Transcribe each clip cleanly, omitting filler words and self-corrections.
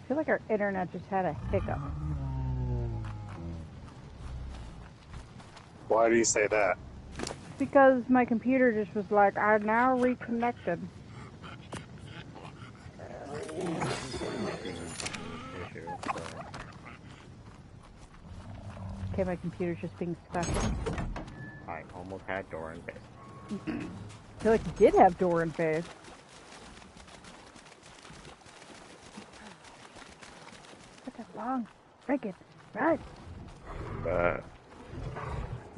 feel like our internet just had a hiccup. Why do you say that? Because my computer just was like, I'm now reconnected. Okay, my computer's just being special. I almost had door in face. I feel like you did have door in face. Such a long freaking run.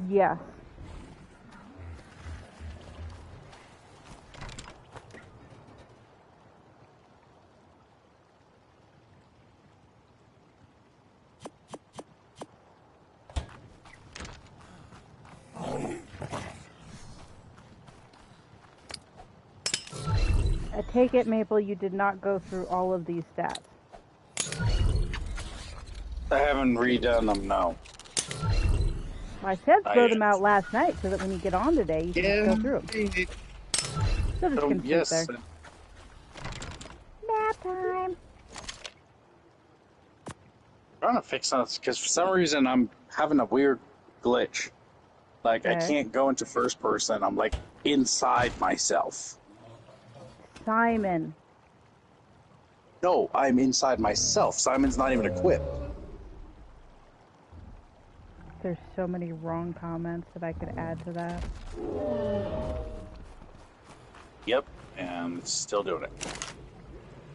Yes. I take it, Maple, you did not go through all of these stats. I haven't redone them, no. I said throw them out last night so that when you get on today, you can just go through them. So just gonna yes. there. Nap time. I'm trying to fix this because for some reason I'm having a weird glitch. Like, I can't go into first person. I'm like inside myself. Simon. No, I'm inside myself. Simon's not even equipped. There's so many wrong comments that I could add to that. Yep, and it's still doing it.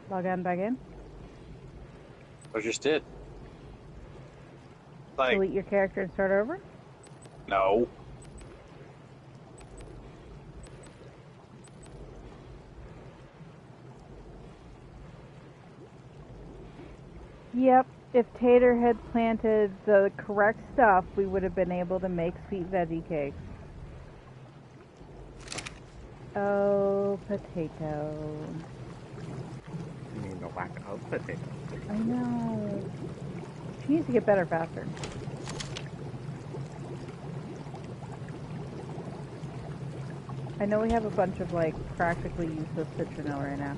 Log on back in. I just did. Like, delete your character and start over? No. Yep, if Tater had planted the correct stuff, we would have been able to make sweet veggie cakes. Oh, potato. You mean the lack of potato? I know. She needs to get better faster. I know we have a bunch of, like, practically useless citronelle right now.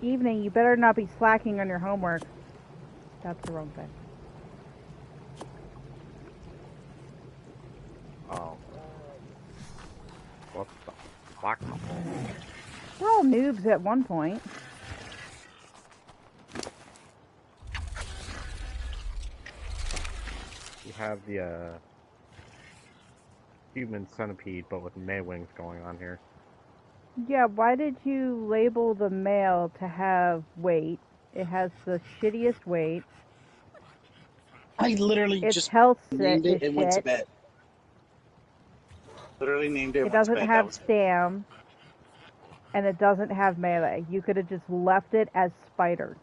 Evening, you better not be slacking on your homework. That's the wrong thing. Oh. What the fuck? We're all noobs at one point. You have the human centipede, but with May wings going on here. Yeah, why did you label the male to have weight? It has the shittiest weight. I literally it's just health named it and went to shit. bed. Literally named it and It went to doesn't bed. have stam, and it doesn't have melee. You could have just left it as spider.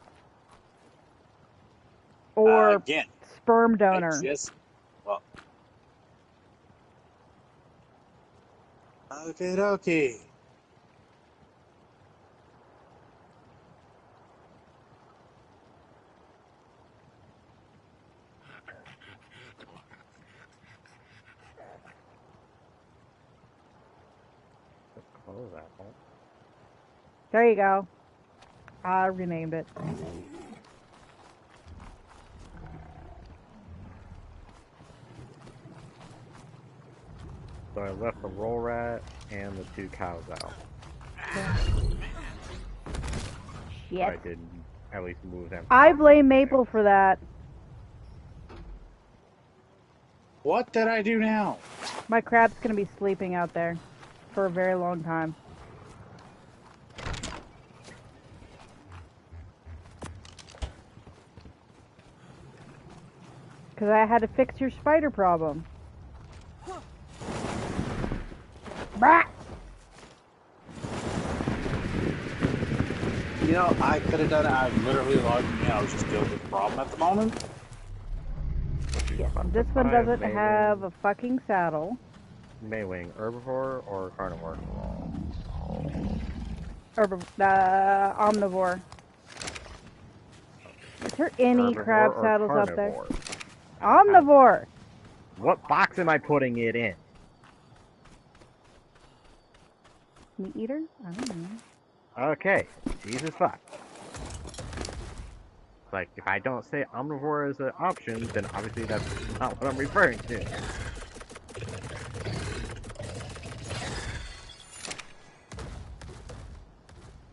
Or again, sperm donor. Well. Okay. Close that. There you go. I renamed it. So I left the roll rat and the 2 cows out. Shit. I didn't at least move them. I blame Maple for that. What did I do now? My crab's gonna be sleeping out there for a very long time. Because I had to fix your spider problem. Brat! You know, I could have done it. I'm literally logging in. I was just dealing with the problem at the moment. Yes, this one doesn't have a fucking saddle. Maywing, herbivore or carnivore? Omnivore. Is there any Herbivore crab or saddles up there? carnivore? Omnivore! What box am I putting it in? Meat eater? I don't know. Okay, Jesus fuck. Like, if I don't say omnivore is an option, then obviously that's not what I'm referring to.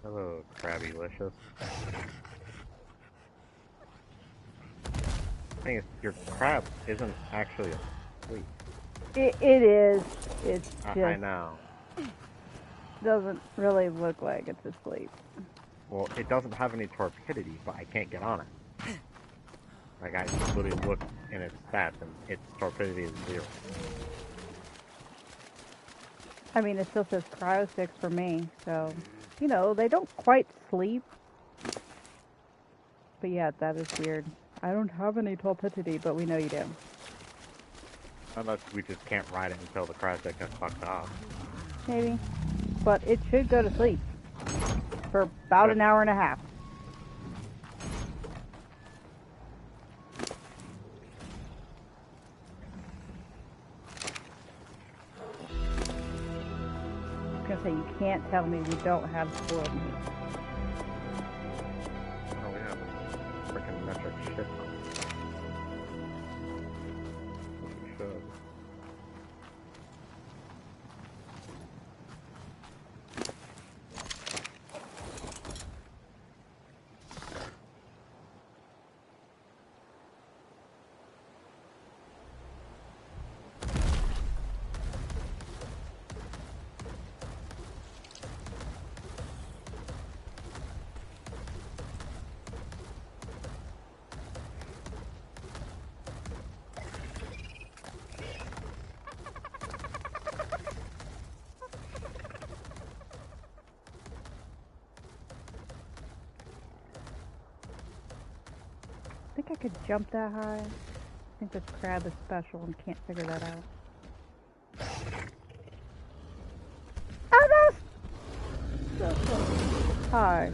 Hello, Crabbylicious. The thing is, your crab isn't actually asleep. It is. It's just I know. doesn't really look like it's asleep. Well, it doesn't have any torpidity, but I can't get on it. Like, I literally look in its stats, and its torpidity is 0. I mean, it still says cryo 6 for me, so, you know, they don't quite sleep. But yeah, that is weird. I don't have any torpidity, but we know you do. Unless we just can't ride it until the cryostick gets fucked off. Maybe. But it should go to sleep for about an hour and a half. I was gonna say, you can't tell me we don't have spoiled meat. Oh, we have freaking metric shit ton. We should. I think I could jump that high. I think this crab is special and can't figure that out. Oh no! Hi.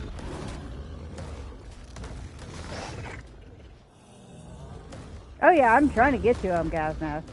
Oh yeah, I'm trying to get to him, Gazness.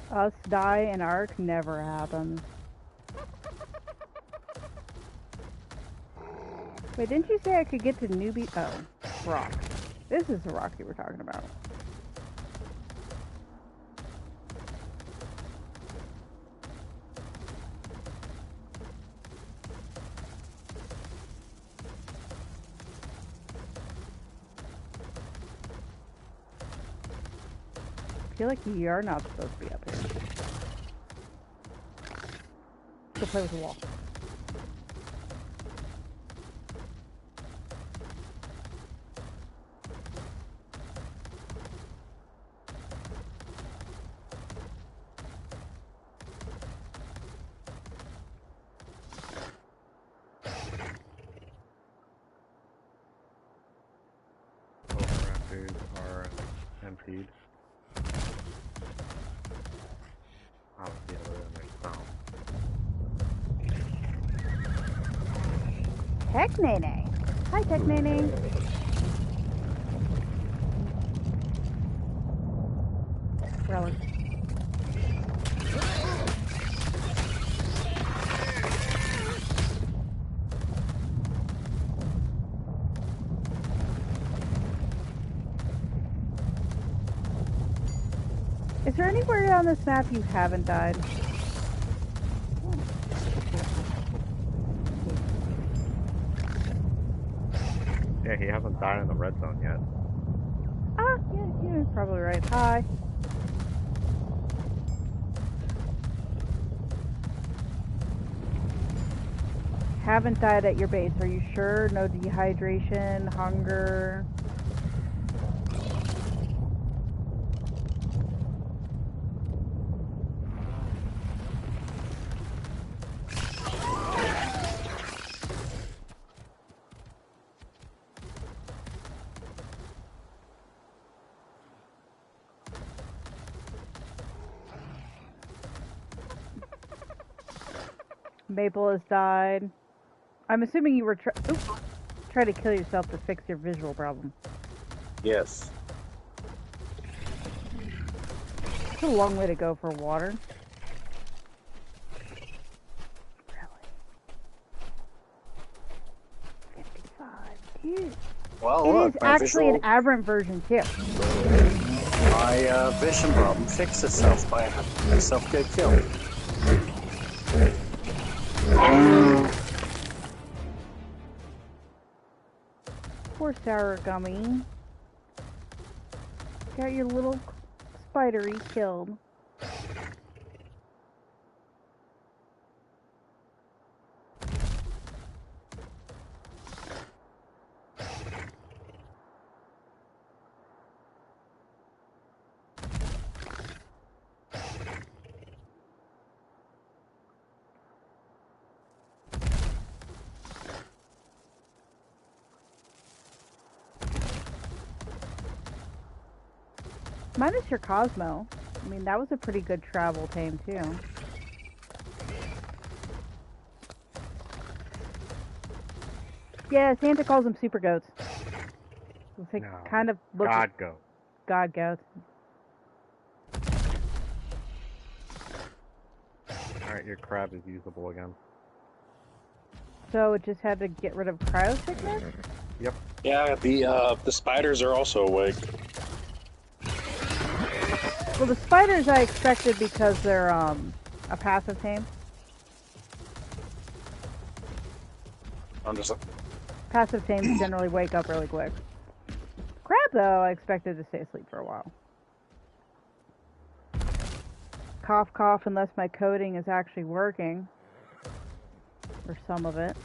Us die in Ark never happens. Wait, didn't you say I could get to newbie? Oh, rock. This is the rock you were talking about. I feel like you are not supposed to be up here. Go play with the wall. Raptors are emptied. Oh, the other end there's some. Tech Nene. Hi, Tech Nene. Relic. Is there anywhere on this map you haven't died? Yeah, he hasn't died in the red zone yet. Ah, yeah, you're probably right. Hi. Haven't died at your base. Are you sure? No dehydration, hunger? Maple has died. I'm assuming you were trying to kill yourself to fix your visual problem. Yes. It's a long way to go for water. Really? 55. Dude. Well, It look, is actually an aberrant version too. My vision problem fixed itself by having myself get killed. Poor sour gummy. Got your little spidery killed. Minus your Cosmo. I mean, that was a pretty good travel tame, too. Yeah, Santa calls them super goats. They No, kind of look God goat. God goats. Alright, your crab is usable again. So it just had to get rid of cryo sickness? Yep. Yeah, the spiders are also awake. Well, the spiders I expected because they're a passive tame. I'm just like, Passive tames generally wake up really quick. Crab, though, I expected to stay asleep for a while. Cough, cough, unless my coding is actually working. Or some of it.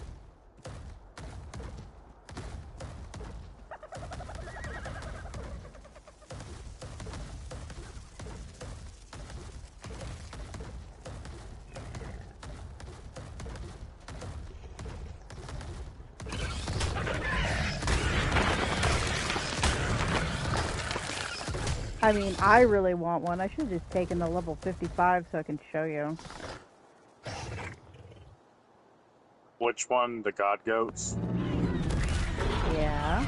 I mean, I really want one. I should have just taken the level 55 so I can show you. which one? The God Goats? Yeah.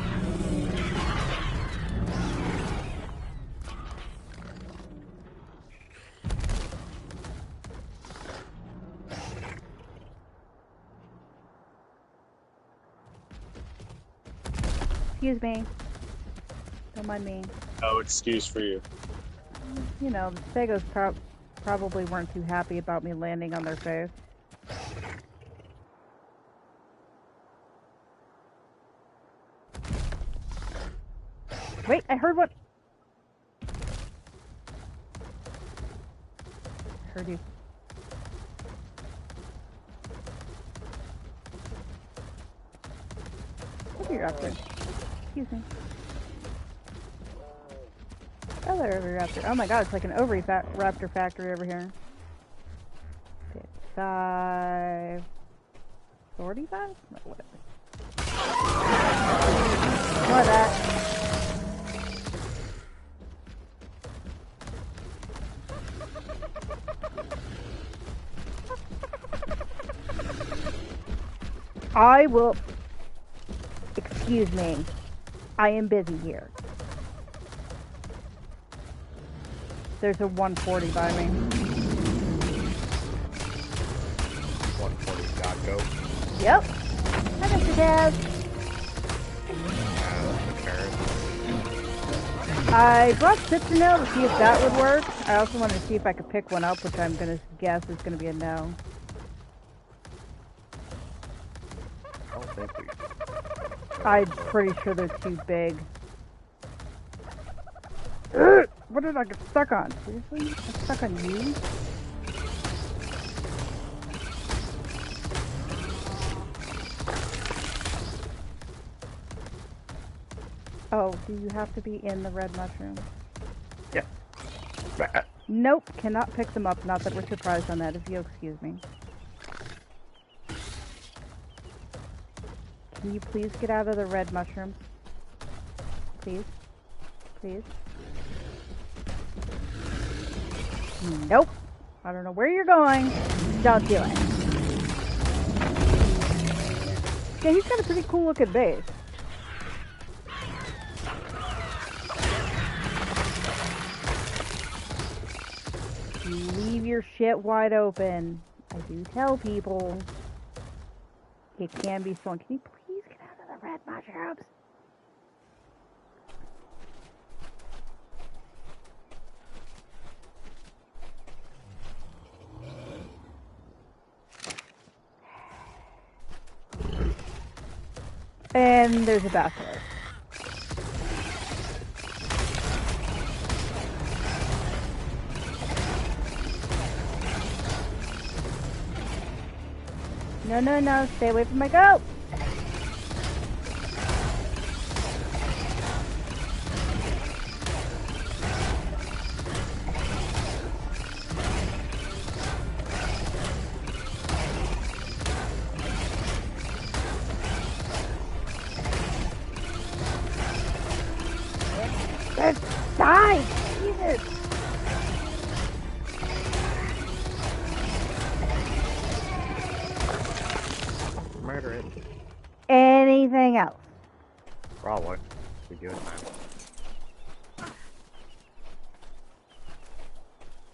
Excuse me. Don't mind me. No excuse for you. You know, the Stegos probably weren't too happy about me landing on their face. Wait, I heard what? Heard you. What are you up there? Excuse me. Oh, there, raptor. Oh my god, it's like an ovary raptor factory over here. 55... 45? No, whatever. More of that. I will... Excuse me. I am busy here. There's a 140 by me. 140 God Goat. Yep. Hi, Mr. Daz. I brought Citronelle to see if that would work. I also wanted to see if I could pick one up, which I'm going to guess is going to be a no. I don't think we... I'm pretty sure they're too big. What did I get stuck on? Seriously? I'm stuck on you? Oh, do you have to be in the red mushroom? Yeah. Nope, cannot pick them up. Not that we're surprised on that, if you'll excuse me. Can you please get out of the red mushrooms? Please? Please? Nope. I don't know where you're going. Don't do it. Yeah, he's got a pretty cool looking base. Leave your shit wide open. I do tell people it can be strong. Can you please get out of the red mushrooms? And there's a basilisk. No, no, no. Stay away from my goat. Just die! Jesus! Murder it. Anything else? Probably. We do it, man.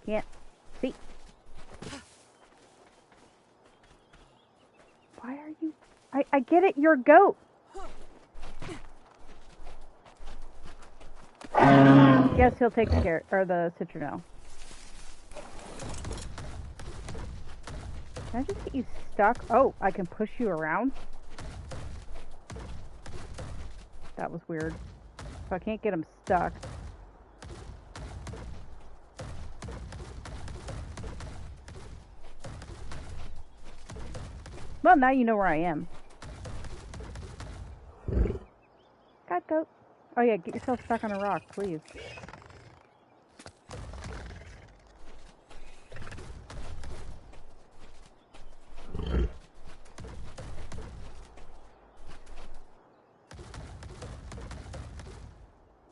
Can't see. Why are you... I get it, you're a goat. Guess he'll take the carrot, or the citronelle. Can I just get you stuck? Oh, I can push you around? That was weird. So I can't get him stuck. Well, now you know where I am. God, goat. Oh yeah, get yourself stuck on a rock, please.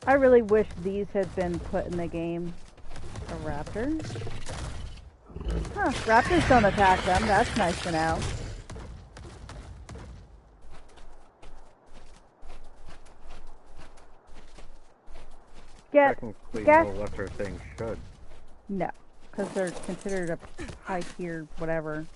I really wish these had been put in the game. A raptor? Huh, raptors don't attack them. That's nice to know. Technically, no lesser things should. No, because they're considered a high tier whatever.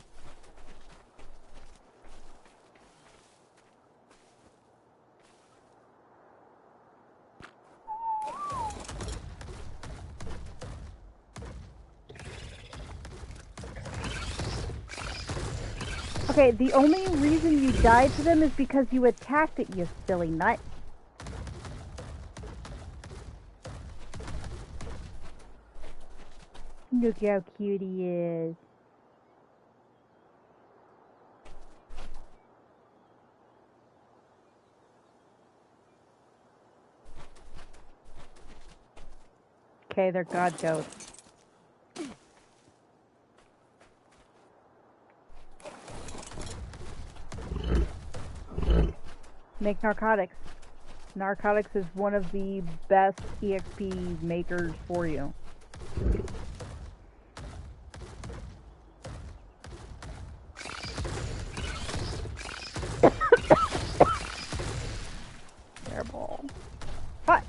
Okay, the only reason you died to them is because you attacked it, you silly nut. Look how cute he is. Okay, they're god goats. Make narcotics. Narcotics is one of the best EXP makers for you. Terrible. What?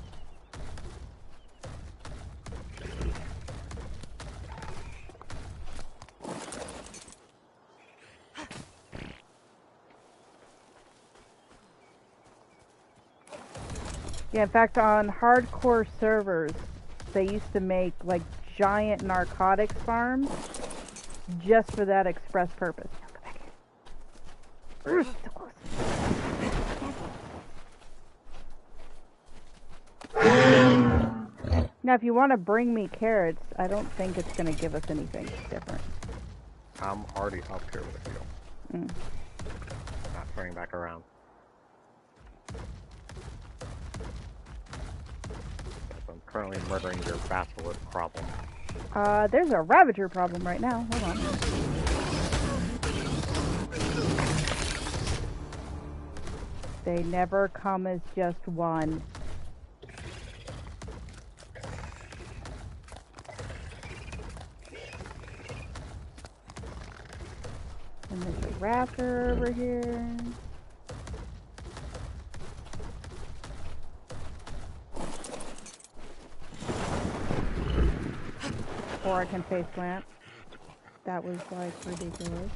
Yeah, in fact, on hardcore servers, they used to make like giant narcotics farms just for that express purpose. No, go back here. So close. Now, if you want to bring me carrots, I don't think it's going to give us anything different. I'm already up here with you. Mm. Not turning back around. I'm currently murdering your basilisk problem. There's a ravager problem right now. Hold on. They never come as just one. And there's a raptor over here. before I can face plant. That was like ridiculous.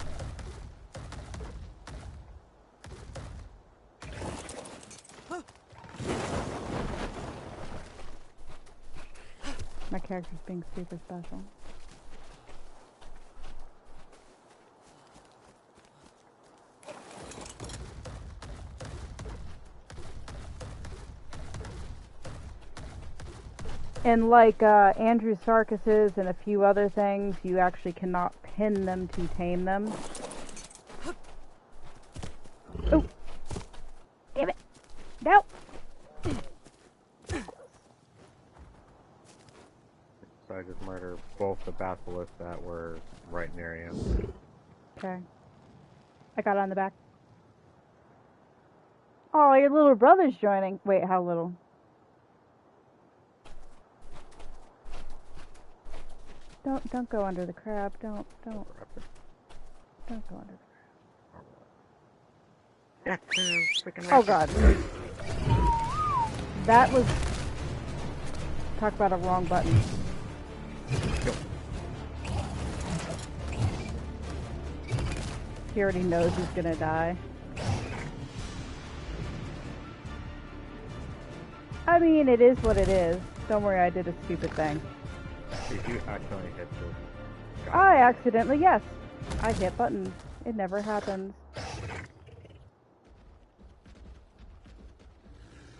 My character's being super special. And like Andrew Sarkis's and a few other things, you actually cannot pin them to tame them. Oh! Damn it! No! So I just murdered both the basilisks that were right near you. Okay. I got on the back. Oh, your little brother's joining. Wait, how little? Don't go under the crab. Don't go under the crab. Oh god. That was... Talk about a wrong button. He already knows he's gonna die. I mean, it is what it is. Don't worry, I did a stupid thing. Did you accidentally hit this? I accidentally, yes. I hit buttons. It never happens.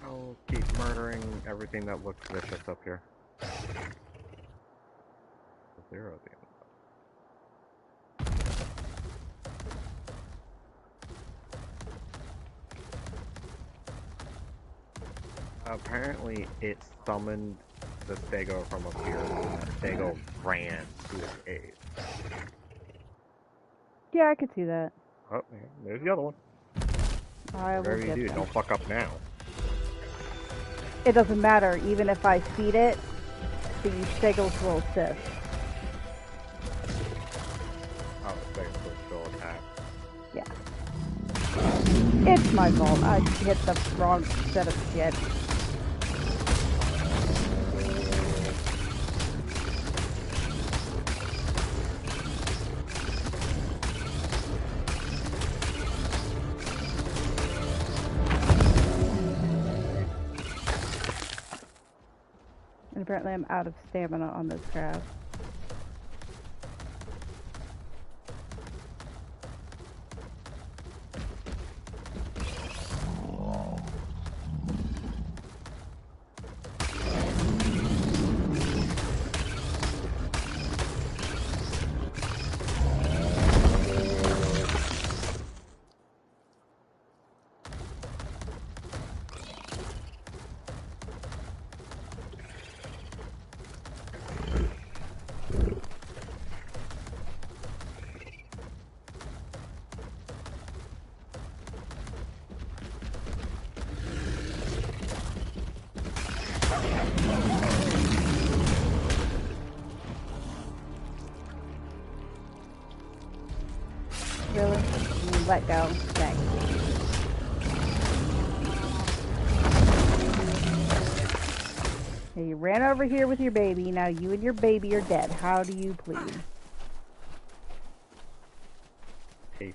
I'll keep murdering everything that looks vicious up here. 0 at the end. Apparently, it summoned the stego from up here, and the stego ran to the cave. Yeah, I could see that. Oh, yeah, there's the other one. I will Whatever you get do, them. don't fuck up now. It doesn't matter, even if I feed it, the stegos will assist. Oh, the stegos will still attack. Yeah. It's my fault. I hit the wrong set of shit. And apparently I'm out of stamina on this crab. Really? Let go. Thanks. Okay, you ran over here with your baby. Now you and your baby are dead. How do you plead? Peace.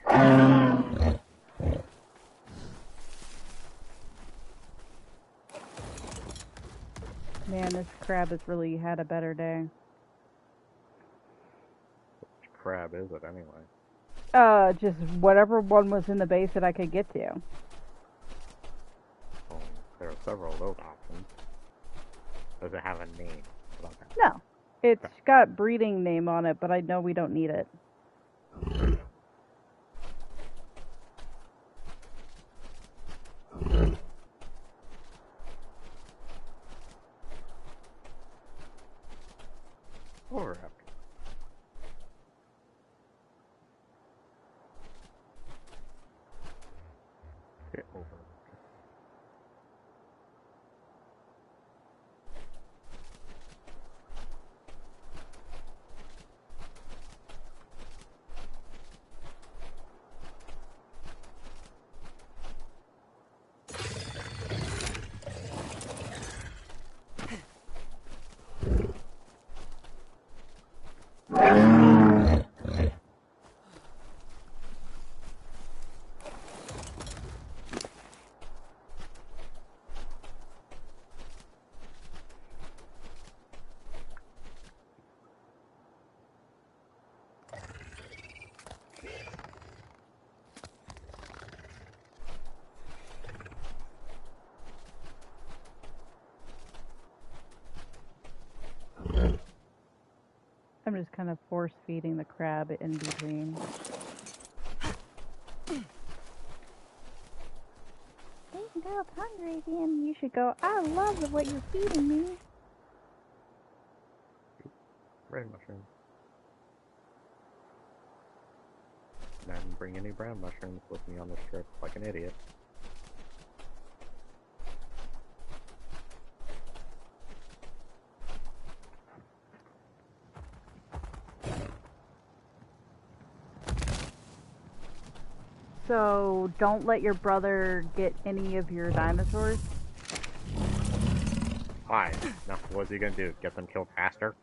Man, this crab has really had a better day. Which crab is it anyway? Just whatever one was in the base that I could get to. Well, there are several of those options. Does it have a name? How about that? No. It's got breeding name on it, but I know we don't need it. Or after. Get over. just kind of force feeding the crab in between. Now it's hungry again. You should go, I love what you're feeding me. Red mushrooms. And I didn't bring any brown mushrooms with me on this trip like an idiot. So, don't let your brother get any of your dinosaurs? Why? Now, what's he gonna do? Get them killed faster?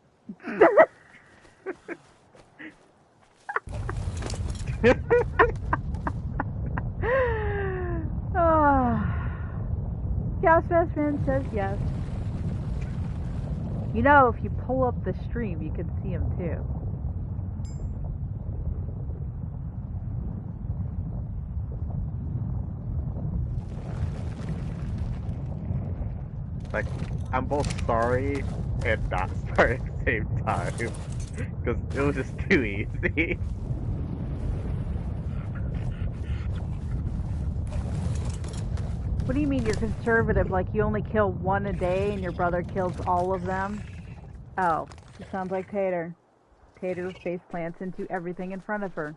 Yes, best friend says yes. You know, if you pull up the stream, you can see him too. Like, I'm both sorry and not sorry at the same time. Because it was just too easy. What do you mean you're conservative? Like you only kill one a day and your brother kills all of them? Oh, it sounds like Tater. Tater face plants into everything in front of her.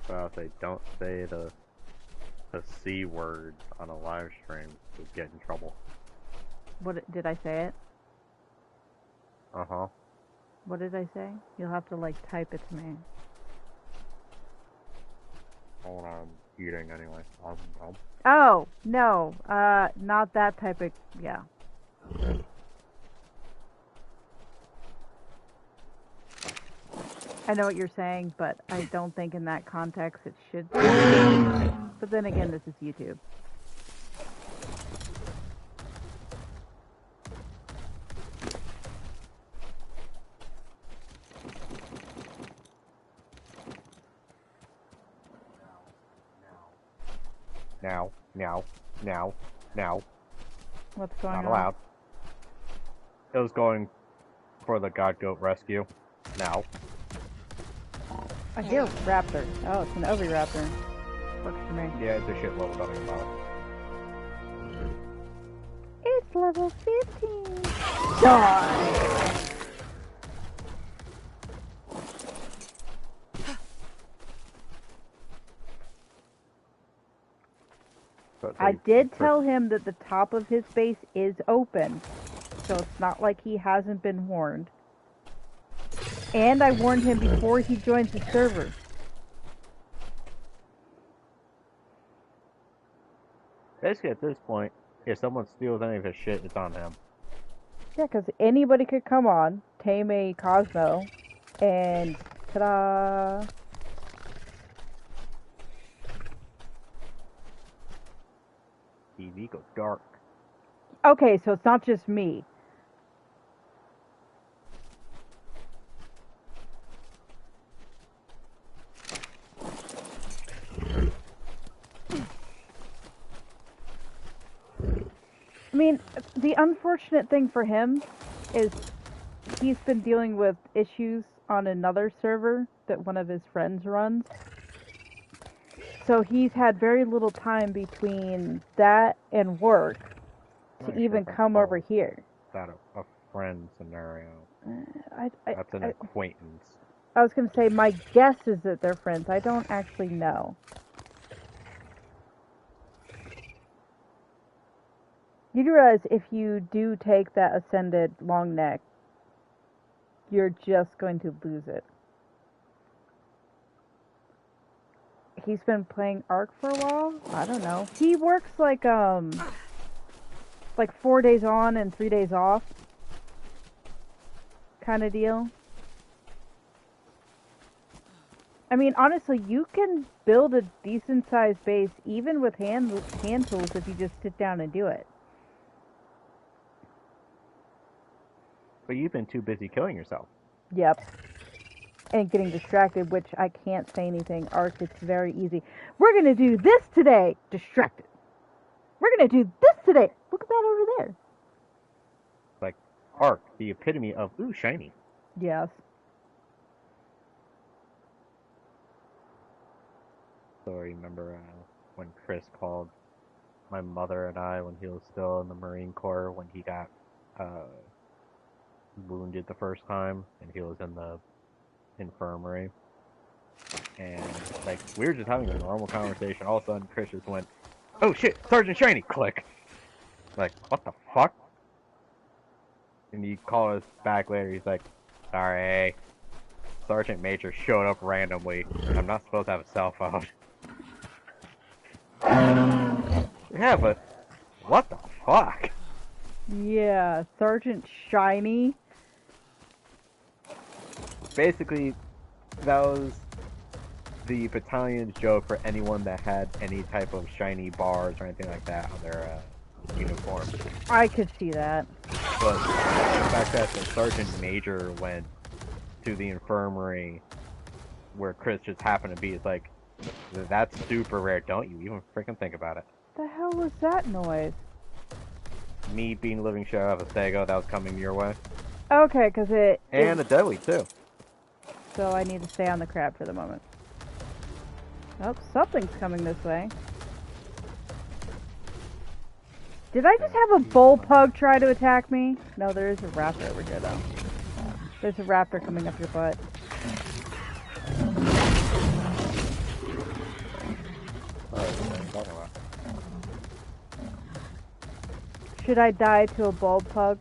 So I'll say, don't say the C word on a live stream. You'll get in trouble. What did I say it? Uh-huh. What did I say? You'll have to like type it to me. Hold on, I'm eating anyway. Oh, no. Not that type of... Yeah. I know what you're saying, but I don't think in that context it should be. But then again, this is YouTube. Now. What's going on? Not allowed. It was going for the God Goat rescue. Now. I hear raptor. Oh, it's an oviraptor. Works for me. Yeah, it's a shit level, don't think about it. It's level 15. Die! I did tell him that the top of his base is open, so it's not like he hasn't been warned. And I warned him before he joins the server. Basically, at this point, if someone steals any of his shit, it's on him. Yeah, because anybody could come on, tame a Cosmo, and ta-da! TV goes dark. Okay, so it's not just me. I mean, the unfortunate thing for him is he's been dealing with issues on another server that one of his friends runs. So he's had very little time between that and work to even come over here. That's a friend scenario. That's an acquaintance. I was going to say, my guess is that they're friends. I don't actually know. You do realize if you do take that Ascended long neck, you're just going to lose it. He's been playing Ark for a while? I don't know. He works like 4 days on and 3 days off kind of deal. I mean, honestly, you can build a decent sized base even with hand tools if you just sit down and do it. But you've been too busy killing yourself. Yep. And getting distracted, which I can't say anything. Ark, it's very easy. We're going to do this today. Distracted. We're going to do this today. Look at that over there. Like, Ark, the epitome of, ooh, shiny. Yes. So I remember when Chris called my mother and I when he was still in the Marine Corps, when he got wounded the first time, and he was in the infirmary. And, like, we were just having a normal conversation. All of a sudden, Chris just went, "Oh shit, Sergeant Shiny!" Click. Like, what the fuck? And he called us back later. He's like, "Sorry, Sergeant Major showed up randomly. I'm not supposed to have a cell phone." Yeah, but what the fuck? Yeah, Sergeant Shiny. Basically, that was the battalion's joke for anyone that had any type of shiny bars or anything like that on their uniform. I could see that. But the fact that the Sergeant Major went to the infirmary where Chris just happened to be is like, that's super rare. Don't you even freaking think about it. The hell was that noise? Me being a living shadow of a Stego that was coming your way. Okay, because And a deadly, too. So I need to stay on the crab for the moment. Oh, something's coming this way. Did I just have a bull pug try to attack me? No, there is a raptor over here, though. There's a raptor coming up your butt. Should I die to a bull pug?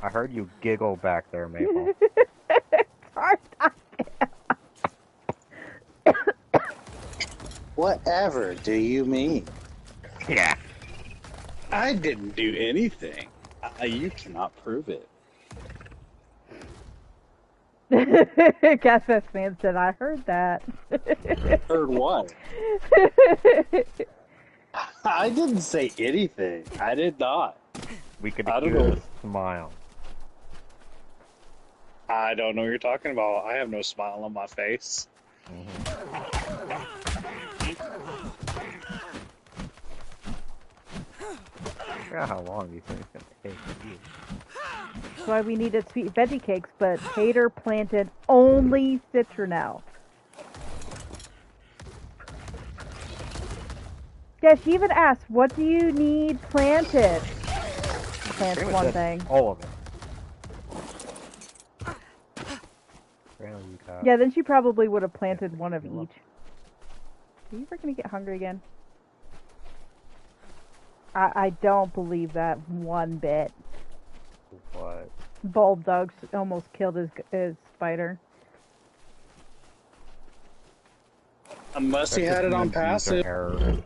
I heard you giggle back there, Maple. Whatever do you mean? Yeah. I didn't do anything. You cannot prove it. Gasfest man said, I heard that. Heard what? I didn't say anything. I did not. We could I don't hear know. the smile. I don't know what you're talking about. I have no smile on my face. I forgot how long these things can take. That's why we needed sweet veggie cakes, but Hater planted only citronelle. Yeah, she even asked, what do you need planted? Plants Pretty much one said thing. all of it. Yeah, then she probably would have planted one of each. Are you ever gonna get hungry again? I don't believe that one bit. What? Bulb Dogs almost killed his spider. Unless he had it on passive. Error.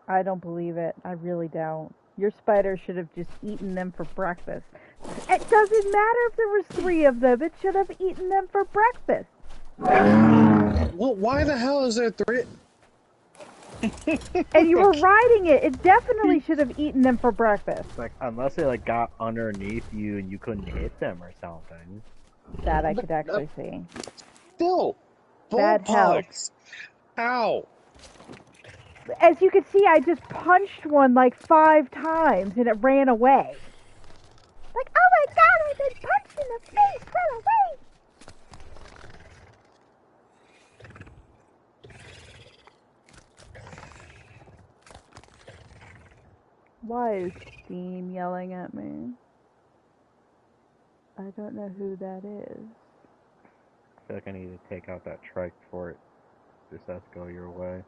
I don't believe it. I really don't. Your spider should have just eaten them for breakfast. It doesn't matter if there was 3 of them. It should have eaten them for breakfast. Well, why the hell is there 3? And you were riding it. It definitely should have eaten them for breakfast. Like, unless they like got underneath you and you couldn't hit them or something. That I could actually see. Still, Bad bullpugs. How? As you can see, I just punched one like 5 times and it ran away. Like, oh my god, I've been punched in the face, run away! Why is Steam yelling at me? I don't know who that is. I feel like I need to take out that trike before it just has to go your way.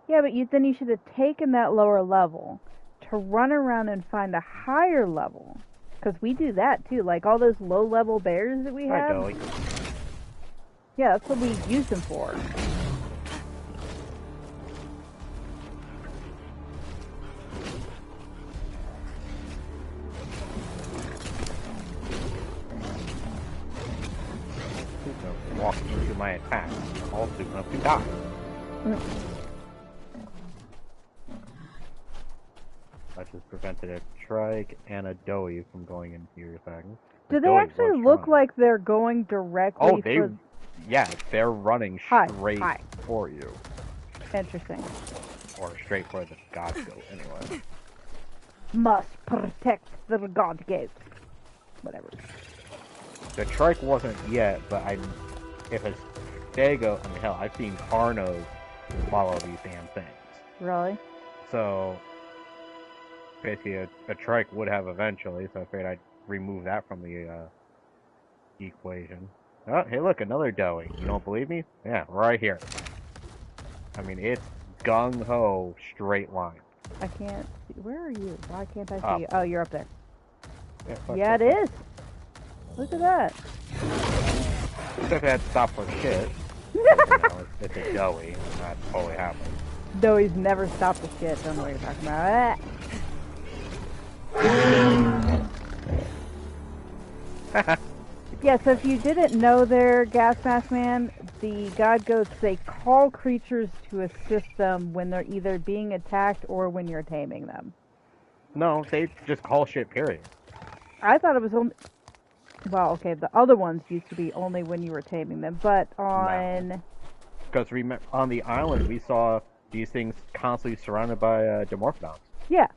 Yeah, but then you should have taken that lower level to run around and find a higher level. Because we do that too, like all those low-level bears that we have. Hi, Dolly. Yeah, that's what we use them for. walk into my attack. You're all soon enough to die. That just prevented a trike and a doughy from going into your thing. Do they actually look like they're going directly for... Yeah, they're running straight for you. Interesting. Or straight for the god goat, anyway. Must protect the god goat. Whatever. The trike wasn't yet, but if a stego, I mean, hell, I've seen Carnos follow these damn things. Really? So, basically, a trike would have eventually, so I figured I'd remove that from the equation. Oh, hey, look, another doughy. You don't believe me? Yeah, right here. I mean, it's gung-ho straight line. I can't see. Where are you? Why can't I see you? Oh, you're up there. Yeah, it is. Look at that. Except I had to stop for shit. It's a doughy, and that totally happened. Doughy's never stopped the shit. Don't know what you're talking about. Yeah, so if you didn't know there, Gas Mask Man, the god goats, they call creatures to assist them when they're either being attacked or when you're taming them. No, they just call shit, period. I thought it was only... Well, okay, the other ones used to be only when you were taming them, but on... Because on the island, we saw these things constantly surrounded by Dimorphodons. Yeah.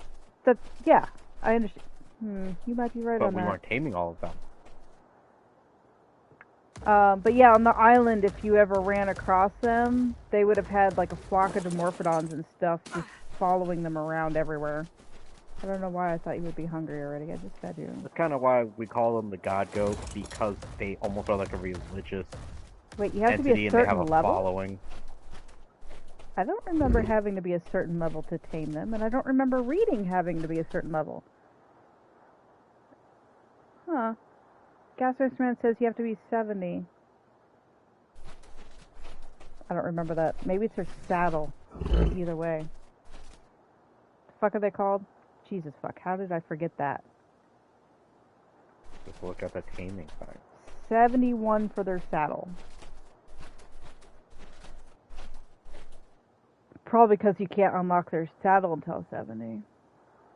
Yeah, I understand. You might be right on that. But we weren't taming all of them. But yeah, on the island, if you ever ran across them, they would have had like a flock of Dimorphodons and stuff just following them around everywhere. I don't know why I thought you would be hungry already. I just fed you. That's kind of why we call them the god goats, because they almost are like a religious Wait, you have to be a certain and they have a level? following. I don't remember having to be a certain level to tame them, and I don't remember reading having to be a certain level. Huh. Gasworks Man says you have to be 70. I don't remember that. Maybe it's her saddle. Either way. The fuck are they called? Jesus fuck, how did I forget that? Just look at the taming side. 71 for their saddle. Probably because you can't unlock their saddle until 70.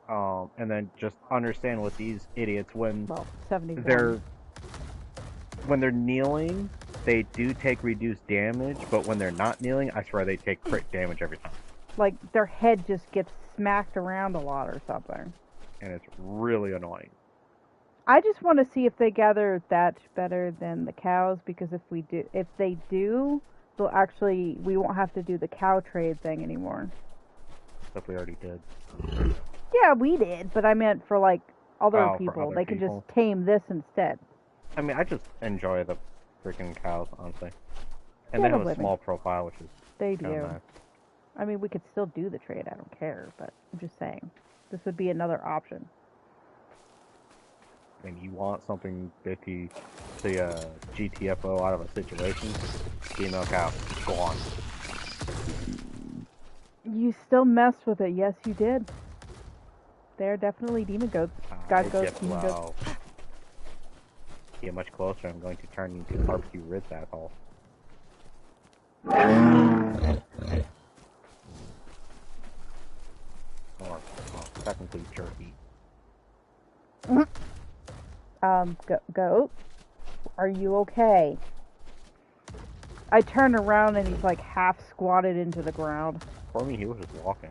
And then just understand with these idiots, when 71. When they're kneeling, they do take reduced damage, but when they're not kneeling, I swear they take crit damage every time. Like, their head just gets smacked around a lot or something. And it's really annoying. I just want to see if they gather thatch better than the cows, because if they do, they'll actually, we won't have to do the cow trade thing anymore. Except we already did. Yeah, we did, but I meant for, like, other people. They can just tame this instead. I mean, I just enjoy the freaking cows, honestly. And they have a small profile, which is They do. nice. I mean, we could still do the trade, I don't care, but I'm just saying. This would be another option. I mean, you want something to GTFO out of a situation? Female cow, go on. You still messed with it, yes you did. They're definitely demon goats. God goats, demon goats. Get much closer, I'm going to turn you into barbecue ribs, asshole. Or technically jerky. Goat? Are you okay? I turn around and he's like half squatted into the ground. For me, he was just walking.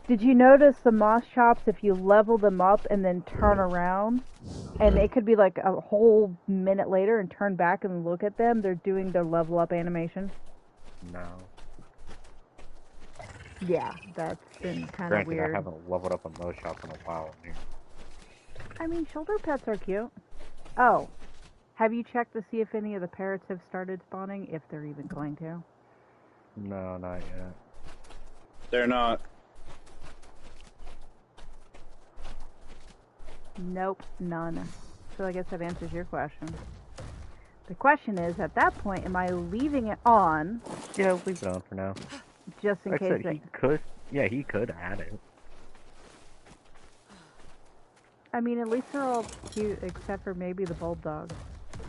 Did you notice the moss chops, if you level them up and then turn around, and it could be like a whole minute later and turn back and look at them, they're doing their level up animation? No. Yeah, that's been kind of weird. I haven't leveled up on those shops in a while. I mean, shoulder pets are cute. Oh, have you checked to see if any of the parrots have started spawning, if they're even going to? No, not yet. They're not. Nope, none. So I guess that answers your question. The question is, at that point, am I leaving it on? Yeah, leave it on for now. Just in case he could. Yeah, he could add it. I mean, at least they're all cute, except for maybe the bulldog.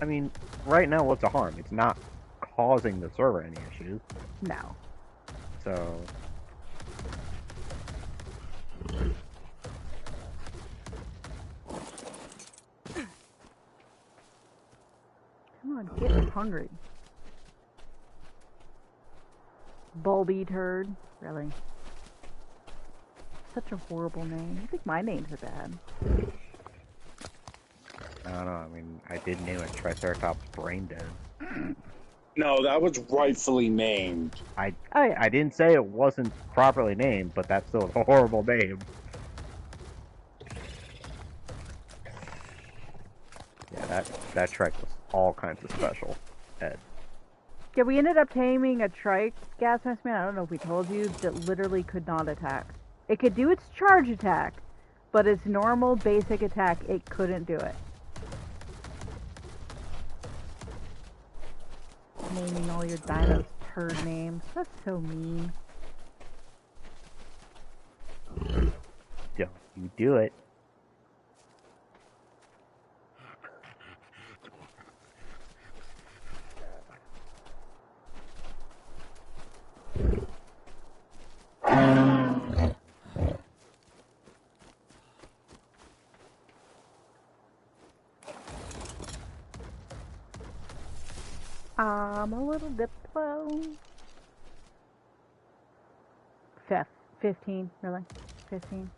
I mean, right now, what's a harm? It's not causing the server any issues. No. So, Come on, get hungry. Bulby turd. Really? Such a horrible name. I think my names are bad. I don't know. I mean, I did name it Triceratops Brain Dead. No, that was rightfully named. Oh yeah. I didn't say it wasn't properly named, but that's still a horrible name. Yeah, that trike was all kinds of special, Ed. Yeah, we ended up taming a trike gas mask man. I don't know if we told you, that literally could not attack. It could do its charge attack, but its normal basic attack, it couldn't do it. Naming all your dinos turd names. That's so mean. Yeah, you do it. I'm a little diplo. 15, really? 15.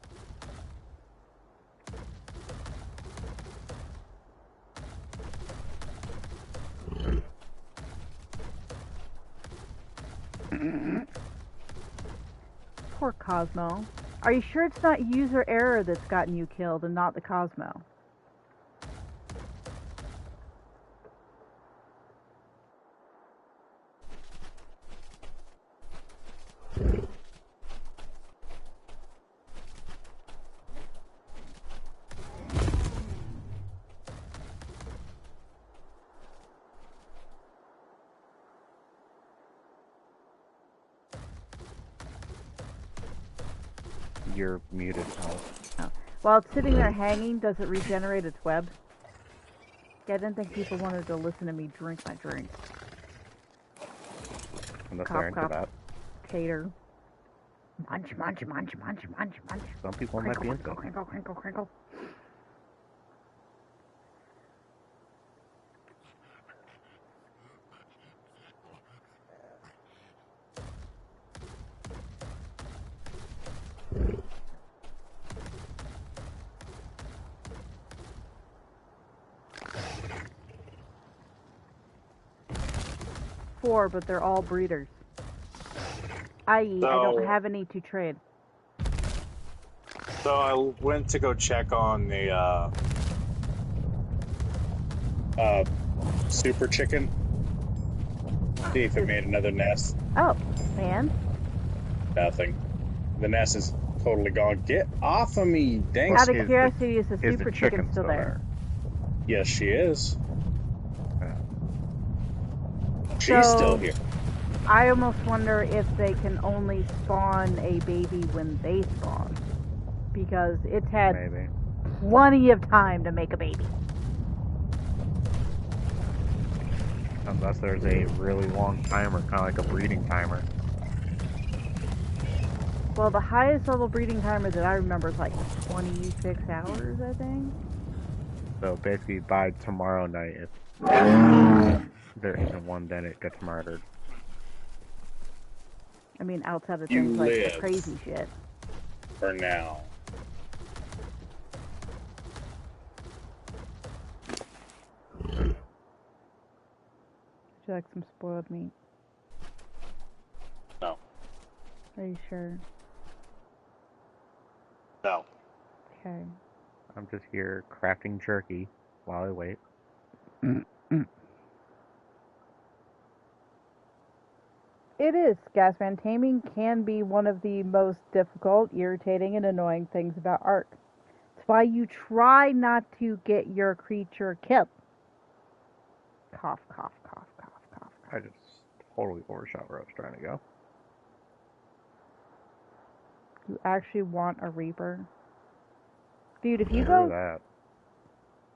Poor Cosmo. Are you sure it's not user error that's gotten you killed and not the Cosmo? You're muted. Oh. While it's sitting there hanging, does it regenerate its web? Yeah, I didn't think people wanted to listen to me drink my drink. Unless Cough, they're into cough. that. Tater. Munch, munch, munch, munch, munch, munch. Some people might be into it. Crinkle, crinkle, crinkle. Four, but they're all breeders. I.e., I don't have any to trade. So I went to go check on the super chicken. See if it made another nest. Oh, and? Nothing. The nest is totally gone. Get off of me, dang. Out of curiosity, is the super chicken chicken still there? Yes, she is. So, She's still here. I almost wonder if they can only spawn a baby when they spawn. Because it's had Maybe. plenty of time to make a baby. Unless there's a really long timer, kind of like a breeding timer. Well, the highest level breeding timer that I remember is like 26 hours, I think. So basically, by tomorrow night, if there isn't one, then it gets murdered. I mean, outside of You things like the live. crazy shit. For now. Would you like some spoiled meat? No. Are you sure? No. Okay. I'm just here crafting jerky while I wait. It is. Gasman taming can be one of the most difficult, irritating, and annoying things about Ark. It's why you try not to get your creature killed. Cough, cough, cough, cough, cough. I just totally overshot where I was trying to go. You actually want a Reaper? Dude, if you Screw go... that.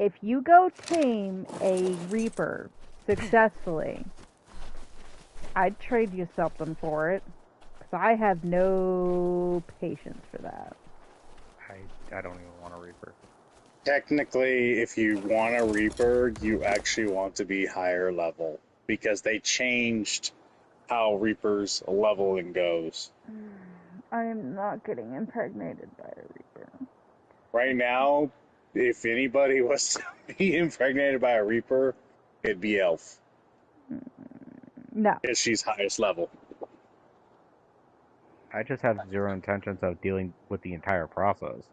if you go tame a Reaper successfully, I'd trade you something for it. Because I have no patience for that. I don't even want a Reaper. Technically, if you want a Reaper, you actually want to be higher level. Because they changed how Reaper's leveling goes. I am not getting impregnated by a Reaper. Right now, if anybody was to be impregnated by a Reaper, it'd be Elf. No. Because she's highest level. I just have zero intentions of dealing with the entire process.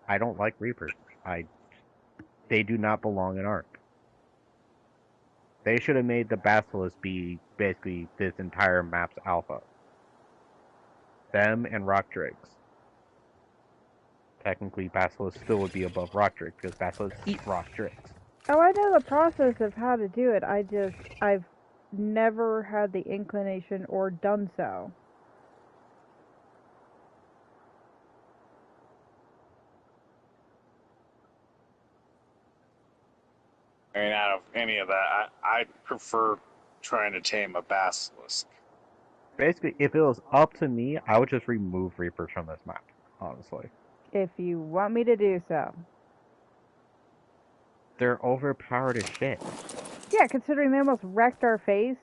I don't like Reapers. They do not belong in Ark. They should have made the Basilisk be basically this entire map's alpha. Them and Rock Drakes. Technically, Basilisk still would be above Rock Drake because Basilisks eat Rock Drakes. Oh, I know the process of how to do it. I've never had the inclination or done so. I mean, out of any of that, I prefer trying to tame a Basilisk. Basically, if it was up to me, I would just remove Reapers from this map, honestly. If you want me to do so. They're overpowered as shit. Yeah, considering they almost wrecked our face.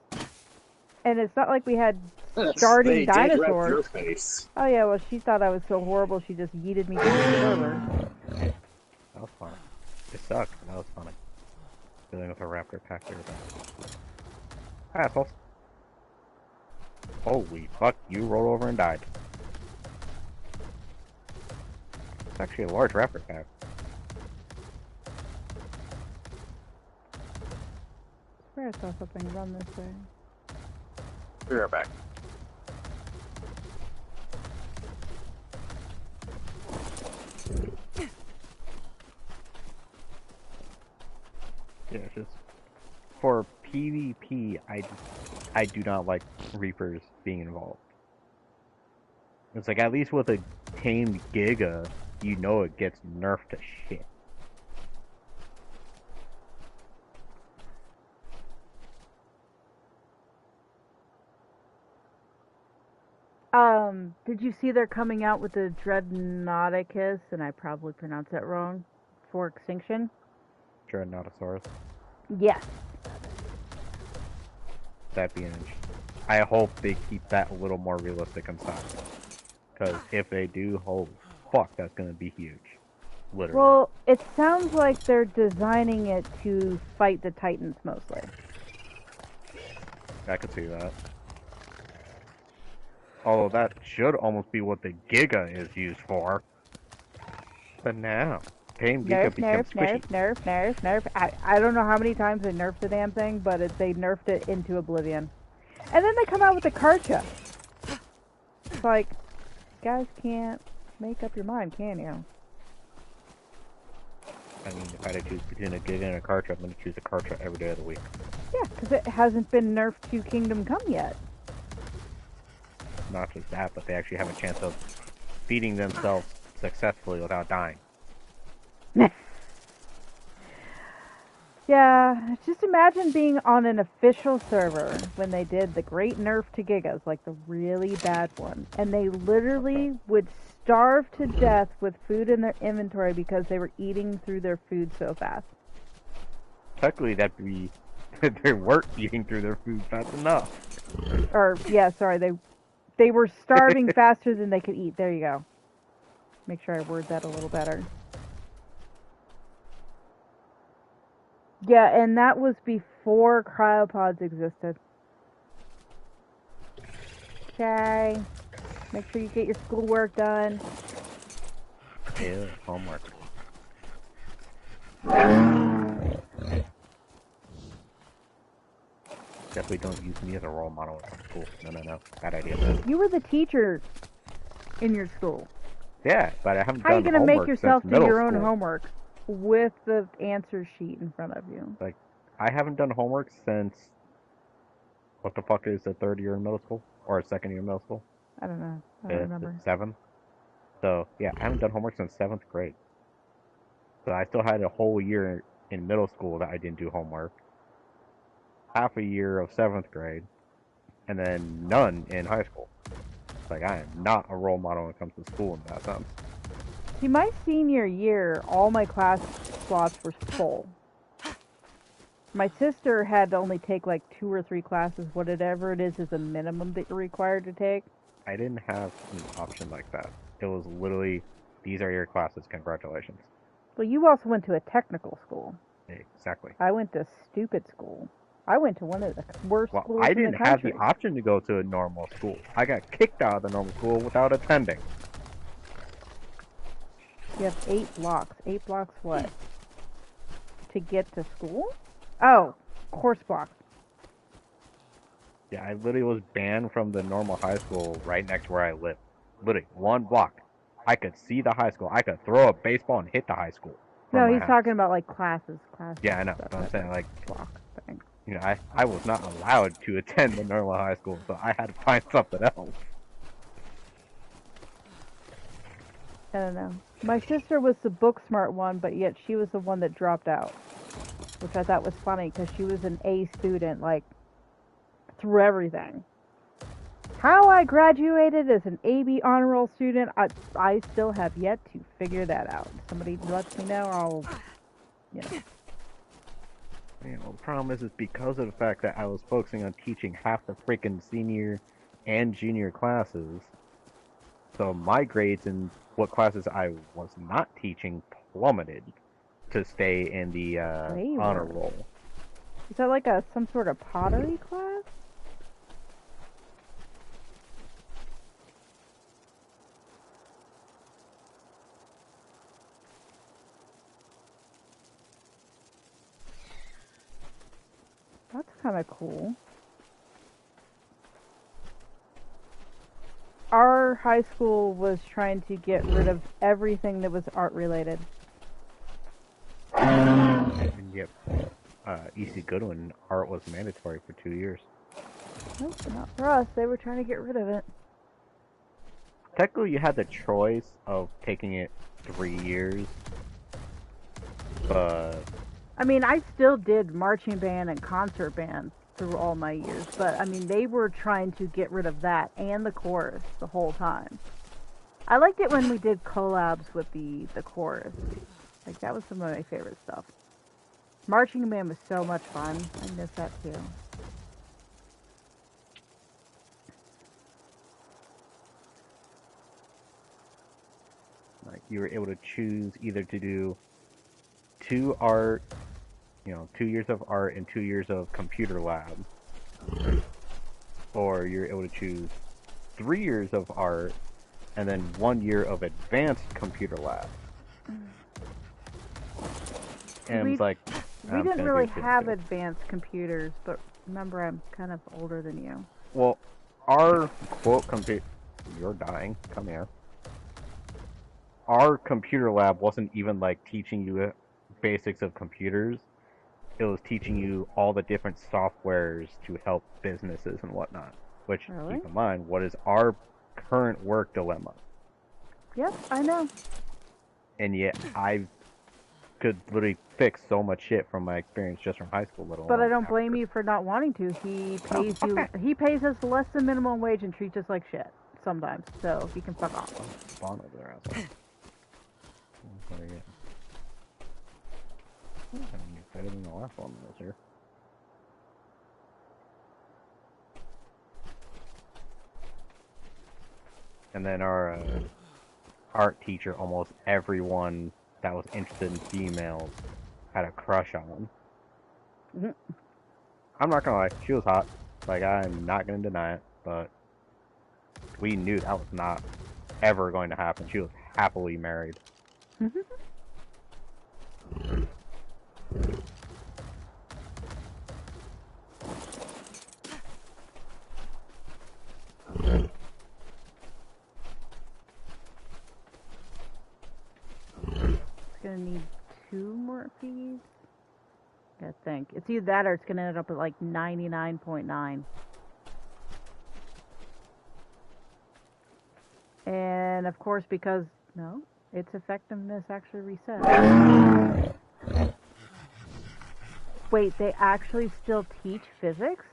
And it's not like we had starting They did wreck dinosaurs. your face. Oh yeah, well she thought I was so horrible she just yeeted me to the server. That was fun. It sucked, but that was funny. Dealing with a raptor pack there. Assholes. Holy fuck, you rolled over and died. It's actually a large raptor pack. I swear I saw something run this way. Be right back. Yeah, just for PvP, I do not like Reapers being involved. It's like, at least with a tamed Giga, you know it gets nerfed to shit. Did you see they're coming out with the Dreadnoughticus, and I probably pronounced that wrong, for Extinction? Dreadnoughtosaurus. Yes. That'd be an inch. I hope they keep that a little more realistic in size. Because if they do, holy fuck, that's gonna be huge. Literally. Well, it sounds like they're designing it to fight the Titans mostly. I could see that. Although that should almost be what the Giga is used for. But now, Tame Giga becomes squishy. Nerf. I don't know how many times they nerfed the damn thing, but they nerfed it into oblivion. And then they come out with the Karcha. It's like, you guys can't make up your mind, can you? I mean, if I had to choose between a Giga and a Karcha, I'm going to choose a Karcha every day of the week. Yeah, because it hasn't been nerfed to Kingdom Come yet. Not just that, but they actually have a chance of feeding themselves successfully without dying. Yeah, just imagine being on an official server when they did the great nerf to Gigas, like the really bad one, and they literally would starve to death with food in their inventory because they were eating through their food so fast. Technically, that'd be they weren't eating through their food fast enough. Or, yeah, sorry, they were starving faster than they could eat. There you go. Make sure I word that a little better. Yeah, and that was before cryopods existed. Okay. Make sure you get your schoolwork done. Ew, homework. Definitely don't use me as a role model in school. No. Bad idea. You were the teacher in your school. Yeah, but I haven't How are you done going to make homework yourself since do middle your own school. homework with the answer sheet in front of you? Like, I haven't done homework since... What the fuck is the third year in middle school? Or second year in middle school? I don't know. I don't remember. 7th? So, yeah, I haven't done homework since 7th grade. So I still had a whole year in middle school that I didn't do homework, half a year of 7th grade, and then none in high school. Like, I am not a role model when it comes to school in that sense. See, my senior year, all my class slots were full. My sister had to only take like 2 or 3 classes, whatever it is a minimum that you're required to take. I didn't have an option like that. It was literally, these are your classes, congratulations. Well, you also went to a technical school. Exactly. I went to stupid school. I went to one of the worst schools I in the didn't have country. the option to go to a normal school. I got kicked out of the normal school without attending. You have 8 blocks. 8 blocks what? To get to school? Oh, course blocks. Yeah, I literally was banned from the normal high school right next to where I live. Literally, 1 block. I could see the high school. I could throw a baseball and hit the high school. No, he's talking about like classes. Yeah, I know. But I'm saying, like, block thing. You know, I was not allowed to attend the normal high school, so I had to find something else. I don't know. My sister was the book smart one, but yet she was the one that dropped out. Which I thought was funny, because she was an A student, like, through everything. How I graduated as an AB honor roll student, I still have yet to figure that out. If somebody lets me know, I'll, you know. You know, the problem is because of the fact that I was focusing on teaching half the freaking senior and junior classes, so my grades in what classes I was not teaching plummeted to stay in the honor roll. Is that like some sort of pottery class? That's kind of cool. Our high school was trying to get rid of everything that was art related. And yet, E.C. Goodwin, art was mandatory for 2 years. Nope, not for us. They were trying to get rid of it. Technically, you had the choice of taking it 3 years, but... I mean, I still did marching band and concert band through all my years, but I mean, they were trying to get rid of that and the chorus the whole time. I liked it when we did collabs with the chorus. Like, that was some of my favorite stuff. Marching band was so much fun. I miss that too. Like, you were able to choose either to do 2 art, 2 years of art and 2 years of computer lab, or you're able to choose 3 years of art and then 1 year of advanced computer lab. And it's like, we didn't really have advanced computers, but remember, I'm kind of older than you. Well, our quote computer, you're dying, come here. Our computer lab wasn't even like teaching you basics of computers. It was teaching you all the different softwares to help businesses and whatnot. Which, keep in mind, what is our current work dilemma? Yep, I know. And yet, I could literally fix so much shit from my experience just from high school, But I don't blame you for not wanting to. He pays he pays us less than minimum wage and treats us like shit sometimes. So he can fuck off. Spawn over there, asshole. What do you get? Better than the last one that was here. And then our art teacher, almost everyone that was interested in females had a crush on him. Mm-hmm. I'm not gonna lie, she was hot. Like, I'm not gonna deny it, but we knew that was not ever going to happen. She was happily married. It's gonna need 2 more fees. I think it's either that or it's gonna end up at like 99.9. And of course, because no, its effectiveness actually reset. Wait, they actually still teach physics?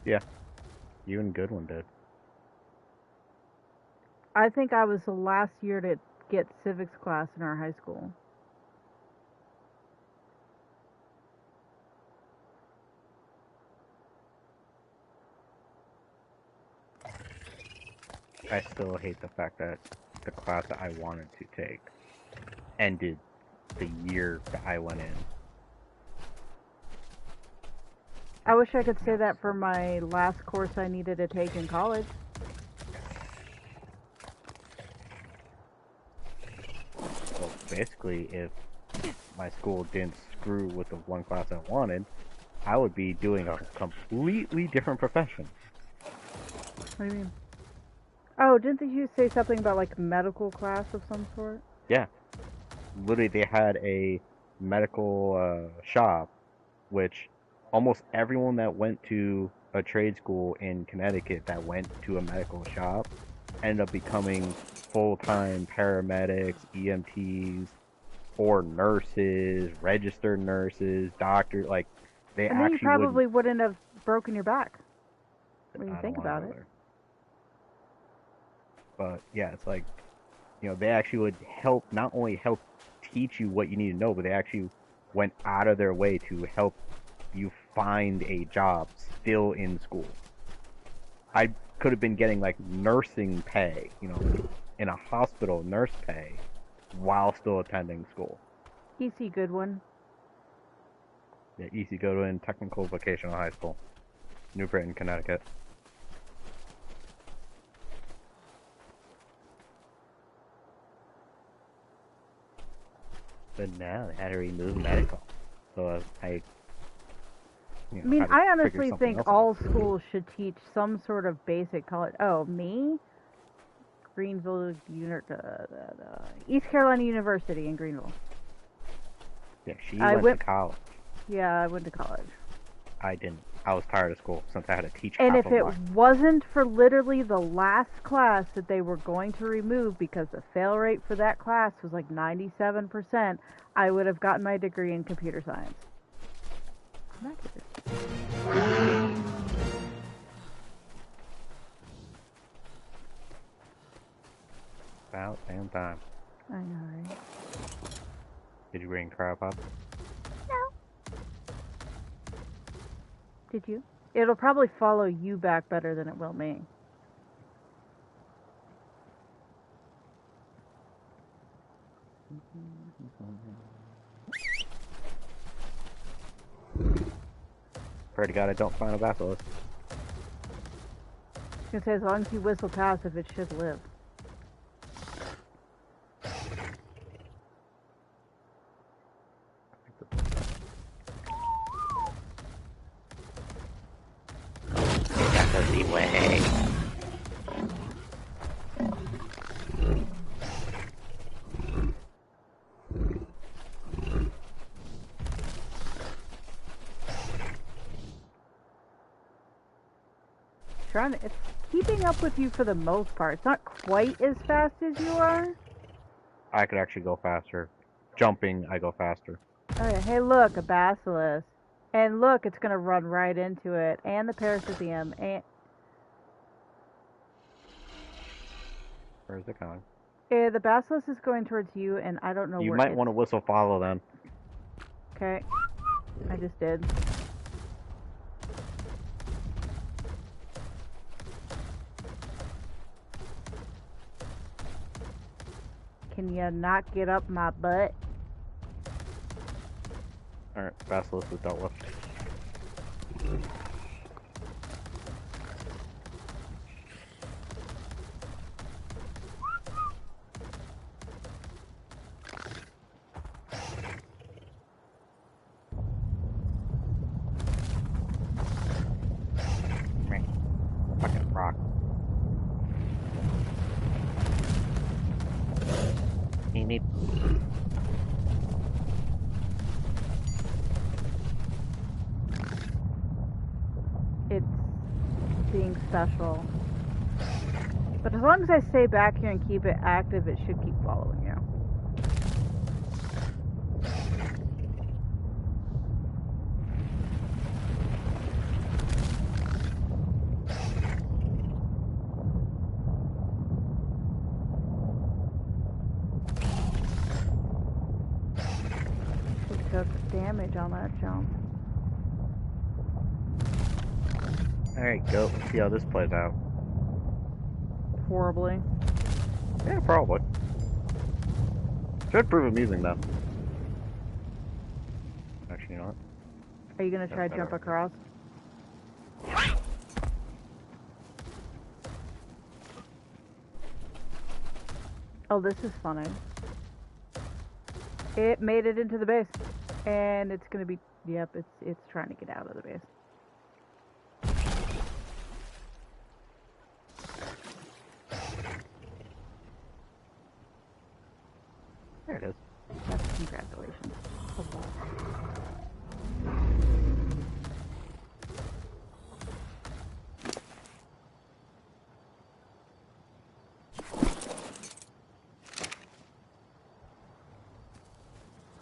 Yeah. You and Goodwin did. I think I was the last year to get civics class in our high school. I still hate the fact that the class that I wanted to take ended the year that I went in. I wish I could say that for my last course I needed to take in college. So basically, if my school didn't screw with the one class I wanted, I would be doing a completely different profession. What do you mean? Oh, didn't you say something about like medical class of some sort? Yeah. Literally, they had a medical shop, which almost everyone that went to a trade school in Connecticut that went to a medical shop ended up becoming full-time paramedics, EMTs, or nurses, registered nurses, doctors. Like, they And then you actually probably wouldn't have broken your back when you I don't think wanna about go it. there. But yeah, it's like, you know, they actually would help, not only help teach you what you need to know, but they actually went out of their way to help you find a job still in school. I could have been getting like nursing pay, you know, in a hospital, nurse pay, while still attending school. E.C. Goodwin. Yeah, easy go to in Technical Vocational High School, New Britain, Connecticut. But now they had to remove medical. So I mean, had to I figure honestly something think else all out. schools should teach some sort of basic college. Oh, me? Greenville, East Carolina University in Greenville. Yeah, she I went to college. Yeah, I went to college. I didn't. I was tired of school since I had to teach And half if of it my... wasn't for literally the last class that they were going to remove because the fail rate for that class was like 97%, I would have gotten my degree in computer science. Come back here. About damn time. I know, right? Did you bring crab up? No. Did you? It'll probably follow you back better than it will me. Pray to God I don't find a basilisk. I was gonna say, as long as you whistle passive, it should live. That's the way. It's keeping up with you for the most part. It's not quite as fast as you are. I could actually go faster. Jumping, I go faster. Oh yeah, hey look, a basilisk. And look, it's gonna run right into it. And the parasitium. And Where's it going? yeah, the basilisk is going towards you, and I don't know You where might want to whistle follow then. Okay. I just did. Can you not get up my butt? Alright, basilisk is dealt with. Fucking rock. You need... It's being special. But as long as I stay back here and keep it active, it should keep following you. took damage on that jump. Alright, go. Let's see how this plays out. Horribly. Yeah, probably. Should prove amusing, though. Actually, you know what? Are you gonna try That's jump better. across? Oh, this is funny. It made it into the base, and it's gonna be. Yep, it's trying to get out of the base. There it is. That's congratulations.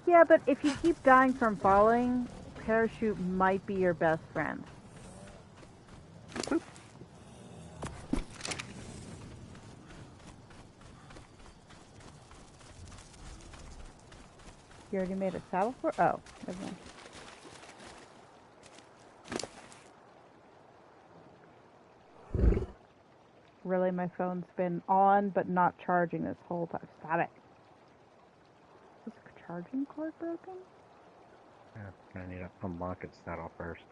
Yeah, but if you keep dying from falling, parachute might be your best friend. You already made a saddle for? Oh, never mind. Really, my phone's been on but not charging this whole time. Stop it. Is the charging cord broken? Yeah, gonna need to unlock its saddle first.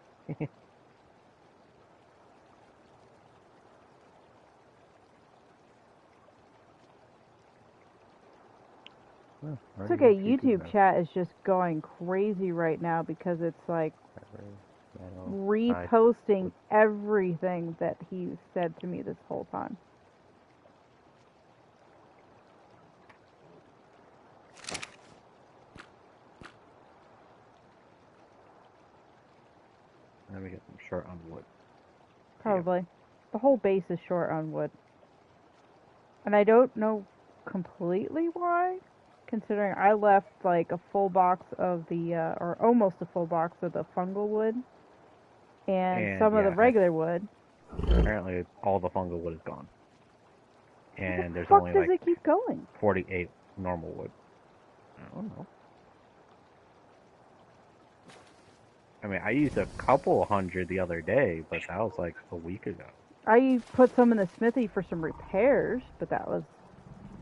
It's okay, YouTube chat is just going crazy right now because it's like reposting everything that he said to me this whole time. Let me get some short on wood. Probably. The whole base is short on wood. And I don't know completely why, considering I left like a full box of the, or almost a full box of the fungal wood, and some of the regular wood. Apparently all the fungal wood is gone. And there's What only the fuck like does it keep going? 48 normal wood. I don't know. I mean, I used a couple hundred the other day, but that was like a week ago. I put some in the smithy for some repairs, but that was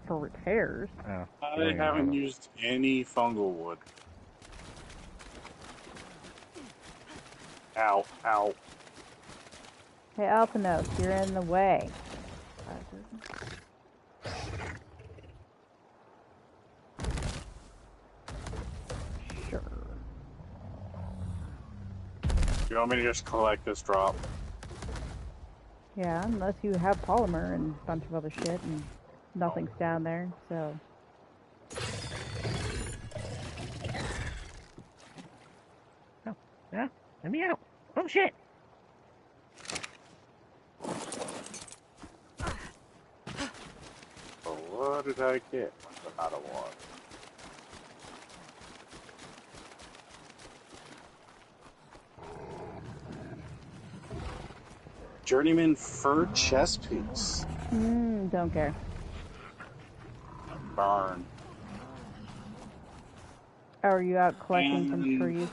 for repairs. Oh, I haven't used any fungal wood. Ow, ow. Hey, Alpinos, you're in the way. Sure. You want me to just collect this drop? Yeah, unless you have polymer and a bunch of other shit and nothing's down there, so. Oh, yeah, let me out. Oh shit! So what did I get? Out of one. Journeyman fur chest piece. Don't care. Burn. Oh, are you out collecting some trees?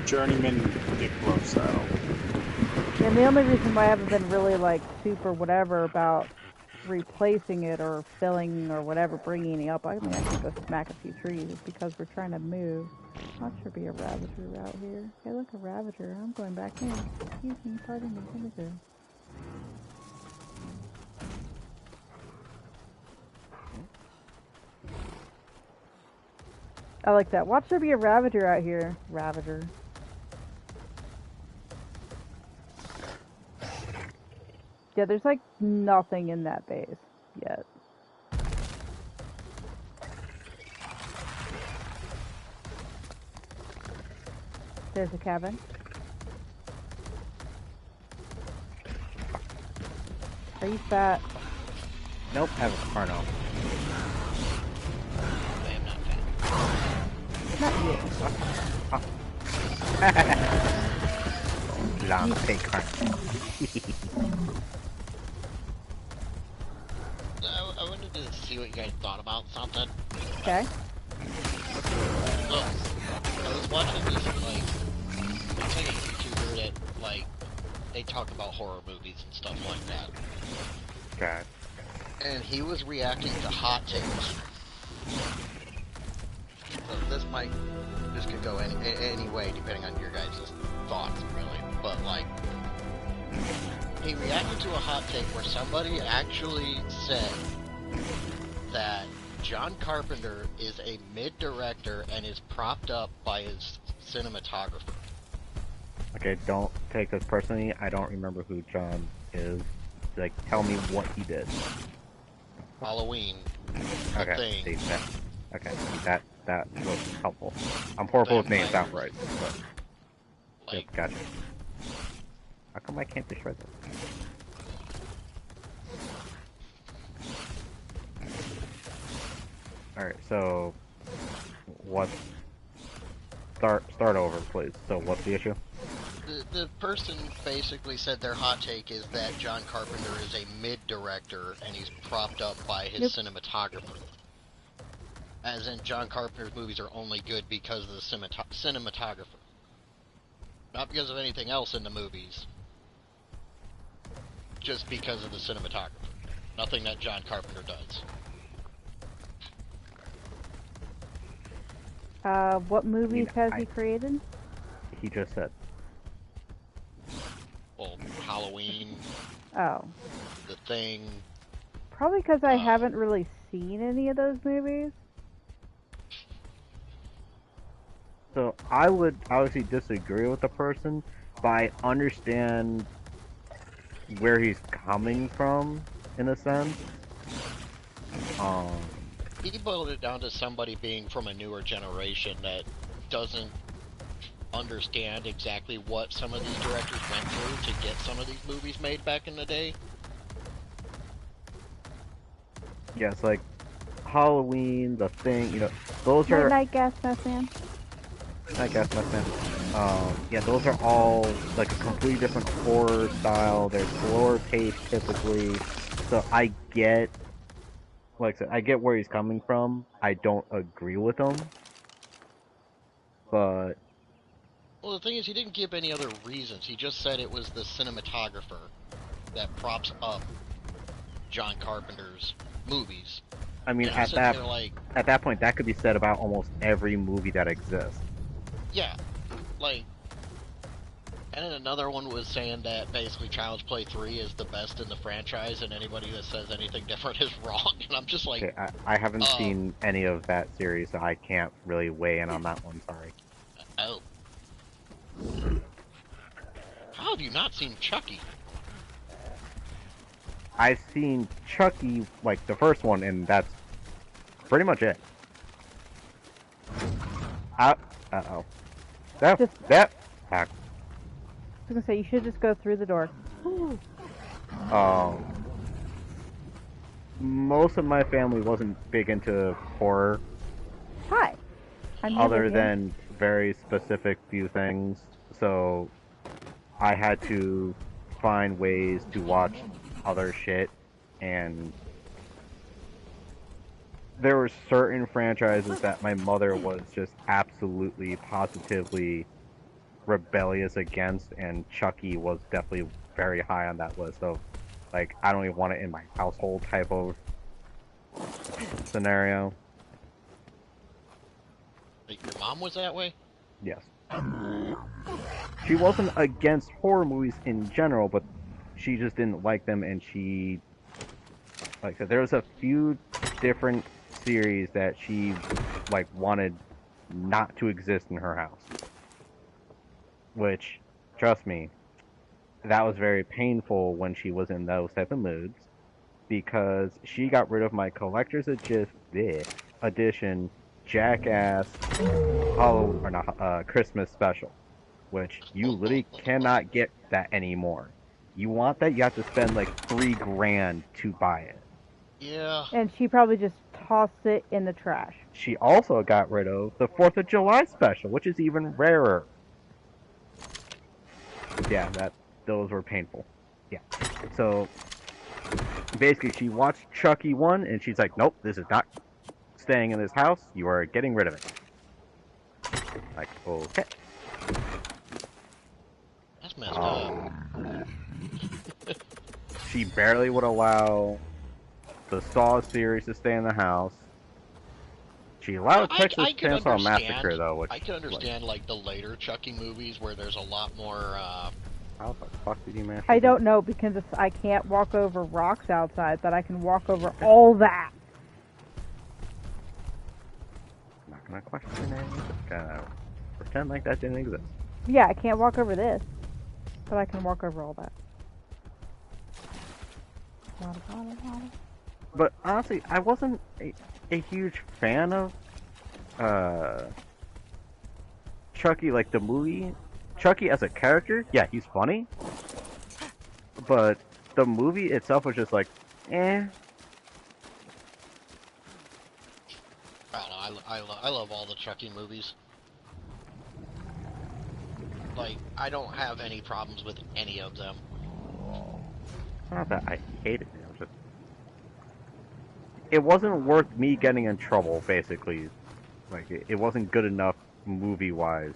Journeyman Diplo saddle. Yeah, the only reason why I haven't been really like super whatever about replacing it or filling or whatever, bringing it up. I mean, I can go smack a few trees is because we're trying to move. Not sure be a Ravager out here. Hey, look, a Ravager. I'm going back in. Excuse me, pardon me. Let me go. I like that. Watch there be a Ravager out here. Ravager. Yeah, there's like nothing in that base yet. There's a cabin. Are you fat? Nope, I have a Carno. Not you. Long take Carno. I wanted to see what you guys thought about something. Okay. watching this, like, it's like a YouTuber that, like, they talk about horror movies and stuff like that. God. And he was reacting to hot takes. So this could go any way depending on your guys' thoughts, really. But, like, he reacted to a hot take where somebody actually said that John Carpenter is a mid-director and is propped up by his cinematographer. Okay, don't take this personally. I don't remember who John is. Like, tell me what he did. Halloween. Okay, Thing. see, that was helpful. I'm horrible with names outright, but Like, yep, gotcha. How come I can't destroy this? Alright, so start over, please. So what's the issue? the person basically said their hot take is that John Carpenter is a mid-director and he's propped up by his cinematographer. As in, John Carpenter's movies are only good because of the cinematographer. Not because of anything else in the movies. Just because of the cinematographer. Nothing that John Carpenter does. What movies has he created? He just said. Well, Halloween, Oh. The Thing. Probably because I haven't really seen any of those movies. So I would obviously disagree with the person, but I understand where he's coming from, in a sense. He boiled it down to somebody being from a newer generation that doesn't understand exactly what some of these directors went through to get some of these movies made back in the day. Yes, like Halloween, The Thing, you know, those are. Night Gas Mess Man. I guess that's it. Yeah, those are all like a completely different horror style. They're slower paced typically, so I get, like I said, I get where he's coming from. I don't agree with him, but Well, the thing is, he didn't give any other reasons. He just said it was the cinematographer that props up John Carpenter's movies. I mean, And at since they're like, that point, that could be said about almost every movie that exists. yeah, like, and then another one was saying that basically Child's Play 3 is the best in the franchise, and anybody that says anything different is wrong. And I'm just like, Okay, I haven't seen any of that series, so I can't really weigh in on that one. Sorry. oh, how have you not seen Chucky? I've seen Chucky, like the first one, and that's pretty much it. Uh-oh. I was gonna say, you should just go through the door. Most of my family wasn't big into horror, Hi. I'm other here. than very specific few things, so I had to find ways to watch other shit, and there were certain franchises that my mother was just absolutely, positively rebellious against, and Chucky was definitely very high on that list of, like, I don't even want it in my household type of scenario. Like, your mom was that way? Yes. She wasn't against horror movies in general, but she just didn't like them, and she, like I said, there was a few different series that she, like, wanted not to exist in her house. Which, trust me, that was very painful when she was in those type of moods, because she got rid of my collector's edition Jackass Christmas special, which you literally cannot get that anymore. You want that, you have to spend like $3,000 to buy it. Yeah. And she probably just tossed it in the trash. She also got rid of the 4th of July special, which is even rarer. Yeah, those were painful. Yeah. So basically she watched Chucky 1 and she's like, nope, this is not staying in this house. You are getting rid of it. Like, okay. That's messed up. She barely would allow the Saw series to stay in the house. She allowed Texas I can Chainsaw understand. Massacre, though, which... I can understand, like, the later Chucky movies where there's a lot more, How the fuck did you mash I it? don't know because I can't walk over rocks outside, but I can walk over all that. I'm not gonna question it. Just gonna pretend like that didn't exist. Yeah, I can't walk over this, but I can walk over all that. But honestly, I wasn't a huge fan of Chucky, like the movie. Chucky as a character, yeah, he's funny. But the movie itself was just like, eh. I don't know, I love all the Chucky movies. Like, I don't have any problems with any of them. Not that I hated it. Just, it wasn't worth me getting in trouble, basically. Like, it wasn't good enough movie-wise.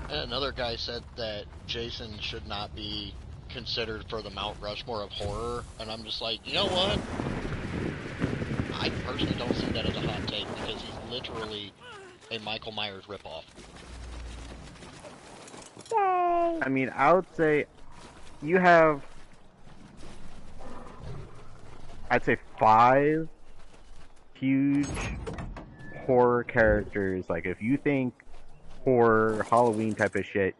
And another guy said that Jason should not be considered for the Mount Rushmore of horror, and I'm just like, you know what? I personally don't see that as a hot take, because he's literally a Michael Myers ripoff. Yay! I mean, I would say you have, I'd say 5 huge horror characters. Like, if you think horror, Halloween type of shit,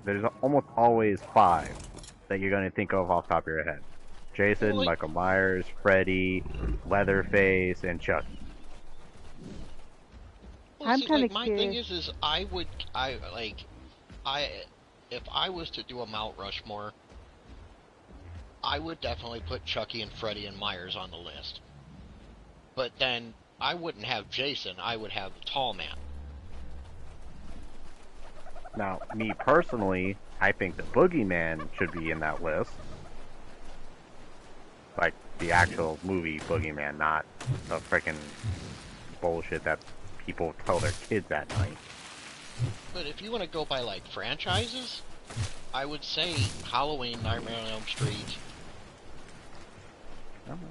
there's almost always 5 that you're going to think of off the top of your head. Jason, Well, Michael Myers, Freddy, Leatherface, and Chucky. Well, I'm see, kinda like, my thing curious. is if I was to do a Mount Rushmore, I would definitely put Chucky and Freddy and Myers on the list. But then I wouldn't have Jason, I would have the Tall Man. Now, me personally, I think the Boogeyman should be in that list. Like, the actual movie Boogeyman, not the freaking bullshit that people tell their kids at night. But if you want to go by, like, franchises, I would say Halloween, Nightmare on Elm Street, I don't know.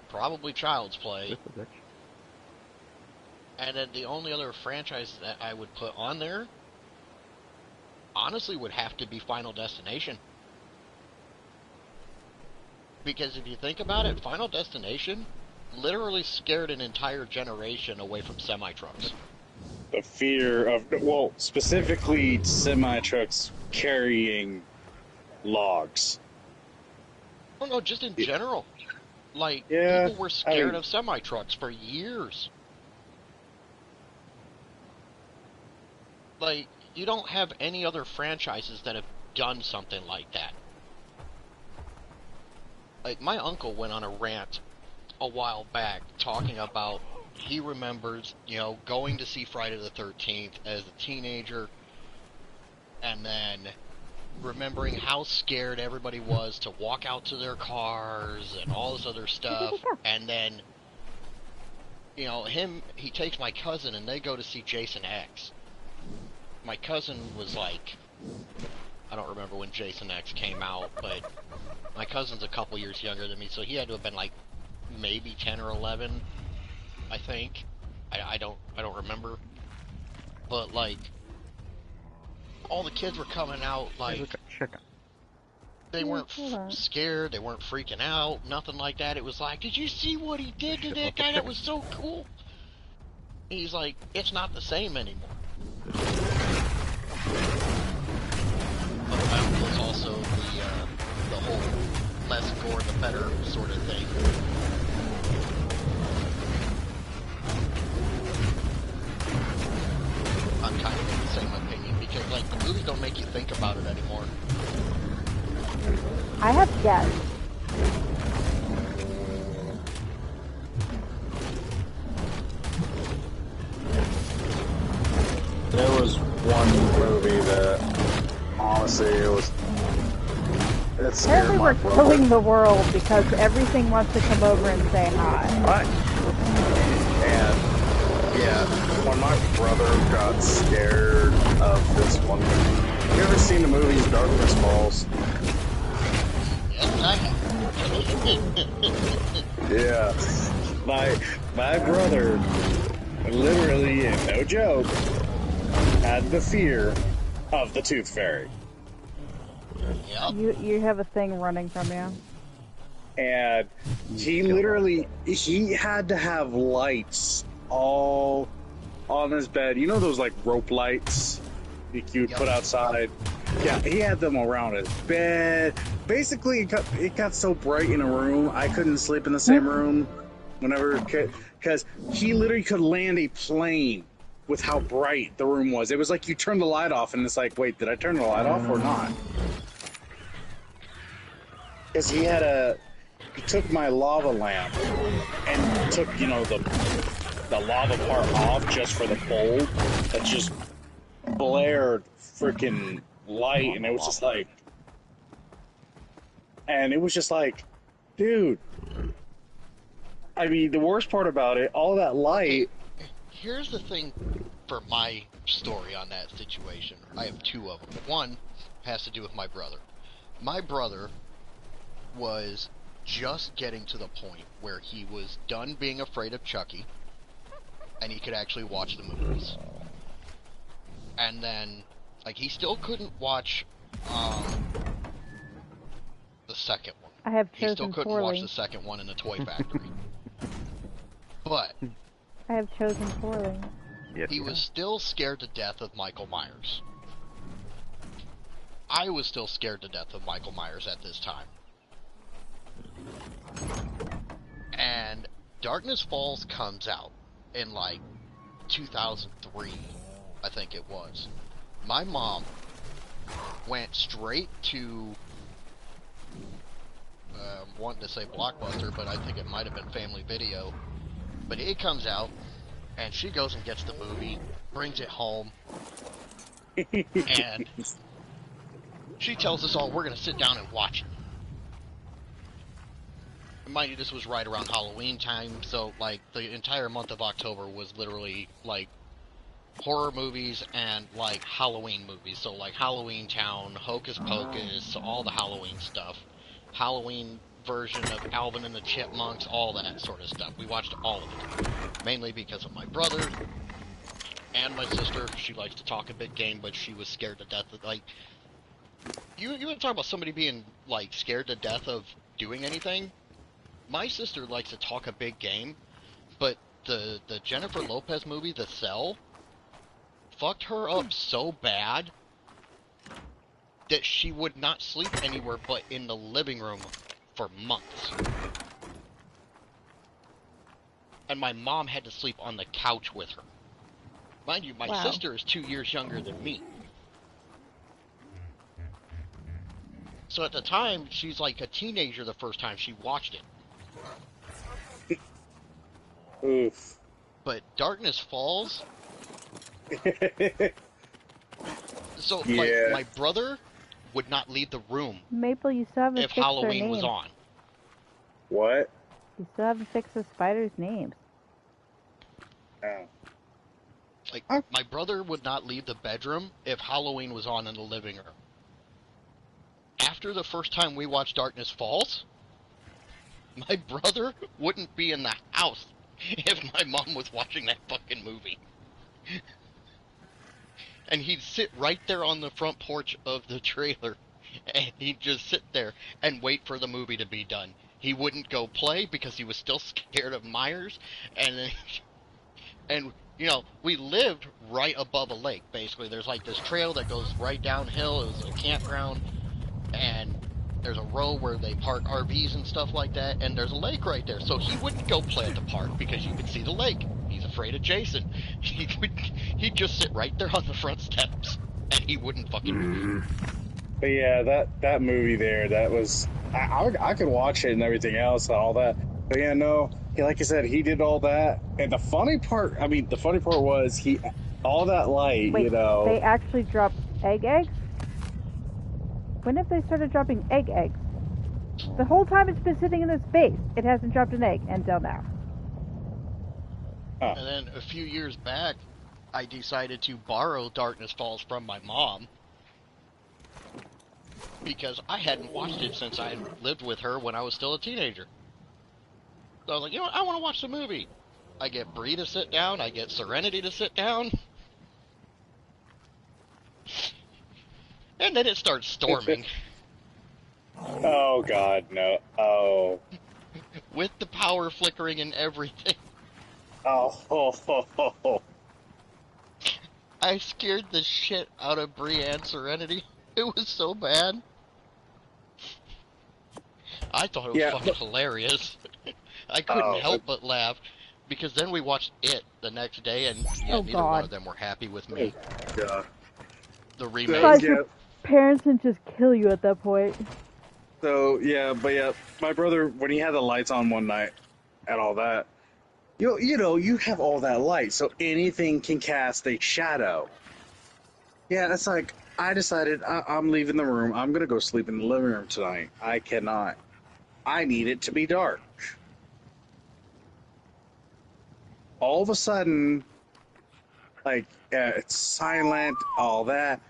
probably Child's Play, Just a bitch. and then the only other franchise that I would put on there, honestly, would have to be Final Destination. Because if you think about it, Final Destination literally scared an entire generation away from semi-trucks. The fear of, well, specifically semi-trucks carrying logs. Oh no, just in general. Like, Yeah, people were scared of semi-trucks for years. Like, you don't have any other franchises that have done something like that. Like, my uncle went on a rant a while back talking about he remembers, you know, going to see Friday the 13th as a teenager and then remembering how scared everybody was to walk out to their cars and all this other stuff. And then, you know, he takes my cousin and they go to see Jason X. My cousin was like, I don't remember when Jason X came out, but my cousin's a couple years younger than me, so he had to have been like maybe 10 or 11, I think. I don't remember. But like, all the kids were coming out like they weren't scared, they weren't freaking out, nothing like that. It was like, did you see what he did to that guy? That was so cool. And he's like, it's not the same anymore. But that was also the whole less gore the better sort of thing. I'm kind of in the same opinion because like the movies don't make you think about it anymore. I have guests. There was one movie that, honestly, it scared Apparently my we're brother. killing the world because everything wants to come over and say hi. Right. And Yeah, when my brother got scared of this one, you ever seen the movies Darkness Falls? Yes, I have. Yeah, my brother, literally, and no joke, had the fear of the Tooth Fairy. Yep. You have a thing running from you. And he had to have lights all on his bed. You know those like rope lights you would put outside? Yeah, he had them around his bed. Basically, it got so bright in a room, I couldn't sleep in the same room whenever, because he literally could land a plane with how bright the room was. It was like you turn the light off and it's like, wait, did I turn the light off or not? Because he took my lava lamp and took, the lava part off just for the bulb that just blared freaking light, and it was just like, dude. I mean, the worst part about it, all that light. Here's the thing for my story on that situation. I have two of them. One has to do with my brother. My brother was just getting to the point where he was done being afraid of Chucky, and he could actually watch the movies. And then, he still couldn't watch the second one. I have chosen He still couldn't poorly. watch the second one in the Toy Factory. But I have chosen poorly. Yes, he was still scared to death of Michael Myers. I was still scared to death of Michael Myers at this time. And Darkness Falls comes out in 2003, I think it was. My mom went straight to, wanting to say Blockbuster, but I think it might have been Family Video. But it comes out, and she goes and gets the movie, brings it home, and she tells us all we're going to sit down and watch it. And mind you, this was right around Halloween time, so, the entire month of October was literally, horror movies and, Halloween movies. So, Halloween Town, Hocus Pocus, all the Halloween stuff. Halloween version of Alvin and the Chipmunks, all that sort of stuff. We watched all of it. Mainly because of my brother and my sister. She likes to talk a big game, but she was scared to death of, you want to talk about somebody being, scared to death of doing anything? My sister likes to talk a big game, but the Jennifer Lopez movie, The Cell, fucked her up so bad that she would not sleep anywhere but in the living room for months. And my mom had to sleep on the couch with her. Mind you, my sister is 2 years younger than me. So at the time, she's like a teenager the first time she watched it. Oof. But Darkness Falls... So, my brother would not leave the room Maple, you still haven't if fixed their Halloween names. was on. What? You still haven't fixed the spiders' names. Oh. My brother would not leave the bedroom if Halloween was on in the living room. After the first time we watched Darkness Falls, my brother wouldn't be in the house if my mom was watching that fucking movie. And he'd sit right there on the front porch of the trailer, and he'd just sit there and wait for the movie to be done. He wouldn't go play because he was still scared of Myers, and we lived right above a lake, basically. There's this trail that goes right downhill. It was a campground, and there's a row where they park RVs and stuff like that, and there's a lake right there. So he wouldn't go play at the park because you could see the lake. He's afraid of Jason. He'd just sit right there on the front steps, and he wouldn't fucking move. But yeah, that movie there, that was... I could watch it and everything else and all that. But yeah, no, like I said, he did all that. And the funny part was all that light, Wait, they actually dropped eggs? When have they started dropping eggs? The whole time it's been sitting in this base, it hasn't dropped an egg until now. Huh. And then a few years back, I decided to borrow Darkness Falls from my mom because I hadn't watched it since I lived with her when I was still a teenager. So I was like, you know what, I want to watch the movie. I get Bree to sit down, I get Serenity to sit down, and then it starts storming. Oh God, no. Oh. With the power flickering and everything. Oh. Ho, ho, ho, ho. I scared the shit out of Bree and Serenity. It was so bad. I thought it was Yeah, fucking hilarious. I couldn't help but laugh, because then we watched It the next day, and Oh, neither God. one of them were happy with me. Yeah. The Guys, remake. your parents can just kill you at that point. So yeah, but yeah, my brother, when he had the lights on one night and all that, you know, you have all that light, so anything can cast a shadow. Yeah, it's like I decided I'm leaving the room. I'm gonna go sleep in the living room tonight. I cannot. I need it to be dark. All of a sudden, like it's silent, all that.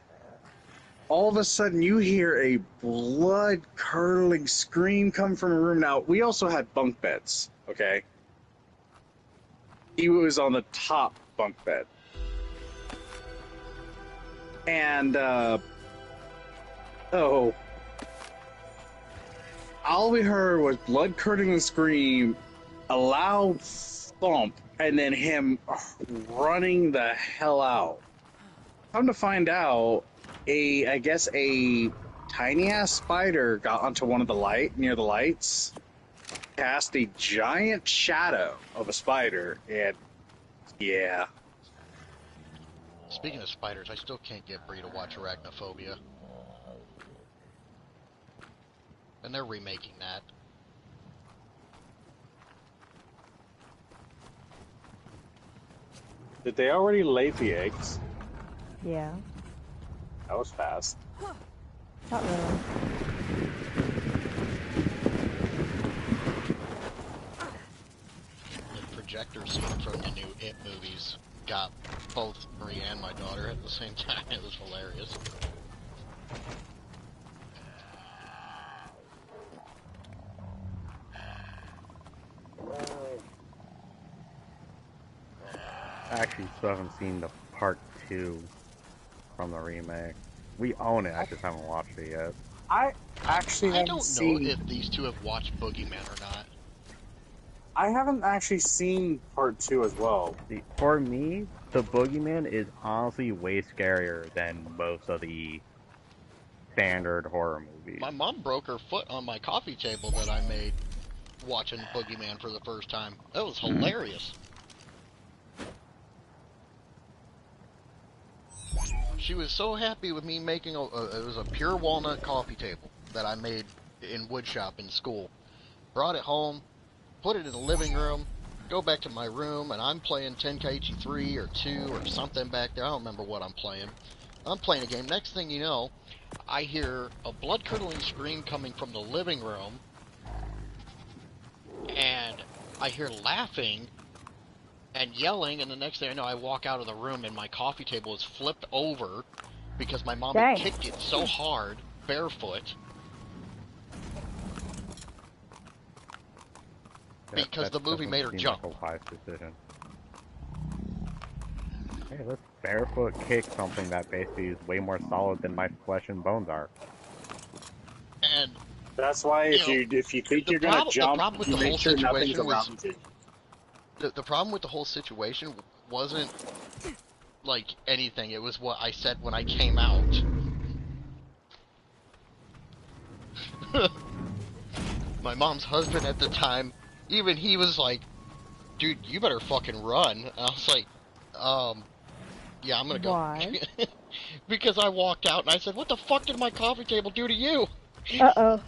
All of a sudden, you hear a blood-curdling scream come from a room. Now, we also had bunk beds, okay? He was on the top bunk bed. And, all we heard was blood-curdling scream, a loud thump, and then him running the hell out. Come to find out, I guess a tiny ass spider got onto one of the near the lights, cast a giant shadow of a spider, and yeah. Speaking of spiders, I still can't get Bree to watch Arachnophobia. And they're remaking that. Did they already lay the eggs? Yeah. That was fast. Not really. The projector scene from the new It movies got both Bree and my daughter at the same time. It was hilarious. I actually still haven't seen the part 2 from the remake. We own it, I just haven't watched it yet. I actually I haven't don't know seen. if these two have watched Boogeyman or not. I haven't actually seen part 2 as well. See, for me, the Boogeyman is honestly way scarier than most of the standard horror movies. My mom broke her foot on my coffee table that I made watching Boogeyman for the first time. That was hilarious. She was so happy with me making it was a pure walnut coffee table that I made in woodshop in school. Brought it home, put it in the living room, go back to my room, and I'm playing Tenkaichi 3 or 2 or something back there. I don't remember what I'm playing. I'm playing a game. Next thing you know, I hear a blood-curdling scream coming from the living room, and I hear laughing and yelling, and the next thing I know, I walk out of the room, and my coffee table is flipped over because my mom had kicked it so hard, barefoot. Because the movie made her jump. Like a wise decision. Hey, let's barefoot kick something that basically is way more solid than my flesh and bones are. And that's why if you think you're gonna jump, you make sure nothing's around you. The problem with the whole situation wasn't like anything. It was what I said when I came out. My mom's husband at the time, even he was like, dude, you better fucking run. And I was like, yeah, I'm gonna go. Why? Because I walked out and I said, what the fuck did my coffee table do to you? Uh-oh.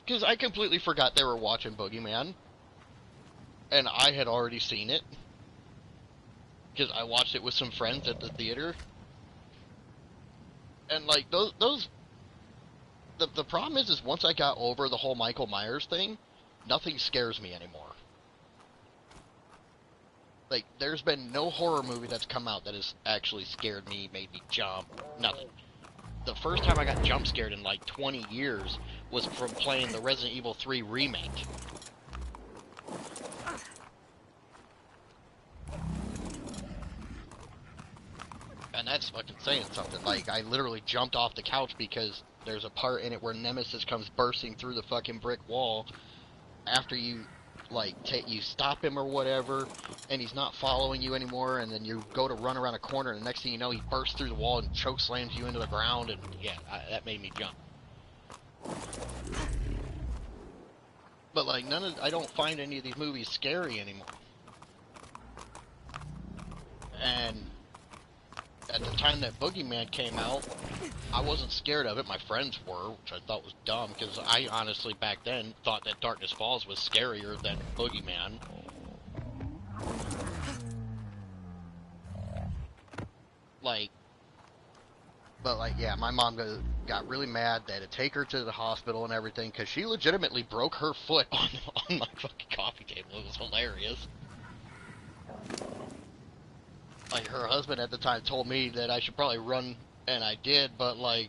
Because I completely forgot they were watching Boogeyman. And I had already seen it. Because I watched it with some friends at the theater. And like, the problem is once I got over the whole Michael Myers thing, nothing scares me anymore. Like, there's been no horror movie that's come out that has actually scared me, made me jump, nothing. The first time I got jump scared in like 20 years was from playing the Resident Evil 3 remake. And that's fucking saying something. Like, I literally jumped off the couch because there's a part in it where Nemesis comes bursting through the fucking brick wall after you, like, you stop him or whatever, and he's not following you anymore, and then you go to run around a corner, and the next thing you know, he bursts through the wall and choke slams you into the ground, and yeah, that made me jump. But, like, I don't find any of these movies scary anymore. And at the time that Boogeyman came out, I wasn't scared of it. My friends were, which I thought was dumb, because I honestly, back then, thought that Darkness Falls was scarier than Boogeyman. Yeah, my mom got really mad. They had to take her to the hospital and everything, because she legitimately broke her foot on my fucking coffee table. It was hilarious. Like, her husband at the time told me that I should probably run, and I did, but, like,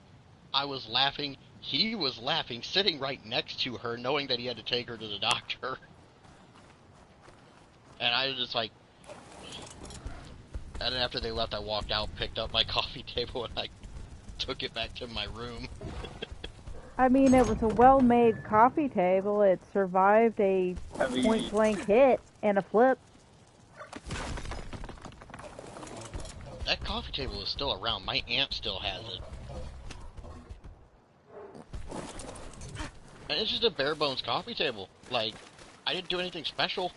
I was laughing. He was laughing, sitting right next to her, knowing that he had to take her to the doctor. And I was just like... And then after they left, I walked out, picked up my coffee table, and I took it back to my room. I mean, it was a well-made coffee table. It survived a point-blank hit and a flip. That coffee table is still around. My aunt still has it. And it's just a bare-bones coffee table. Like, I didn't do anything special.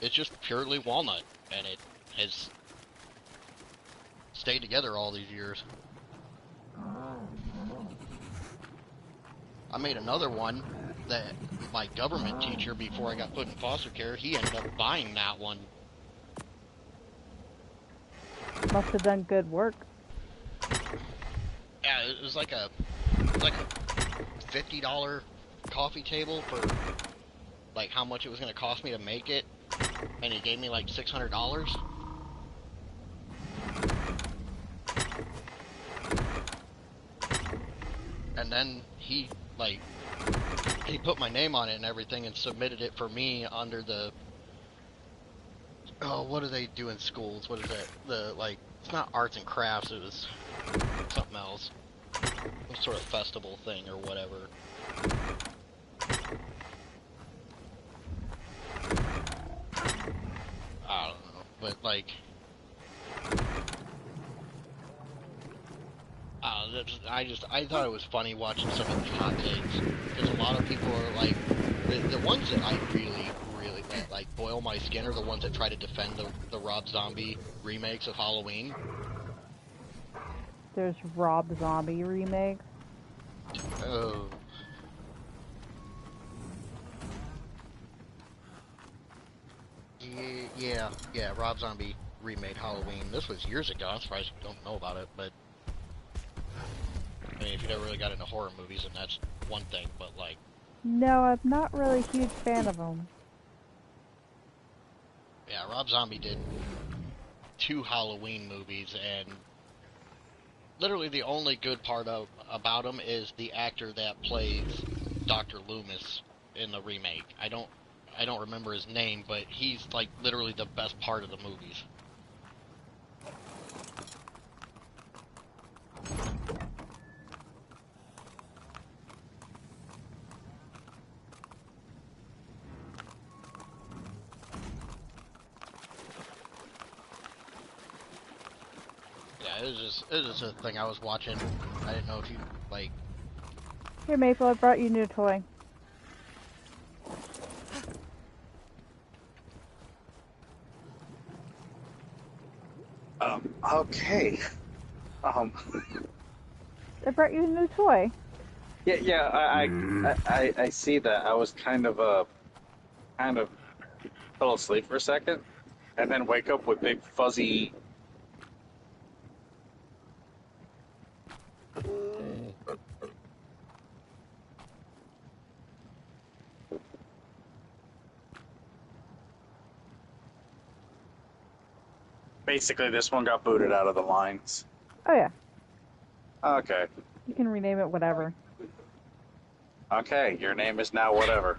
It's just purely walnut. And it has stayed together all these years. I made another one that my government teacher, before I got put in foster care, he ended up buying that one. Must have done good work. Yeah, it was like a $50 coffee table for like how much it was going to cost me to make it, and he gave me like $600. And then he put my name on it and everything and submitted it for me under the, oh, what do they do in schools? What is that? It's not arts and crafts, it was something else. Some sort of festival thing or whatever. I don't know, but like... I thought it was funny watching some of these hot takes, because a lot of people are like, the ones that I really, that, like, boil my skin are the ones that try to defend the Rob Zombie remakes of Halloween. There's Rob Zombie remakes. Oh. Yeah, Rob Zombie remade Halloween. This was years ago. I'm surprised you don't know about it, but... I mean, if you never really got into horror movies, then that's one thing, but like... No, I'm not really a huge fan of them. Yeah, Rob Zombie did 2 Halloween movies, and literally the only good part about him is the actor that plays Dr. Loomis in the remake. I don't remember his name, but he's like literally the best part of the movies. Yeah, it was just a thing I was watching. I didn't know if you like... Here, Maple, I brought you a new toy. Okay. I brought you a new toy. Yeah, I see that. I was kind of fell asleep for a second, and then wake up with big fuzzy. Basically, this one got booted out of the lines. Oh yeah, Okay. you can rename it whatever. Okay, your name is now whatever.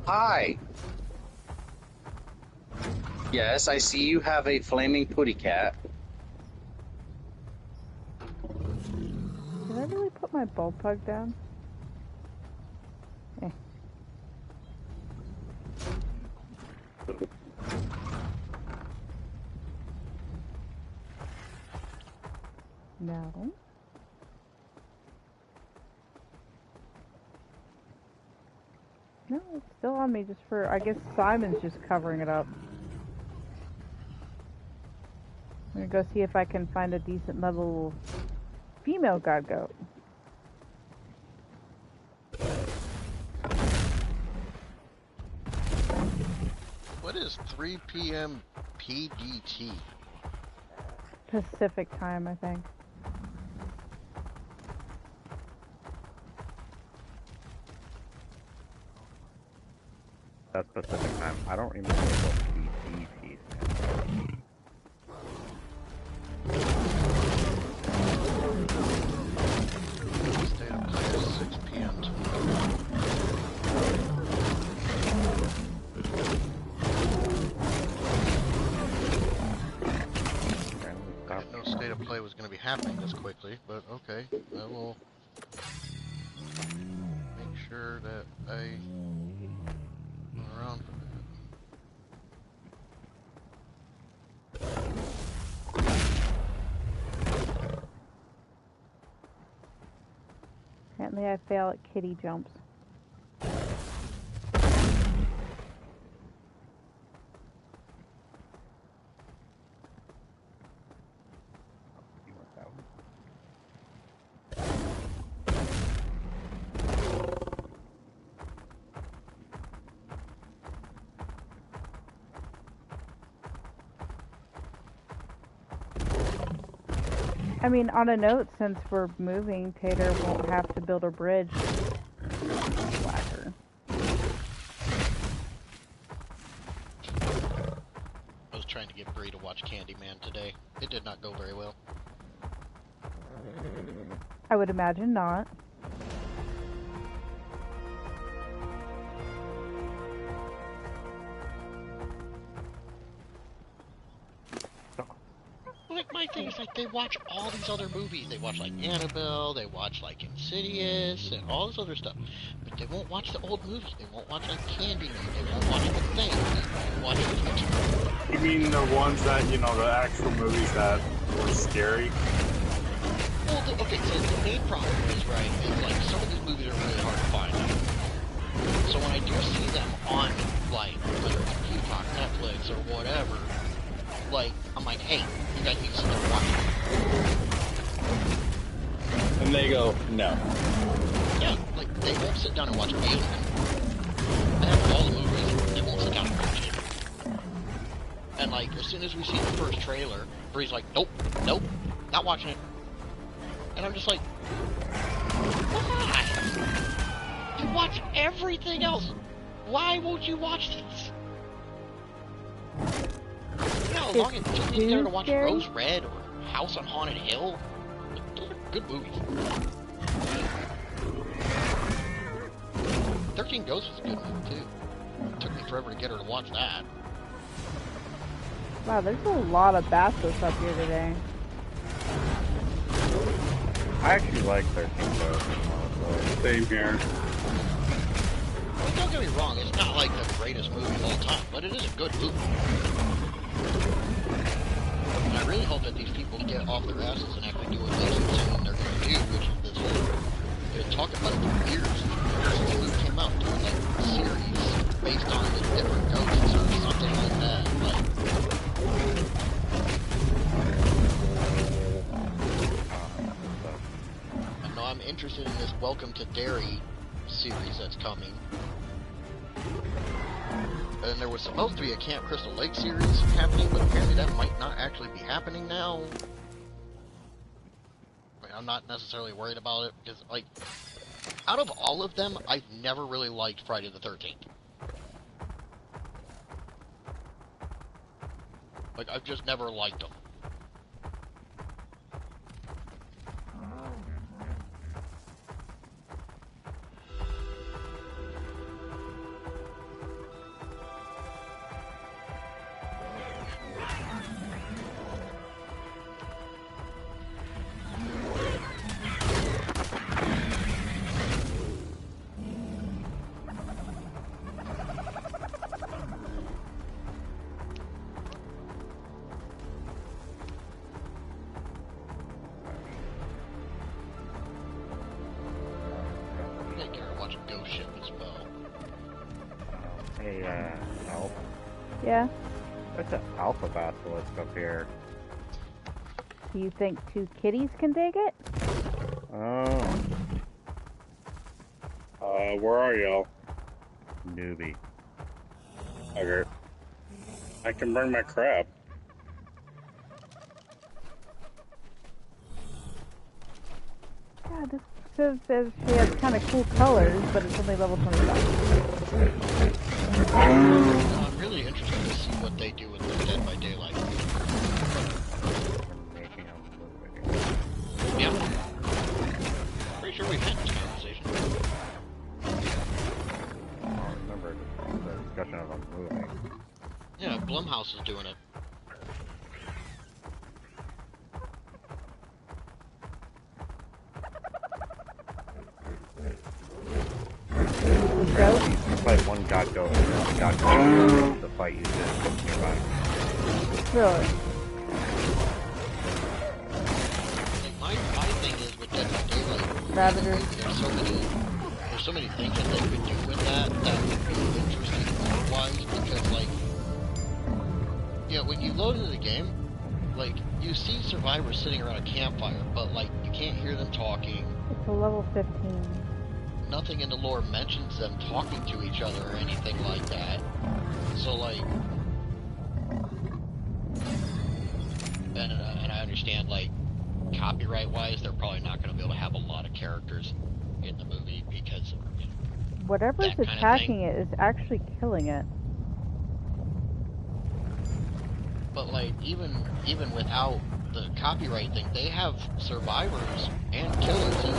Hi. Yes, I see you have a flaming putty cat. Did I really put my bulb plug down? Eh. No. No, it's still on me just for, I guess Simon's just covering it up. I'm gonna go see if I can find a decent level female god goat. What is 3 p.m. PDT? Pacific time, I think. That's Pacific time. I don't remember what PDT stands for. State of play is 6 p.m. tomorrow. I didn't know state of play was going to be happening this quickly, but okay. I will make sure that I run around for that. Apparently I fail at kitty jumps. You want that one? I mean, on a note, since we're moving, Tater won't have to build a bridge. Whacker. I was trying to get Bree to watch Candyman today. It did not go very well. I would imagine not. Like, my thing is, like, they watch all these other movies. They watch, like, Annabelle, they watch, like, Insidious, and all this other stuff. But they won't watch the old movies. They won't watch, like, Candyman. They won't watch The Thing. They won't watch it. You mean the ones that, you know, the actual movies that were scary? Well, okay, so the main problem is, right, is, like, some of these movies are really hard to find. So when I do see them on, like, whether it's Peacock, Netflix, or whatever, like, I'm like, hey, you guys need to sit down and watch it. And they go, no. Yeah, like, they won't sit down and watch Alien. They have all the movies, they won't sit down and watch it. And, like, as soon as we see the first trailer, Bree's like, nope, nope, not watching it. And I'm just like, why? You watch everything else. Why won't you watch this? You know how long it took me to get her to watch scary? Rose Red or House on Haunted Hill? Those are good movies. 13 Ghosts was a good movie, too. It took me forever to get her to watch that. Wow, there's a lot of Bastos up here today. I actually like 13 Ghosts. Same here. I mean, don't get me wrong, it's not like the greatest movie of all time, but it is a good movie. And I really hope that these people get off their asses and actually do what they keep saying they're going to do, which is this whole... They've been talking about it for years since the movie came out, doing like a series based on the different ghosts or something like that. Like, I know I'm interested in this Welcome to Derry series that's coming. And there was supposed to be a Camp Crystal Lake series happening, but apparently that might not actually be happening now. I mean, I'm not necessarily worried about it, because, like, Out of all of them, I've never really liked Friday the 13th. Like, I've just never liked them. Hey, Alf. Yeah? That's an alpha basilisk up here. Do you think 2 kitties can take it? Oh, Where are y'all? newbie. Okay. I can bring my crab. Yeah, this says she has kind of cool colors, but it's only level 25. I'm really interested to see what they do with the Dead by Daylight. Making them moving. Yeah. Pretty sure we've had this conversation. I don't remember the discussion of them moving. Yeah, Blumhouse is doing it. Go? You fight one god goat and one god goat the fight you did nearby. Really? Like my thing is with Dead by Daylight, Ravager. there's so many things that they could do with that would be interesting wise, because like, you know, when you load into the game, like, you see survivors sitting around a campfire, but like, you can't hear them talking. It's a level 15. Nothing in the lore mentions them talking to each other or anything like that. So like, and I understand, like, copyright-wise, they're probably not going to be able to have a lot of characters in the movie because of, you know, Whatever's that kind of attacking thing. it is actually killing it. But like, even without the copyright thing, they have survivors and killers in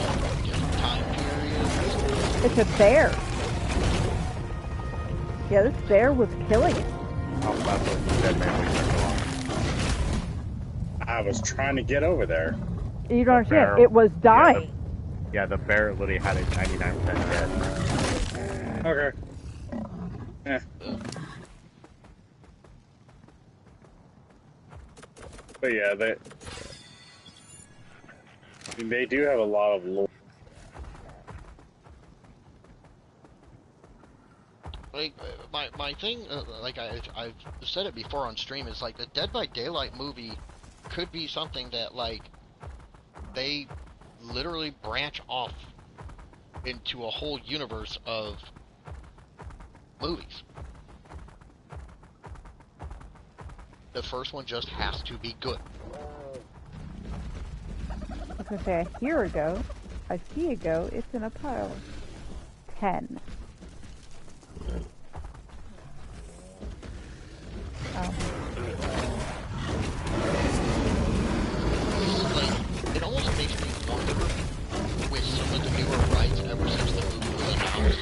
different time periods. It's a bear. Yeah, this bear was killing it. Oh, that's what the dead man we took along. I was trying to get over there. You don't The bear- understand. It was dying. Yeah, the bear literally had a 99% dead. Okay. Yeah. But yeah, they do have a lot of lore. Like, my thing, like I've said it before on stream, is like the Dead by Daylight movie could be something that, like, they literally branch off into a whole universe of movies. The first one just has to be good. I was gonna say, I hear a goat. I see a goat. It's in a pile. 10. Oh. Like, it almost makes me wonder, with some of the newer rights ever since the movie was announced,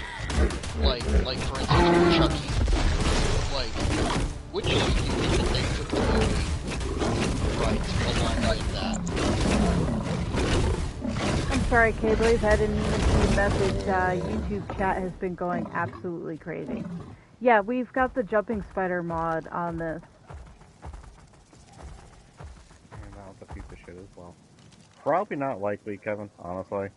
like for instance, Chucky, like, which do you think that they took the movie rights along with that? I'm sorry, K-Blaze, I didn't even see the message. YouTube chat has been going absolutely crazy. Yeah, we've got the jumping spider mod on this. And that was a piece of shit as well. Probably not likely, Kevin, honestly.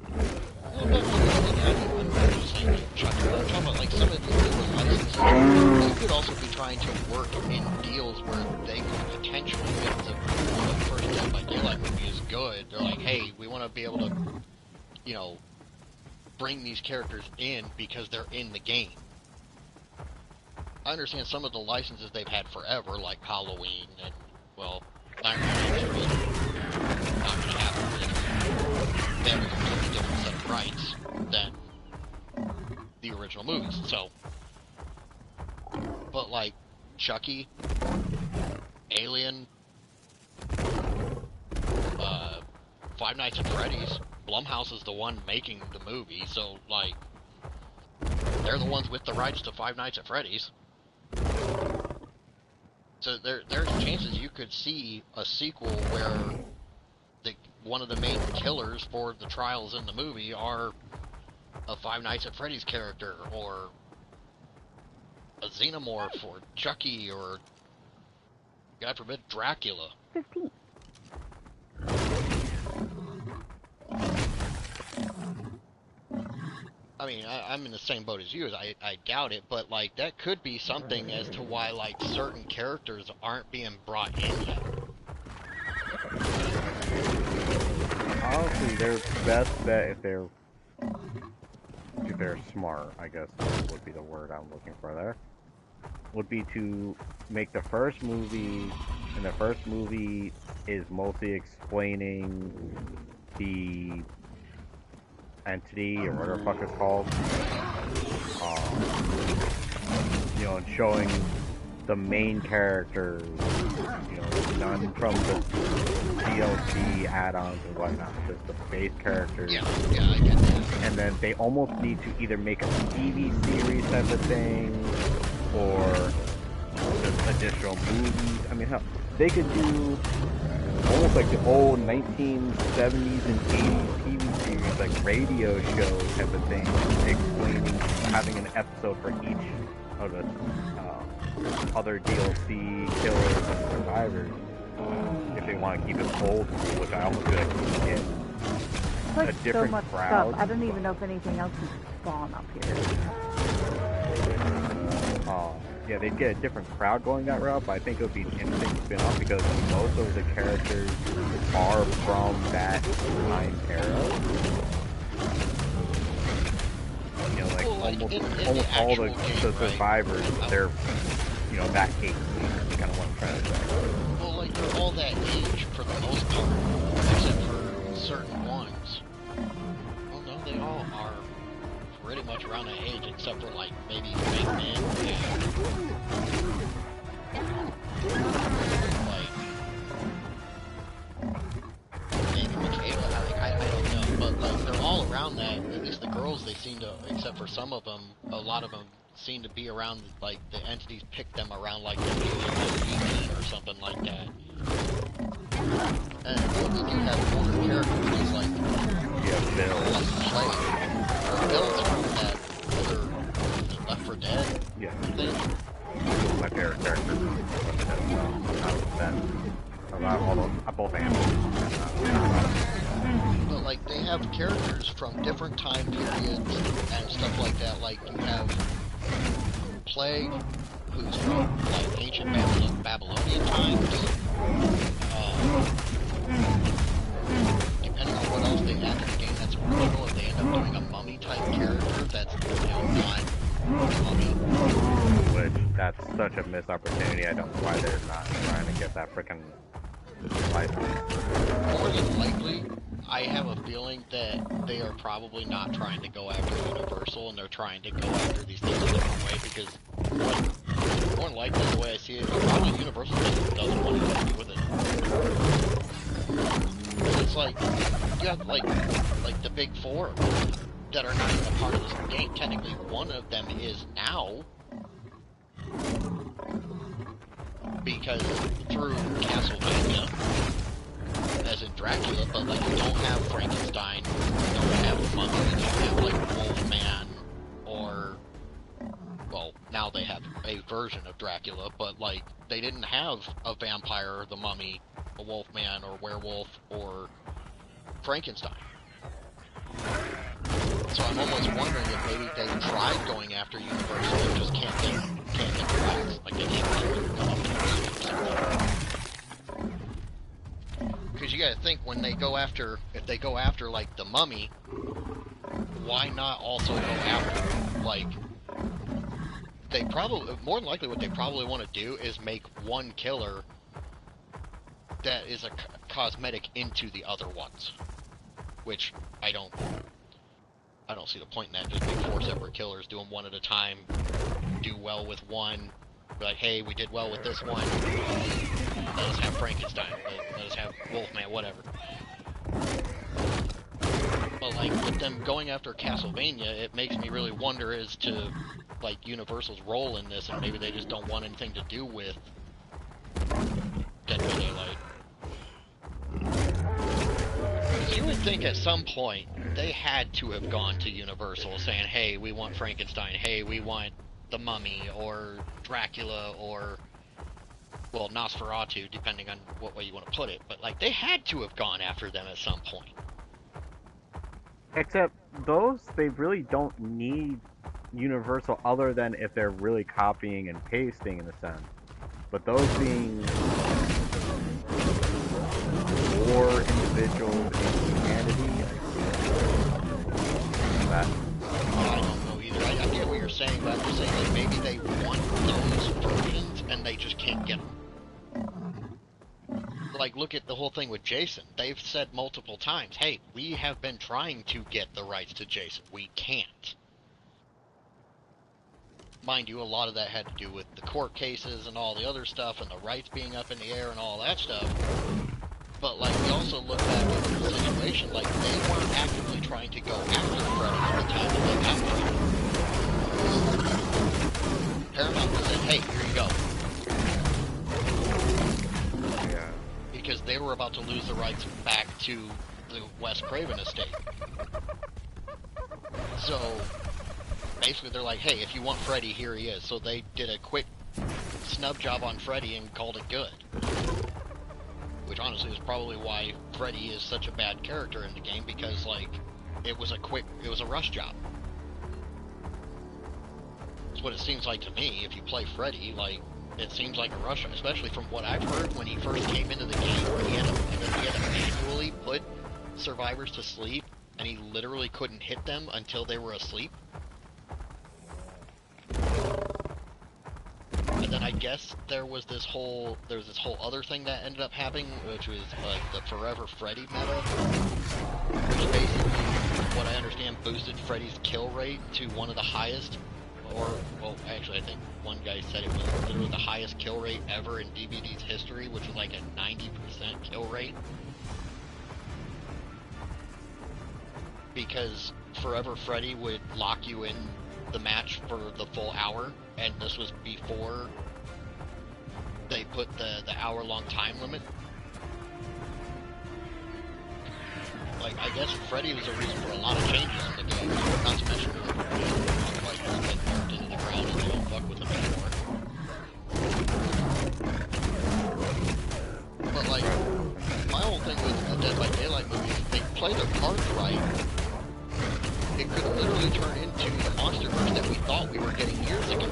Well, no, I'm not just saying Chucky, but I'm talking about, like, some of the newer licenses. You could also be trying to work in deals where they could potentially, because the first Dead by Daylight movie is good, they're like, hey, we want to be able to, you know, bring these characters in because they're in the game. I understand some of the licenses they've had forever, like Halloween and, well, Nightmare on Elm Street. Not gonna happen really. original movies. So, but like Chucky, Alien, Five Nights at Freddy's, Blumhouse is the one making the movie, so like they're the ones with the rights to Five Nights at Freddy's. So there's chances you could see a sequel where one of the main killers for the trials in the movie are a Five Nights at Freddy's character, or a Xenomorph, or Chucky, or, God forbid, Dracula. 15. I mean, I'm in the same boat as you. I doubt it, but, like, that could be something as to why, like, certain characters aren't being brought in yet. Honestly, their best bet, if they're smart, I guess would be the word I'm looking for there, would be to make the first movie, and the first movie is mostly explaining the entity, or whatever the fuck it's called, you know, and showing the main characters, you know, none from the DLC add-ons and whatnot, just the base characters. Yeah, I get that. And then they almost need to either make a TV series type of thing, or just additional movies. I mean, hell, they could do almost like the old 1970s and 80s TV series, like radio show type of thing, explaining, having an episode for each of the other DLC killers and survivors, if they want to keep it old school, which I almost feel like you can get Like a different so much crowd. stuff. I don't even know if anything else can spawn up here. Yeah, they'd get a different crowd going that route, but I think it would be an interesting spin-off because most of the characters are from that time era. You know, like, Well, like almost all the game, survivors, right? they're, you know, that age. That's kind of what I'm trying to say. Well, like, they're all that age for the most part, except for certain ones. Well, no, they all are pretty much around that age, except for, like, maybe Big Man and, like, maybe Michaela. I don't know, but, like, they're all around that. At least the girls, they seem to, except for some of them, a lot of them seem to be around, like, the entities pick them around, like, the age of 18 or something like that. And we do have older characters, like, Yeah, Bill. like Clay. Bill's from that other Left 4 Dead Yeah, thing. my favorite character. I both am. But, like, they have characters from different time periods and stuff like that. Like, you have Plague, who's from, like, ancient Babylonian times. Depending on what else they add to the game that's original, if they end up doing a mummy-type character that's, you know, not mummy. Which, that's such a missed opportunity. I don't know why they're not trying to get that freaking license. More than likely, I have a feeling that they are probably not trying to go after Universal, and they're trying to go after these things a different way, because more than likely, the way I see it, probably Universal just doesn't want anything to do with it. It's like, you have, like the big four that are not even a part of this game. Technically, one of them is now, because through Castlevania, as in Dracula, but, like, you don't have Frankenstein, you don't have Mummy, you don't have, like, Wolfman, or, well, now they have a version of Dracula, but, like, they didn't have a vampire, the Mummy, a Wolfman, or werewolf, or Frankenstein. So I'm almost wondering if maybe they tried going after Universal and just can't get the rights. Like, they can't come up with something. Because you gotta think, when they go after, if they go after, like, the Mummy, why not also go after, like, they probably, more than likely what they probably want to do is make one killer that is a cosmetic into the other ones. Which, I don't I don't see the point in that. Just make 4 separate killers, do them one at a time, do well with one. Be like, hey, we did well with this one. Let us have Frankenstein. Let us have Wolfman, whatever. But like with them going after Castlevania, it makes me really wonder as to like Universal's role in this, and maybe they just don't want anything to do with Dead by Daylight. Because you would think at some point they had to have gone to Universal saying, hey, we want Frankenstein, hey, we want the Mummy, or Dracula, or, well, Nosferatu, depending on what way you want to put it. But like, they had to have gone after them at some point. Except those, they really don't need Universal other than if they're really copying and pasting in a sense. But those being more individuals in humanity, that... I don't know either. I get what you're saying, but I'm just saying that maybe they want those versions and they just can't get them. Like, look at the whole thing with Jason. They've said multiple times, hey, we have been trying to get the rights to Jason. We can't. Mind you, a lot of that had to do with the court cases and all the other stuff and the rights being up in the air and all that stuff. But, like, we also look back at the situation, like, they weren't actively trying to go after Freddy at the time that they got Freddy. Paramount said, hey, here you go. Because they were about to lose the rights back to the Wes Craven estate. So, basically they're like, hey, if you want Freddy, here he is. So they did a quick snub job on Freddy and called it good. Which honestly is probably why Freddy is such a bad character in the game, because, like, it was a rush job. That's what it seems like to me. If you play Freddy, like, it seems like a rush, especially from what I've heard when he first came into the game, where he had to manually put survivors to sleep, and he literally couldn't hit them until they were asleep. And then I guess there was this whole other thing that ended up happening, which was the Forever Freddy meta, which basically, from what I understand, boosted Freddy's kill rate to one of the highest. Or, well, actually, I think one guy said it was literally the highest kill rate ever in DBD's history, which was like a 90% kill rate. Because Forever Freddy would lock you in the match for the full hour, and this was before they put the hour-long time limit. Like, I guess Freddy was a reason for a lot of changes in the game, not to mention like get burnt into the ground and they don't fuck with them anymore. But like, my whole thing with a Dead by Daylight movie is if they play their cards right, it could literally turn into the monsterverse that we thought we were getting years ago.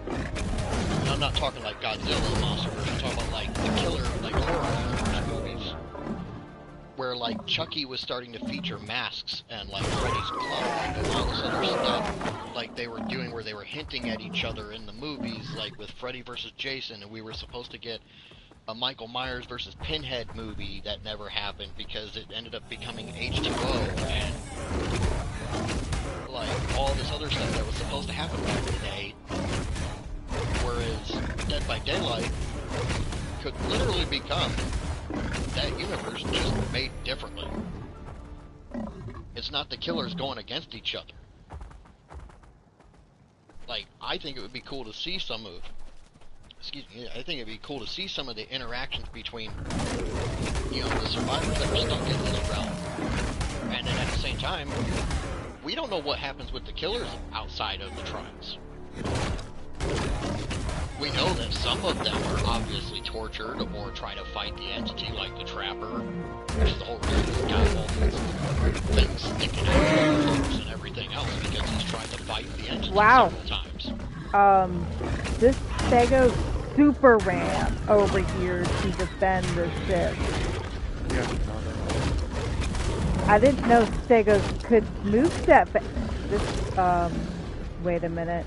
And I'm not talking like Godzilla monsterverse, I'm talking about like the killer, like horror movies, where like Chucky was starting to feature masks and like Freddy's cloak and all this other stuff like they were doing, where they were hinting at each other in the movies, like with Freddy versus Jason, and we were supposed to get a Michael Myers versus Pinhead movie that never happened because it ended up becoming H2O, and like all this other stuff that was supposed to happen back in the day. Whereas Dead by Daylight could literally become that universe, just made differently. It's not the killers going against each other. Like, I think it would be cool to see some of... I think it'd be cool to see some of the interactions between, you know, the survivors that are stuck in this realm. And then at the same time, we don't know what happens with the killers outside of the trials. We know that some of them are obviously tortured or try to fight the entity, like the Trapper, which is the whole reason he's got all these things sticking out of his hooks and everything else, because he's tried to fight the entity several times. This Stego super ran over here to defend the ship. Yeah, I didn't know Stegos could move that fast. This, wait a minute.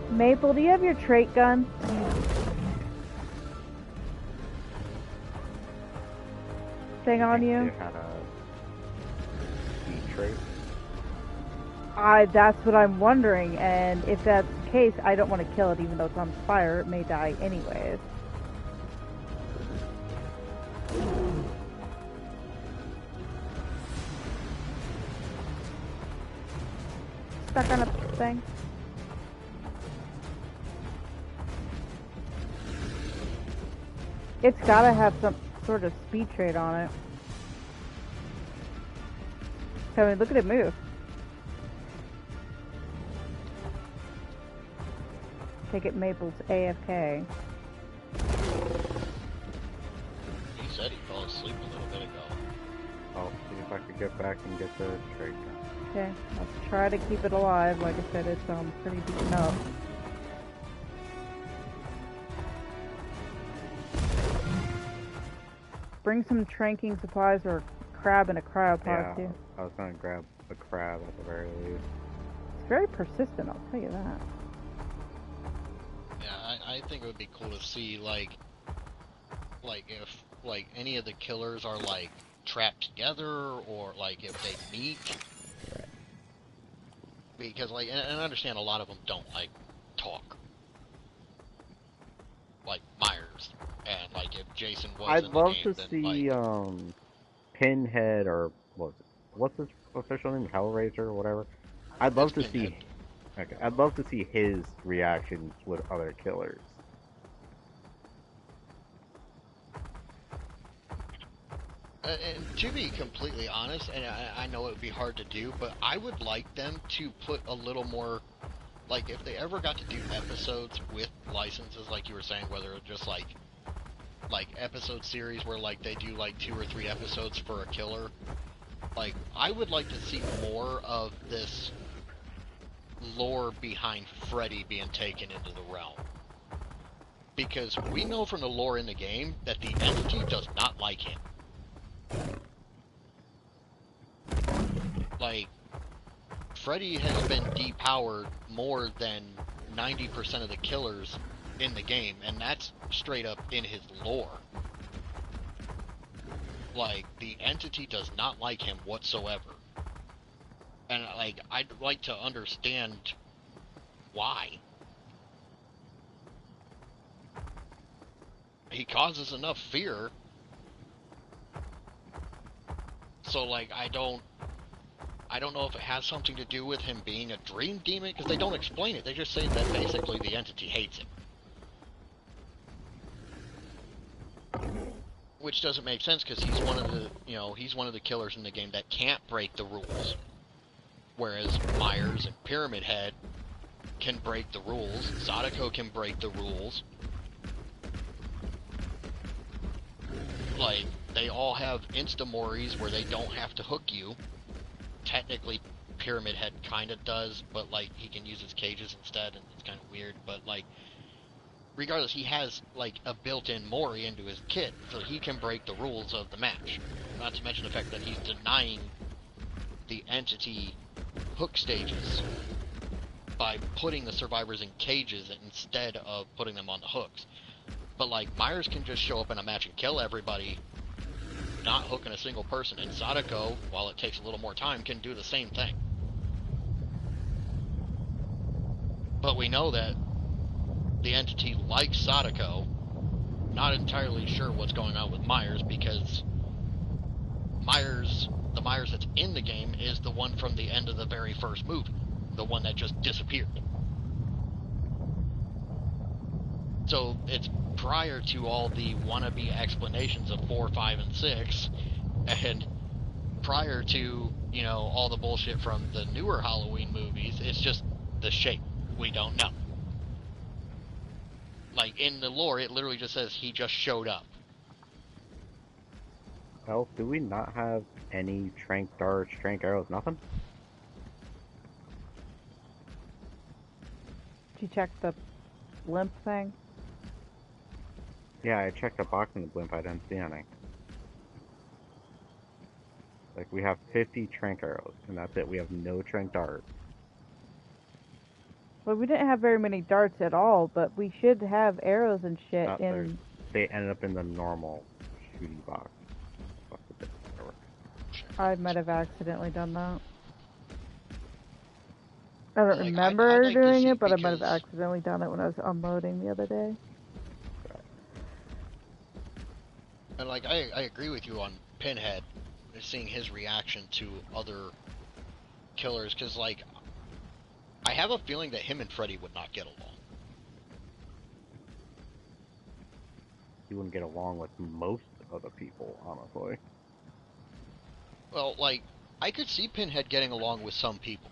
Maple, do you have your trait gun? Thing on you? Had a trait? That's what I'm wondering, and if that's the case, I don't want to kill it even though it's on fire. It may die anyways. Stuck on a thing. It's gotta have some sort of speed trait on it. I mean, look at it move. Take it Maple's AFK. He said he fell asleep a little bit ago. I'll see if I could get back and get the trait done. Okay, I'll try to keep it alive. Like I said, it's pretty beaten up. Bring some tranking supplies or a crab and a cryopod Yeah, too. I was gonna grab a crab at the very least. It's very persistent, I'll tell you that. Yeah, I think it would be cool to see like if like any of the killers are like trapped together or like if they meet. Because like, and I understand a lot of them don't like talk. Like Myers, and like if Jason was I'd in love the game, to then, see like, Pinhead or what's his official name? Hellraiser or whatever. I'd love to Pinhead. see. Okay, I'd love to see his reactions with other killers. And to be completely honest, and I know it would be hard to do, but I would like them to put a little more, like if they ever got to do episodes with licenses, like you were saying, whether it's just like episode series where like they do like 2 or 3 episodes for a killer, like I would like to see more of this lore behind Freddy being taken into the realm. Because we know from the lore in the game that the entity does not like him. Like, Freddy has been depowered more than 90% of the killers in the game, and that's straight up in his lore. Like, the entity does not like him whatsoever. And, like, I'd like to understand why. He causes enough fear. So, like, I don't know if it has something to do with him being a dream demon, because they don't explain it. They just say that basically the entity hates him. Which doesn't make sense, because he's one of the, he's one of the killers in the game that can't break the rules. Whereas Myers and Pyramid Head can break the rules. Sadako can break the rules. Like, they all have insta-moris where they don't have to hook you. Technically, Pyramid Head kind of does, but, like, he can use his cages instead, and it's kind of weird, but, like, regardless, he has, like, a built-in Mori into his kit, so he can break the rules of the match. Not to mention the fact that he's denying the entity hook stages by putting the survivors in cages instead of putting them on the hooks. But, like, Myers can just show up in a match and kill everybody, not hooking a single person, and Sadako, while it takes a little more time, can do the same thing. But we know that the entity likes Sadako. Not entirely sure what's going on with Myers, because the Myers that's in the game is the one from the end of the very first movie. The one that just disappeared. So it's prior to all the wannabe explanations of 4, 5, and 6, and prior to, all the bullshit from the newer Halloween movies. It's just the shape. We don't know. Like, in the lore, it literally just says he just showed up. Elf, do we not have any trank darts, trank arrows, nothing? Did you check the limp thing? Yeah, I checked the box in the blimp, I didn't see any. Like, we have 50 trank arrows, and that's it. We have no trank darts. Well, we didn't have very many darts at all, but we should have arrows and shit in... They ended up in the normal shooting box. I might have accidentally done that. I don't Like, I'd remember like to doing see it, but I might have because- accidentally done it when I was unloading the other day. And like, I agree with you on Pinhead, seeing his reaction to other killers, because like, I have a feeling that him and Freddy would not get along. He wouldn't get along with most of the people, honestly. Well, like, I could see Pinhead getting along with some people.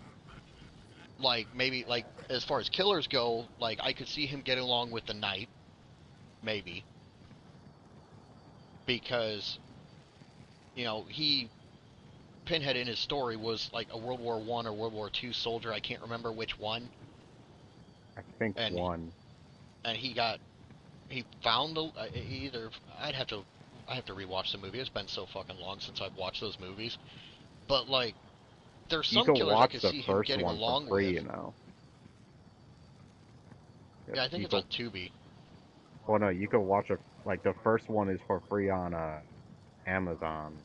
Like, maybe, like, as far as killers go, like, I could see him getting along with the Knight. Maybe. Because, you know, Pinhead in his story was, like, a World War I or World War II soldier. I can't remember which one. I think And one. And he found I have to rewatch the movie. It's been so fucking long since I've watched those movies. But, like, there's You some can killers I watch could the see him first getting one along for free, with. you know. Yeah, I think it's on Tubi. Well, no, you can watch it. Like the first one is for free on Amazon,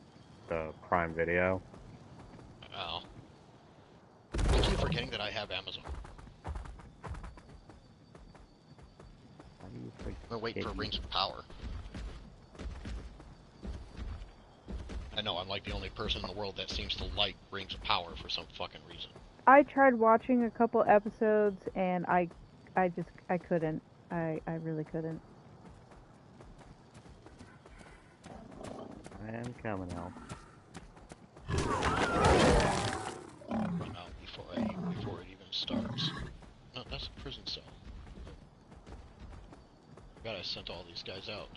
the Prime Video. Oh. I keep forgetting that I have Amazon. How do you I'm gonna wait for Rings of Power. I know, I'm like the only person in the world that seems to like Rings of Power for some fucking reason. I tried watching a couple episodes and I couldn't. I really couldn't. I am coming out. Run out before it even starts. No, that's a prison cell. God, I sent all these guys out.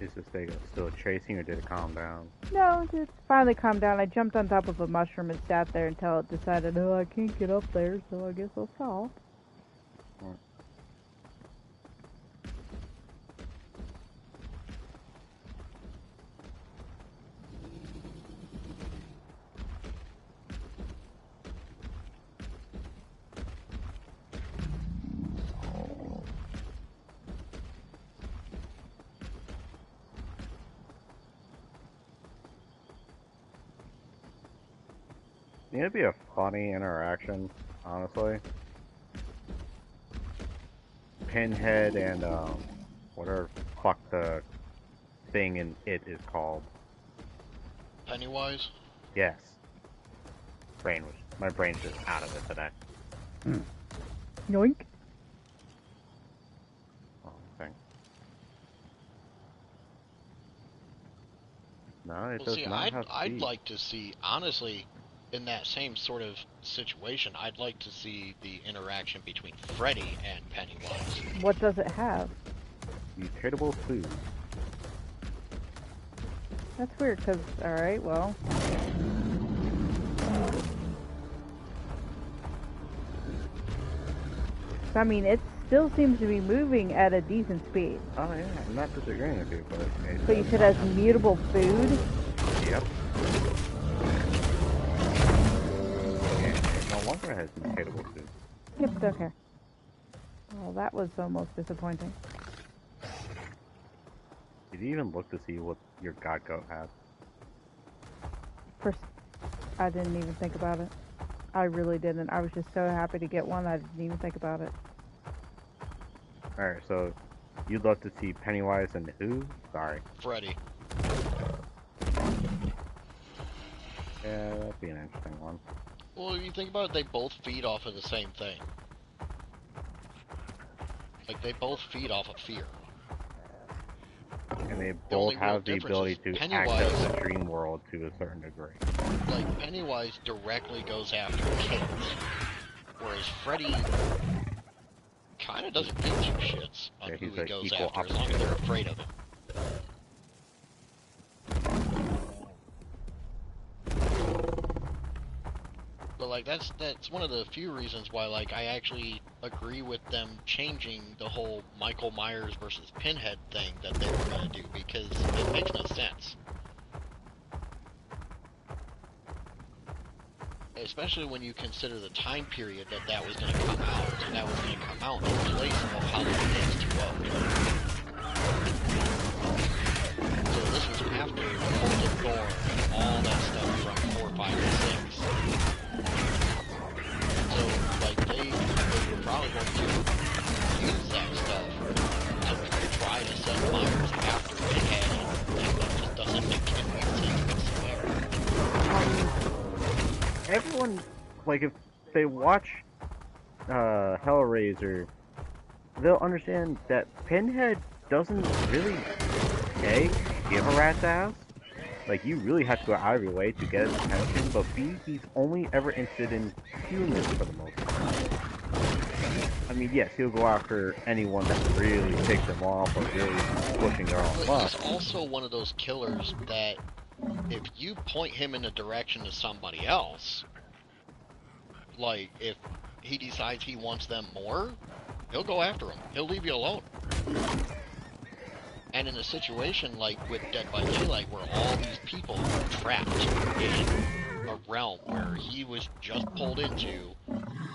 Is this thing still chasing or did it calm down? No, it finally calmed down. I jumped on top of a mushroom and sat there until it decided, oh, I can't get up there, so I guess I'll stop. It'd be a funny interaction, honestly. Pinhead and whatever fuck the thing in it is called. Pennywise? Yes. My brain's just out of it today. Yoink. Oh, thanks. No, it Well, does see, not have I'd speed. like to see, honestly, in that same sort of situation, I'd like to see the interaction between Freddy and Pennywise. What does it have? Mutable food. That's weird, because, alright, well. I mean, it still seems to be moving at a decent speed. Oh yeah, I'm not disagreeing with you, but... So you said it has mutable food? Yep. Yeah, no wonder it has mutable food. Yep, okay. Well, that was almost disappointing. Did you even look to see what your god goat had? First, I didn't even think about it. I really didn't. I was just so happy to get one, I didn't even think about it. Alright, so you'd love to see Pennywise and who? Sorry. Freddy. Yeah, that'd be an interesting one. Well, if you think about it, they both feed off of the same thing. Like, they both feed off of fear. And they The only both real have the difference ability is to Pennywise- access the dream world to a certain degree. Like, Pennywise directly goes after kids, whereas Freddy kind of doesn't give two shits on Yeah, who he's he an goes equal after, as long as they're afraid of him. But like that's one of the few reasons why like I actually agree with them changing the whole Michael Myers versus Pinhead thing that they were gonna do, because it makes no sense. especially when you consider the time period that was going to come out, and that was going to come out in place of Halloween H2O. So this was after Cold and Thorn and all that stuff from 4, 5, and 6. So, like, they were probably going to use that stuff to try to set Myers after Pinhead, and that just doesn't make any sense whatsoever. Everyone, like, if they watch Hellraiser, they'll understand that Pinhead doesn't really give a rat's ass. Like, you really have to go out of your way to get his attention, but B, he's only ever interested in humans for the most part. I mean, yes, he'll go after anyone that really takes him off or really pushing their own luck. He's also one of those killers that if you point him in the direction of somebody else, like, if he decides he wants them more, he'll go after them. He'll leave you alone. And in a situation like with Dead by Daylight, where all these people are trapped in a realm where he was just pulled into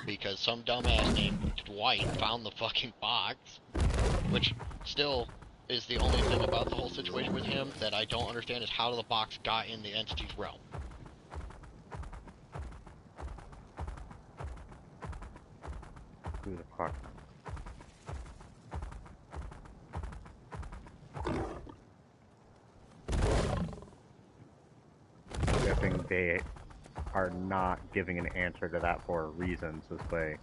because some dumbass named Dwight found the fucking box, which still is the only thing about the whole situation with him that I don't understand is how the box got in the entity's realm. Who's the clock? I'm guessing they are not giving an answer to that for a reason, so this way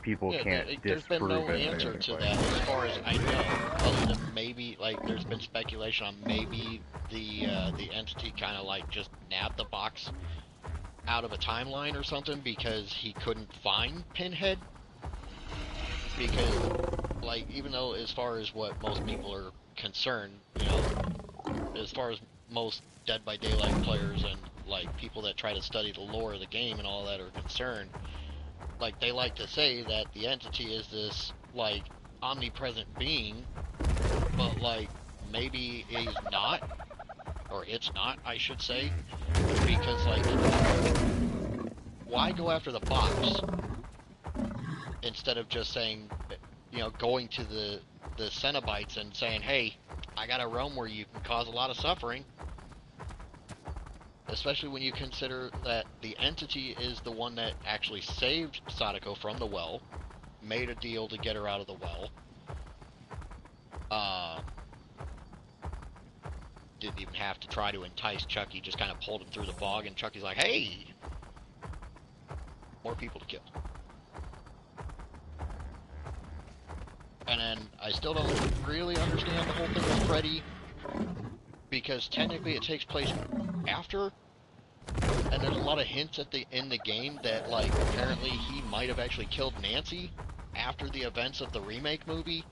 people can't there's been disprove no it. answer to that as far as I know, other than maybe, like, there's been speculation on maybe the entity kind of, like, just nabbed the box out of a timeline or something because he couldn't find Pinhead. Because, like, even though as far as what most people are concerned, you know, as far as most Dead by Daylight players and, like, people that try to study the lore of the game and all that are concerned, like, they like to say that the entity is this, like, omnipresent being, but, like, maybe he's not, or it's not, I should say, because, like, why go after the box instead of just saying, you know, going to the Cenobites and saying, hey, I got a realm where you can cause a lot of suffering. Especially when you consider that the entity is the one that actually saved Sadako from the well, made a deal to get her out of the well. Didn't even have to try to entice Chucky, just kind of pulled him through the fog, and Chucky's like, hey! More people to kill. And then I still don't really understand the whole thing with Freddy, because technically it takes place after, and there's a lot of hints in the game that, like, apparently he might have actually killed Nancy after the events of the remake movie.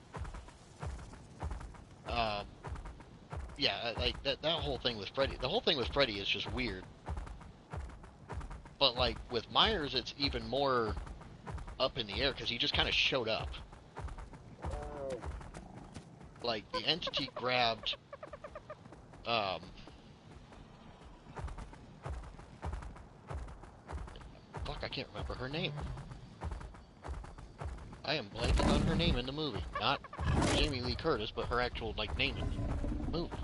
Yeah, like, that whole thing with Freddy, the whole thing with Freddy is just weird. But, like, with Myers, it's even more up in the air, because he just kind of showed up. Like, the entity grabbed, fuck, I can't remember her name. I am blanking on her name in the movie. Not Jamie Lee Curtis, but her actual, like, name in the movie.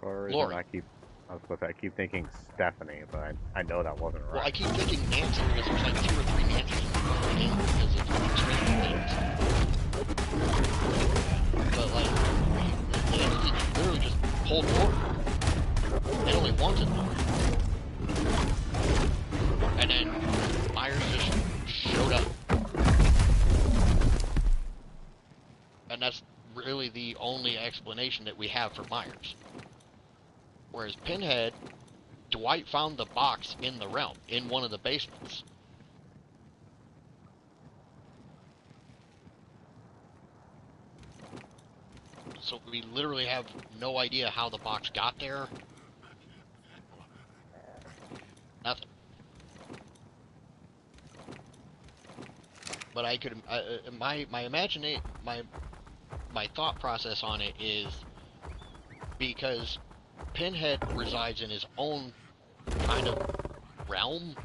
Lori. I keep thinking Stephanie, but I know that wasn't right. Well, I keep thinking Nancy because there's like 2 or 3 Nancys in the game because of Stranger Things. But, like, the entity literally just pulled Lori. They only wanted Lori. And then Myers just showed up. And that's really the only explanation that we have for Myers. Whereas Pinhead, Dwight found the box in the realm, in one of the basements. So we literally have no idea how the box got there. Nothing. But I could, my thought process on it is because Pinhead resides in his own kind of realm,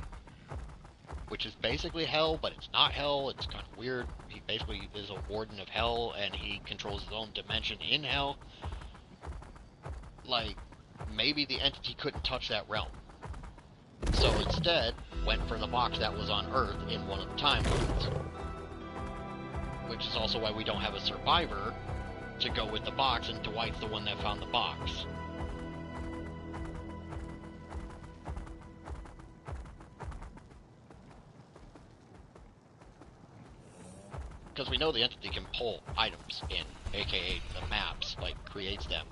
which is basically hell, but it's not hell. It's kind of weird. He basically is a warden of hell, and he controls his own dimension in hell. Like, maybe the entity couldn't touch that realm. So instead, went for the box that was on Earth in one of the timelines. Which is also why we don't have a survivor to go with the box, and Dwight's the one that found the box. Because we know the entity can pull items in, aka the maps, like, creates them.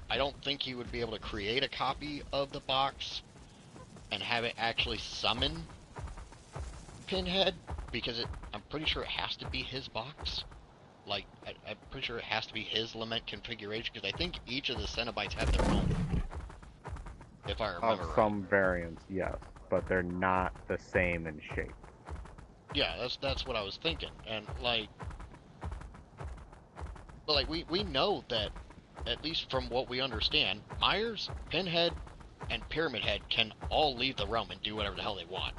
I don't think he would be able to create a copy of the box and have it actually summon Pinhead, because I'm pretty sure it has to be his box. Like, I'm pretty sure it has to be his lament configuration, because I think each of the Cenobites have their own. If I remember right. Some variants, yes, but they're not the same in shape. Yeah, that's what I was thinking. And, like... But, like, we know that, at least from what we understand, Myers, Pinhead, and Pyramid Head can all leave the realm and do whatever the hell they want.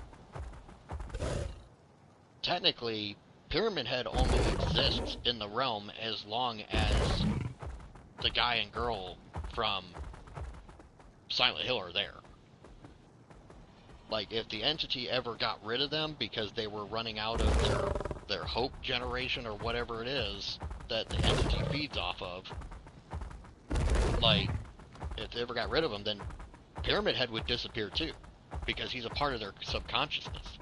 Technically, Pyramid Head only exists in the realm as long as the guy and girl from Silent Hill are there. Like, if the entity ever got rid of them because they were running out of their hope generation or whatever it is that the entity feeds off of, like, if they ever got rid of them, then Pyramid Head would disappear too, because he's a part of their subconsciousness.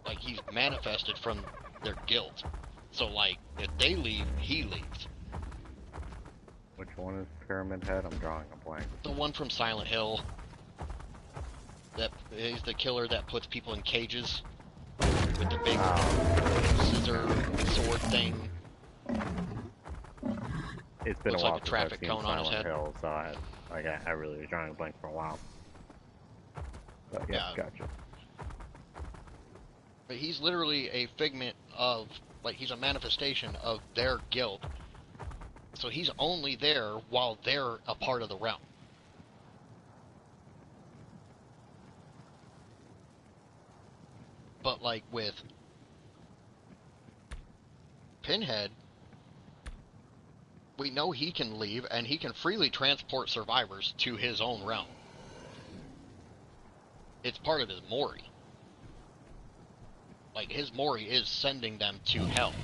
Like, he's manifested from their guilt. So, like, if they leave, he leaves. Which one is Pyramid Head? I'm drawing a blank. The one from Silent Hill. That is the killer that puts people in cages with the big scissor sword thing. It's been Looks a while like a since traffic I've seen cone on his Silent head. Hill, so I really was drawing a blank for a while. But yeah, gotcha. But he's literally a figment of, like, he's a manifestation of their guilt. So he's only there while they're a part of the realm. But, like, with Pinhead, we know he can leave, and he can freely transport survivors to his own realm. It's part of his Mori. Like, his Mori is sending them to hell.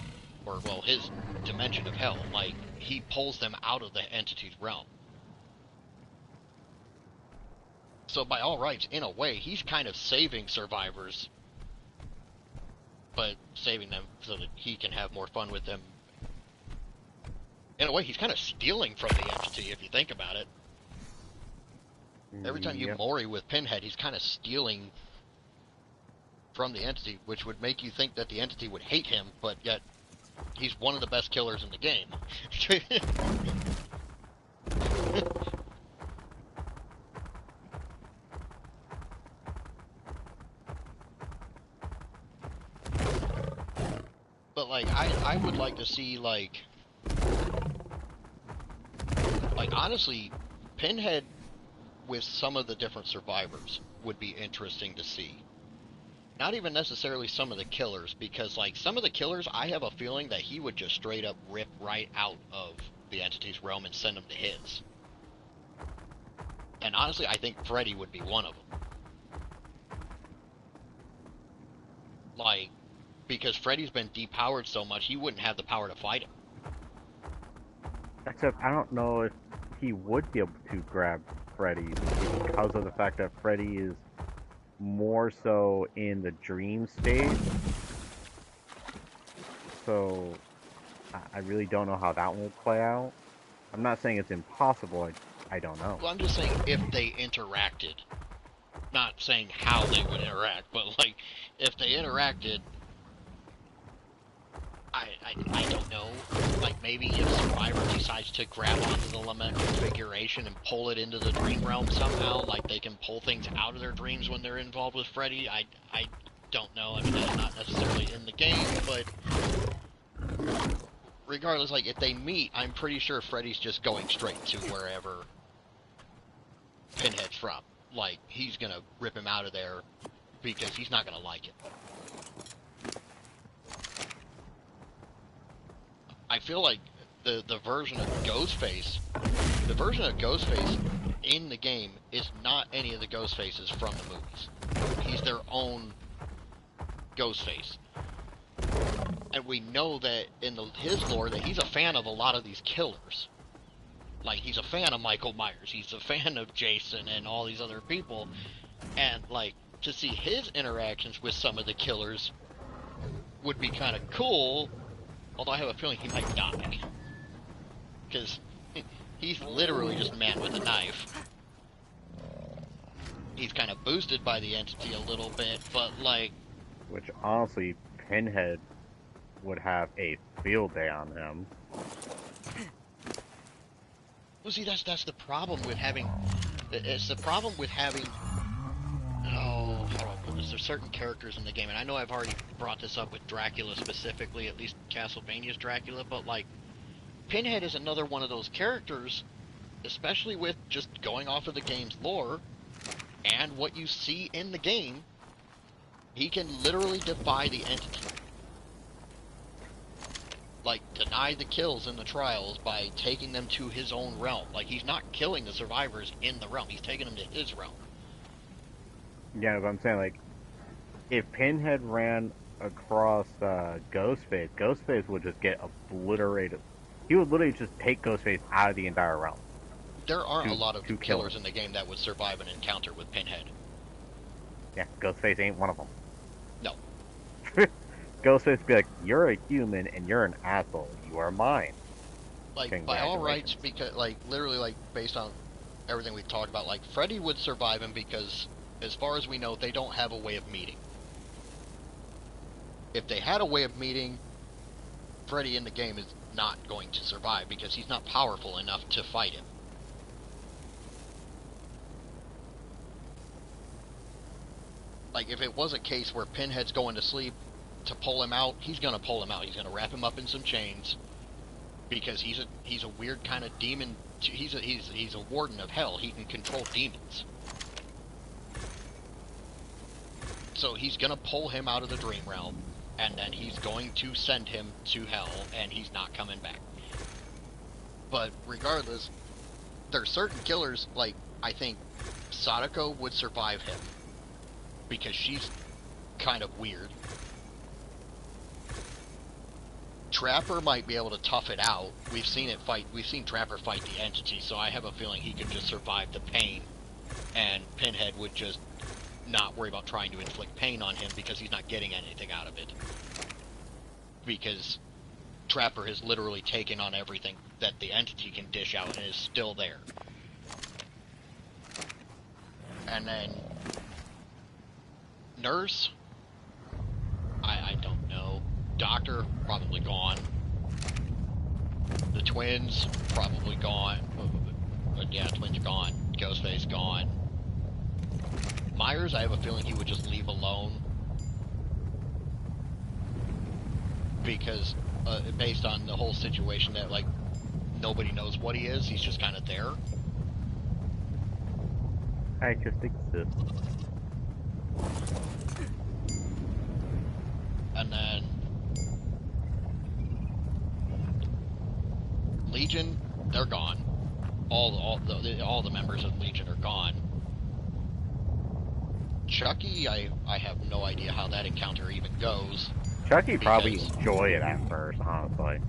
Or, well, his dimension of hell. Like, he pulls them out of the entity's realm. So, by all rights, in a way, he's kind of saving survivors, but saving them so that he can have more fun with them. In a way, he's kind of stealing from the entity, if you think about it. Every time you Mori with Pinhead, he's kind of stealing from the entity, which would make you think that the entity would hate him, but yet he's one of the best killers in the game. But, like, I would like to see, like, honestly, Pinhead with some of the different survivors would be interesting to see. Not even necessarily some of the killers, because, like, some of the killers, I have a feeling that he would just straight up rip right out of the entity's realm and send them to his. And honestly, I think Freddy would be one of them. Like, because Freddy's been depowered so much, he wouldn't have the power to fight him. Except, I don't know if he would be able to grab Freddy because of the fact that Freddy is more so in the dream state. So, I really don't know how that will play out. I'm not saying it's impossible, I don't know. Well, I'm just saying if they interacted. Not saying how they would interact, but, like, if they interacted, I don't know. Like, maybe if Survivor decides to grab onto the lament configuration and pull it into the dream realm somehow, like they can pull things out of their dreams when they're involved with Freddy, I don't know. I mean, that's not necessarily in the game, but regardless, like, if they meet, I'm pretty sure Freddy's just going straight to wherever Pinhead's from. Like, he's gonna rip him out of there because he's not gonna like it. I feel like the version of Ghostface in the game is not any of the Ghostfaces from the movies. He's their own Ghostface. And we know that in his lore that he's a fan of a lot of these killers. Like, he's a fan of Michael Myers, he's a fan of Jason and all these other people. And, like, to see his interactions with some of the killers would be kind of cool, although I have a feeling he might die. Because he's literally just a man with a knife. He's kind of boosted by the entity a little bit, but, like... Which, honestly, Pinhead would have a field day on him. Well, see, that's the problem with having... It's the problem with having... Oh, how do I put this? There's certain characters in the game, and I know I've already brought this up with Dracula specifically, at least Castlevania's Dracula, but, like, Pinhead is another one of those characters, especially with just going off of the game's lore, and what you see in the game, he can literally defy the entity. Like, deny the kills in the trials by taking them to his own realm. Like, he's not killing the survivors in the realm, he's taking them to his realm. Yeah, but I'm saying, like, if Pinhead ran across Ghostface, Ghostface would just get obliterated. He would literally just take Ghostface out of the entire realm. There aren't a lot of killers in the game that would survive an encounter with Pinhead. Yeah, Ghostface ain't one of them. No. Ghostface would be like, you're a human and you're an asshole. You are mine. Like, by all rights, because, like, literally, like, based on everything we've talked about, like, Freddy would survive him because, as far as we know, they don't have a way of meeting. If they had a way of meeting, Freddy in the game is not going to survive because he's not powerful enough to fight him. Like, if it was a case where Pinhead's going to sleep to pull him out, he's gonna pull him out. He's gonna wrap him up in some chains because he's a weird kind of demon. He's a warden of hell. He can control demons. So he's gonna pull him out of the dream realm, and then he's going to send him to hell, and he's not coming back. But regardless, there's certain killers, like, I think Sadako would survive him, because she's kind of weird. Trapper might be able to tough it out. We've seen Trapper fight the entity, so I have a feeling he could just survive the pain, and Pinhead would just not worry about trying to inflict pain on him because he's not getting anything out of it. Because Trapper has literally taken on everything that the entity can dish out and is still there. And then Nurse, I don't know. Doctor, probably gone. The twins, probably gone. Yeah, twins gone. Ghostface gone. Myers, I have a feeling he would just leave alone. Because, based on the whole situation that, like, nobody knows what he is, he's just kind of there. I just exist. And then Legion, they're gone. All the members of Legion are gone. Chucky, I have no idea how that encounter even goes. Chucky probably enjoy it at first, honestly.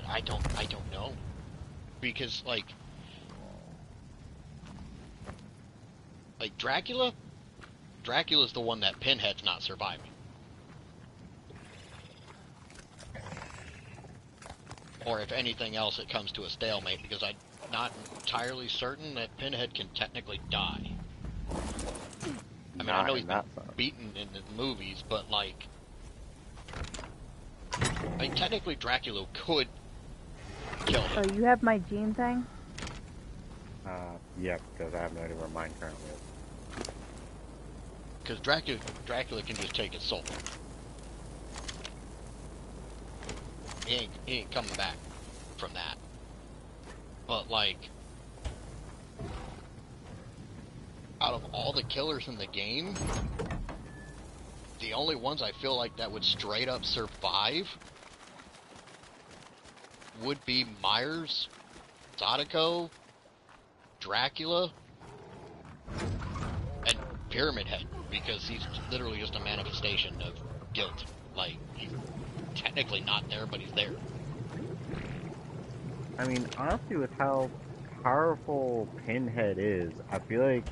I don't know. Because, like Dracula's the one that Pinhead's not surviving. Or if anything else, it comes to a stalemate, because I'm not entirely certain that Pinhead can technically die. I mean, I know he's been beaten in the movies, but, like, I mean, technically Dracula could kill him. Oh, you have my gene thing? Yep, because I have no idea where mine currently is. Because Dracula can just take his soul. He ain't coming back from that. But, like, out of all the killers in the game, the only ones I feel like that would straight up survive would be Myers, Zodico, Dracula, and Pyramid Head, because he's literally just a manifestation of guilt. Like, he's technically not there, but he's there. I mean, honestly, with how powerful Pinhead is, I feel like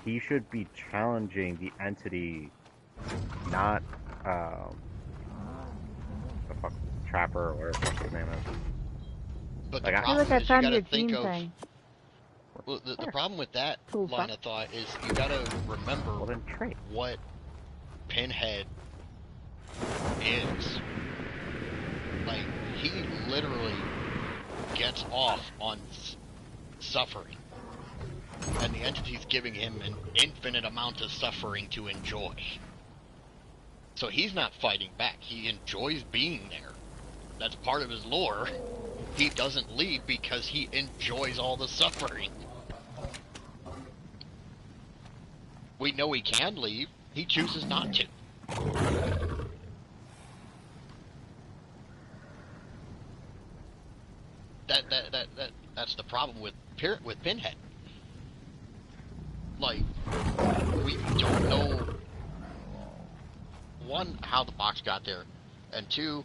he should be challenging the entity, not, the fuck, Trapper, or whatever the fuck his name is. But Like, the I I feel problem like I is you found gotta your think gene of... thing. Well, the problem with that Cool, line fuck. of thought is you gotta remember Well, then trade. what Pinhead is. Like, he literally gets off on suffering. And the entity's giving him an infinite amount of suffering to enjoy. So he's not fighting back. He enjoys being there. That's part of his lore. He doesn't leave because he enjoys all the suffering. We know he can leave. He chooses not to. That's the problem with Pinhead. Like, we don't know, one, how the box got there, and two,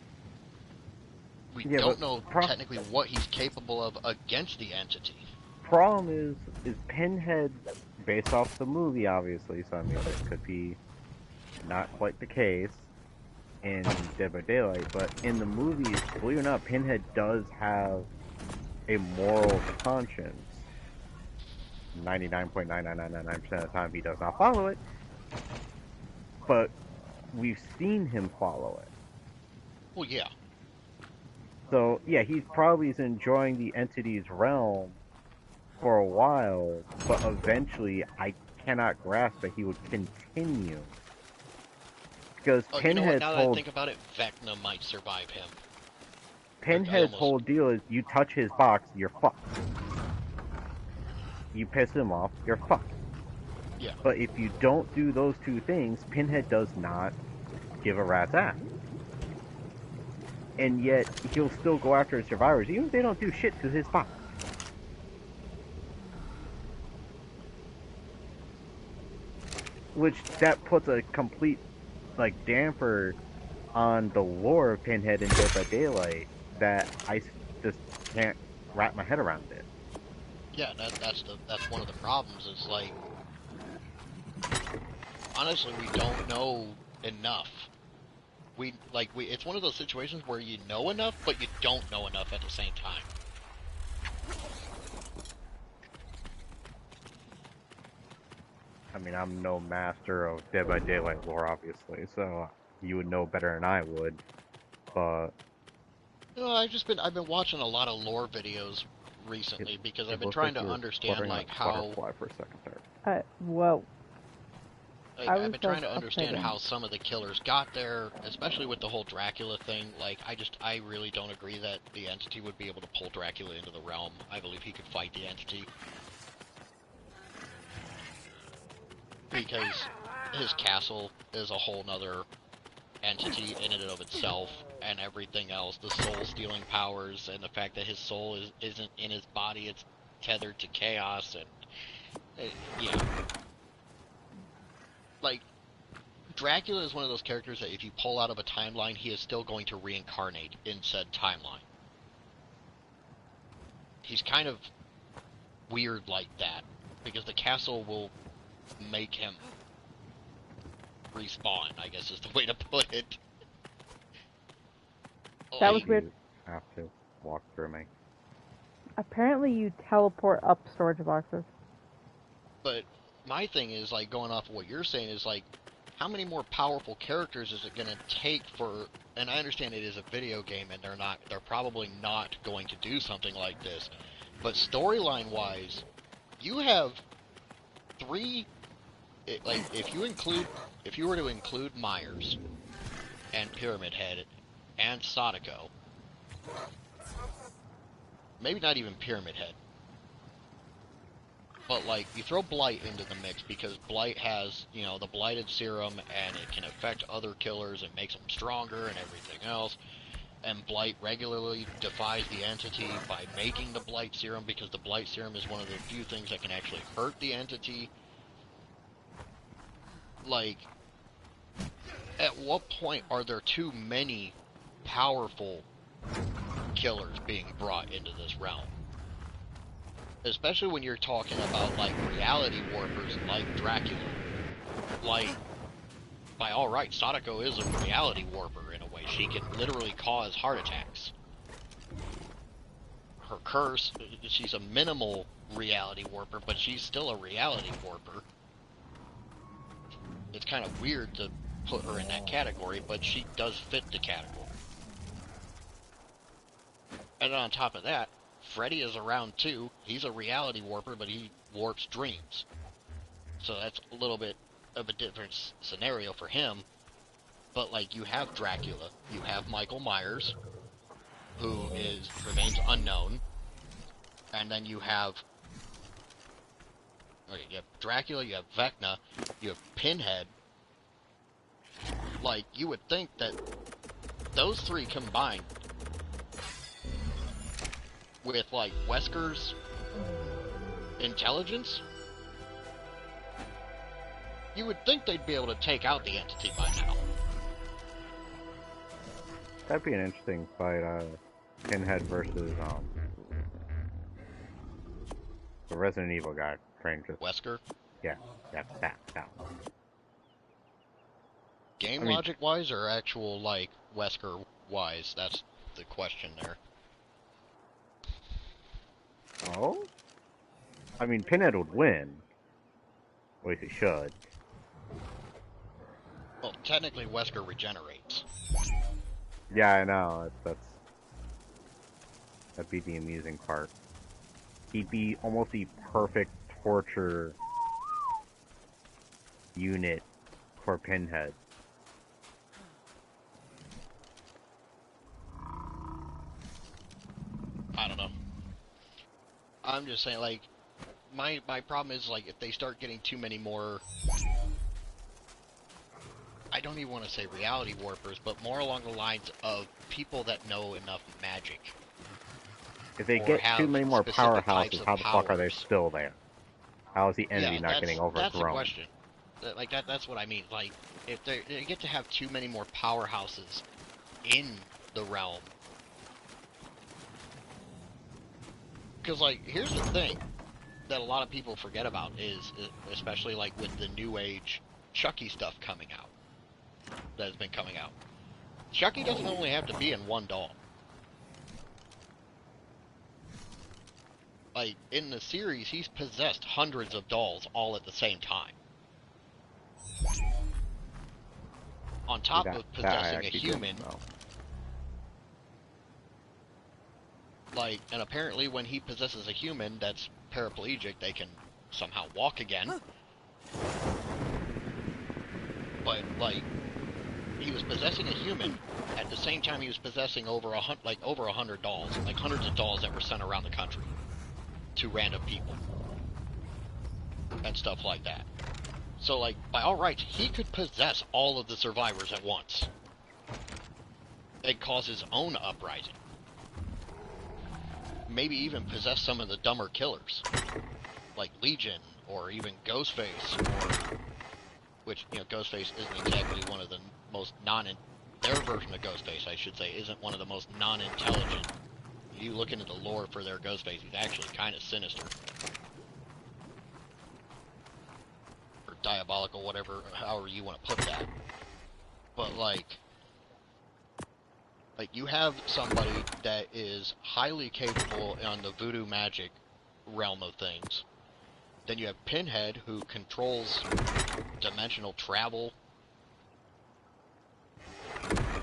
we Yeah, don't but know technically what he's capable of against the entity. Problem is Pinhead, based off the movie, obviously, so I mean, this could be not quite the case in Dead by Daylight, but in the movies, believe it or not, Pinhead does have a moral conscience. 99.99999% of the time he does not follow it, but we've seen him follow it. Well, yeah. So, yeah, he's probably enjoying the entity's realm for a while, but eventually I cannot grasp that he would continue. Because Oh, you know what, Pinhead's now that I whole, think about it, Vecna might survive him. Pinhead's almost- whole deal is you touch his box, you're fucked. You piss him off, you're fucked. Yeah. But if you don't do those two things, Pinhead does not give a rat's ass. And yet, he'll still go after his survivors, even if they don't do shit to his box. Which, that puts a complete, like, damper on the lore of Pinhead in Dead by Daylight that I just can't wrap my head around it. Yeah, that's one of the problems, is like, honestly, we don't know enough. It's one of those situations where you know enough, but you don't know enough at the same time. I mean, I'm no master of Dead by Daylight lore, obviously, so you would know better than I would, but... No, I've been watching a lot of lore videos recently because I've been trying to understand, like, how... For a second there. Whoa. Like, I I've was been trying to like understand upside how down. some of the killers got there, especially with the whole Dracula thing. Like, I really don't agree that the entity would be able to pull Dracula into the realm. I believe he could fight the entity. Because his castle is a whole nother entity in and of itself, and everything else, the soul-stealing powers, and the fact that his soul isn't in his body, it's tethered to chaos, and... yeah. Like, Dracula is one of those characters that if you pull out of a timeline, he is still going to reincarnate in said timeline. He's kind of weird like that, because the castle will make him respawn, I guess is the way to put it. That was You weird. have to walk through me. Apparently you teleport up storage boxes. But my thing is, like, going off of what you're saying, is like, how many more powerful characters is it going to take for... And I understand it is a video game, and they're probably not going to do something like this. But storyline-wise, you have 3 like if you were to include Myers and Pyramid Head and Sadako, maybe not even Pyramid Head, but like you throw Blight into the mix because Blight has, you know, the Blighted Serum and it can affect other killers and makes them stronger and everything else. And Blight regularly defies the entity by making the Blight Serum because the Blight Serum is one of the few things that can actually hurt the entity. Like, at what point are there too many powerful killers being brought into this realm? Especially when you're talking about, like, reality warpers like Dracula. Like, by all rights, Sadako is a reality warper in a way. She can literally cause heart attacks. Her curse, she's a minimal reality warper, but she's still a reality warper. It's kind of weird to put her in that category, but she does fit the category. And on top of that, Freddy is around too. He's a reality warper, but he warps dreams. So that's a little bit of a different scenario for him. But like, you have Dracula, you have Michael Myers, who remains unknown, and then you have Dracula, you have Vecna, you have Pinhead. Like, you would think that those three combined with like Wesker's intelligence, you would think they'd be able to take out the entity by now. That'd be an interesting fight, Pinhead versus, the Resident Evil guy, trained to... Wesker? Yeah, that one. Game logic-wise, or actual, like, Wesker-wise? That's the question there. Oh? I mean, Pinhead would win. Or at least he should. Well, technically, Wesker regenerates. Yeah, I know. That'd be the amusing part. He'd be almost the perfect torture unit for Pinhead. I don't know. I'm just saying, like, my problem is, like, if they start getting too many more... I don't even want to say reality warpers, but more along the lines of people that know enough magic. If they get too many more powerhouses, how the fuck are they still there? How is the entity not getting overgrown? That's the question. Like, that's what I mean. Like, if they get to have too many more powerhouses in the realm. Because, like, here's the thing that a lot of people forget about is, especially, like, with the New Age Chucky stuff coming out. That has been coming out. Chucky doesn't only have to be in one doll. Like, in the series, he's possessed hundreds of dolls all at the same time. On top of possessing a human. Like, and apparently when he possesses a human that's paraplegic, they can somehow walk again. But, like, he was possessing a human, at the same time he was possessing over 100 dolls, like hundreds of dolls that were sent around the country to random people and stuff like that. So, like, by all rights, he could possess all of the survivors at once and cause his own uprising. Maybe even possess some of the dumber killers, like Legion or even Ghostface, or which, you know, Ghostface isn't exactly one of the most their version of Ghostface, I should say, isn't one of the most non-intelligent. You look into the lore for their Ghostface, he's actually kind of sinister. Or diabolical, whatever, however you want to put that. But, like, you have somebody that is highly capable on the voodoo magic realm of things. Then you have Pinhead, who controls dimensional travel.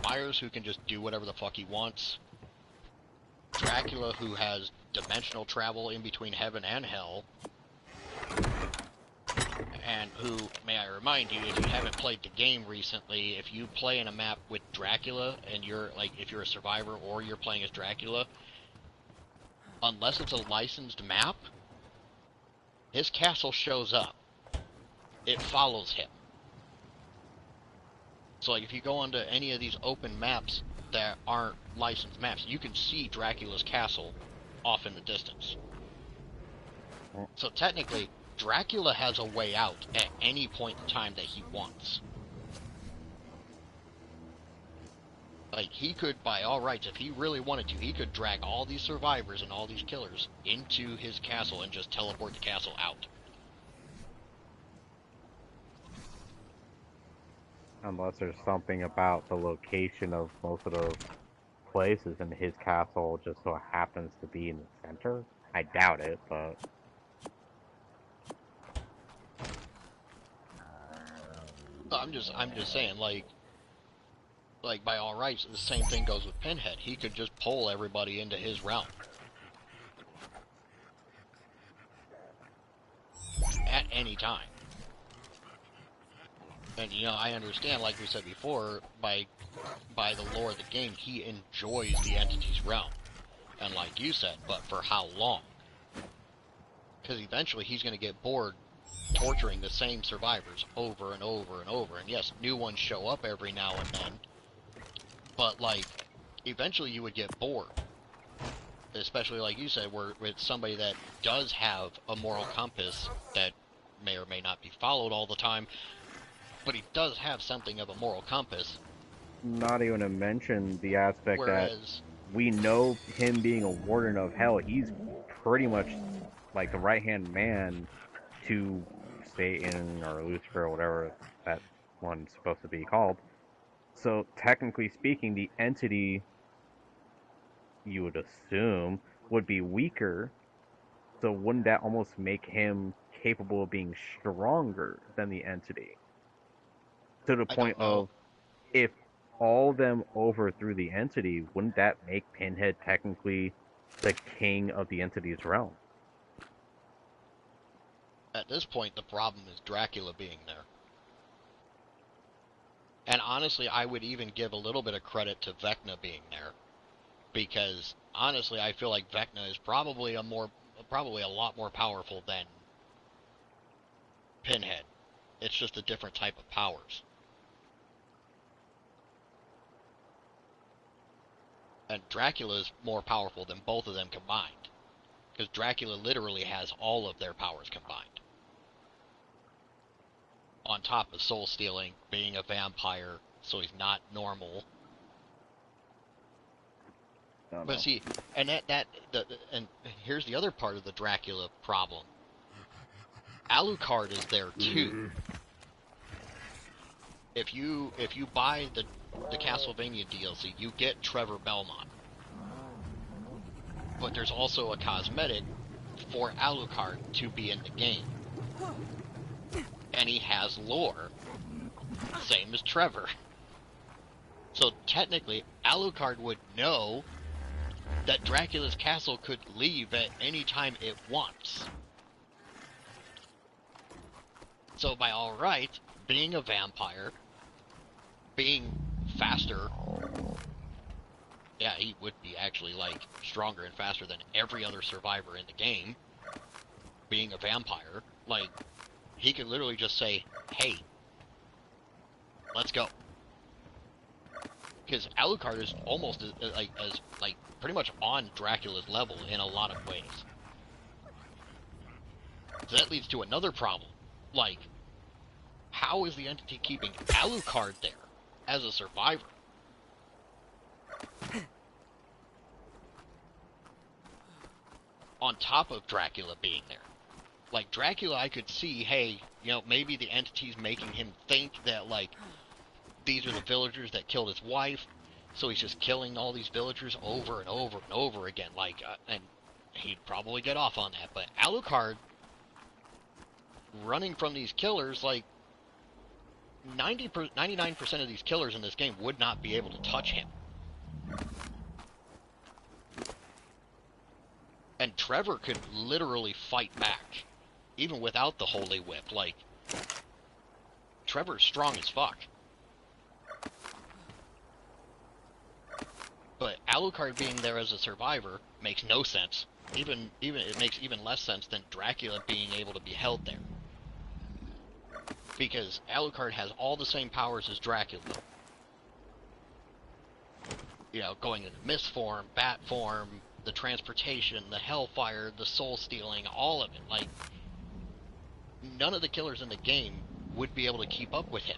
Myers, who can just do whatever the fuck he wants. Dracula, who has dimensional travel in between heaven and hell. and who, may I remind you, if you haven't played the game recently, if you play in a map with Dracula, and you're, like, if you're a survivor or you're playing as Dracula, unless it's a licensed map, his castle shows up. It follows him. So, like, if you go onto any of these open maps that aren't licensed maps, you can see Dracula's castle off in the distance. So technically, Dracula has a way out at any point in time that he wants. Like, he could, by all rights, if he really wanted to, he could drag all these survivors and all these killers into his castle and just teleport the castle out. Unless there's something about the location of most of those places and his castle just so happens to be in the center. I doubt it, but... I'm just saying, like by all rights, the same thing goes with Pinhead. He could just pull everybody into his realm at any time. And you know, I understand, like we said before, by the lore of the game, he enjoys the entity's realm. And like you said, but for how long? Because eventually he's going to get bored torturing the same survivors over and over and over. And yes, new ones show up every now and then, but like, eventually you would get bored. Especially like you said, where with somebody that does have a moral compass that may or may not be followed all the time, but he does have something of a moral compass. Not even to mention the aspect that we know him being a warden of hell, he's pretty much like the right-hand man to Satan or Lucifer or whatever that one's supposed to be called. So technically speaking, the entity, you would assume, would be weaker. So wouldn't that almost make him capable of being stronger than the entity? To the point of, if all of them overthrew the entity, wouldn't that make Pinhead technically the king of the entity's realm? At this point, the problem is Dracula being there. And honestly, I would even give a little bit of credit to Vecna being there. Because, honestly, I feel like Vecna is probably a lot more powerful than Pinhead. It's just a different type of powers. And Dracula is more powerful than both of them combined. Because Dracula literally has all of their powers combined. On top of soul stealing, being a vampire, so he's not normal. But see, and and here's the other part of the Dracula problem. Alucard is there too. If you buy the Castlevania DLC, you get Trevor Belmont. But there's also a cosmetic for Alucard to be in the game. And he has lore, same as Trevor. So technically, Alucard would know that Dracula's castle could leave at any time it wants. So by all rights, being a vampire, being faster, yeah, he would be actually, like, stronger and faster than every other survivor in the game. Being a vampire, like, he could literally just say, hey, let's go. Because Alucard is almost as pretty much on Dracula's level in a lot of ways. So that leads to another problem. Like, how is the entity keeping Alucard there as a survivor? On top of Dracula being there. Like, Dracula, I could see, hey, you know, maybe the entity's making him think that, like, these are the villagers that killed his wife, so he's just killing all these villagers over and over and over again, like, and he'd probably get off on that. But Alucard, running from these killers, like, 99% of these killers in this game would not be able to touch him. And Trevor could literally fight back, even without the Holy Whip. Like, Trevor's strong as fuck. But Alucard being there as a survivor makes no sense. Even it makes even less sense than Dracula being able to be held there. Because Alucard has all the same powers as Dracula. You know, going into mist form, bat form, the transportation, the hellfire, the soul stealing, all of it. Like, none of the killers in the game would be able to keep up with him.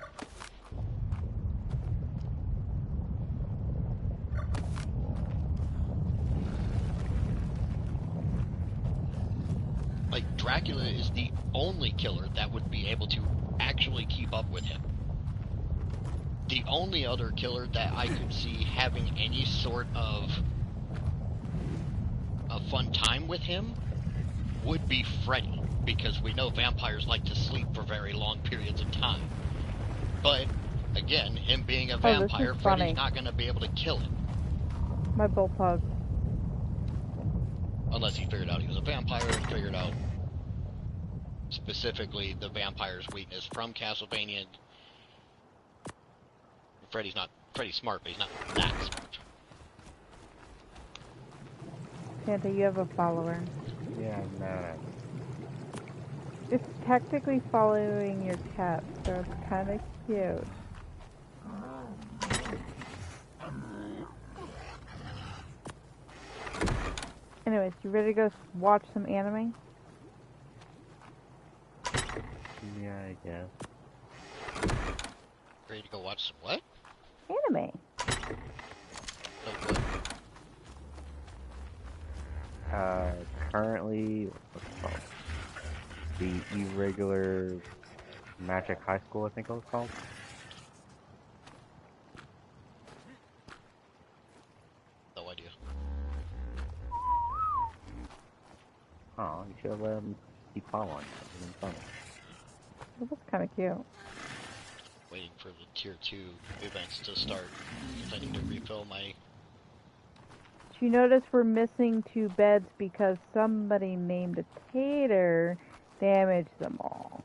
Like, Dracula is the only killer that would be able to actually keep up with him. The only other killer that I could see having any sort of a fun time with him would be Freddy, because we know vampires like to sleep for very long periods of time. But, again, him being a vampire, Freddy's not going to be able to kill him. My bullpup. Unless he figured out he was a vampire and figured out specifically the vampire's weakness from Castlevania. Freddy's smart, but he's not that smart. Santa, you have a follower. Yeah, no. It's technically following your cat, so it's kind of cute. Anyways, you ready to go watch some anime? Yeah, I guess. Ready to go watch some what? Anime. Like what? Currently, what's it called? The Irregular Magic High School, I think it was called. No idea. Oh, you should have let him keep following. It was funny. Well, that's kind of cute. Waiting for the tier 2 events to start. If I need to refill my... Do you notice we're missing 2 beds because somebody named a Tater damaged them all?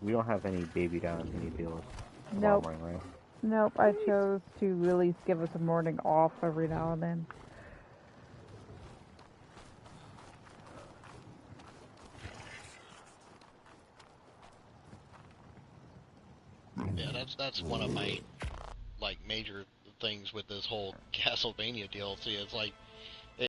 We don't have any baby down any deals Nope. tomorrow morning, right? Nope, I chose to at least give us a morning off every now and then. Yeah, that's one of my, like, major things with this whole Castlevania DLC. It's like,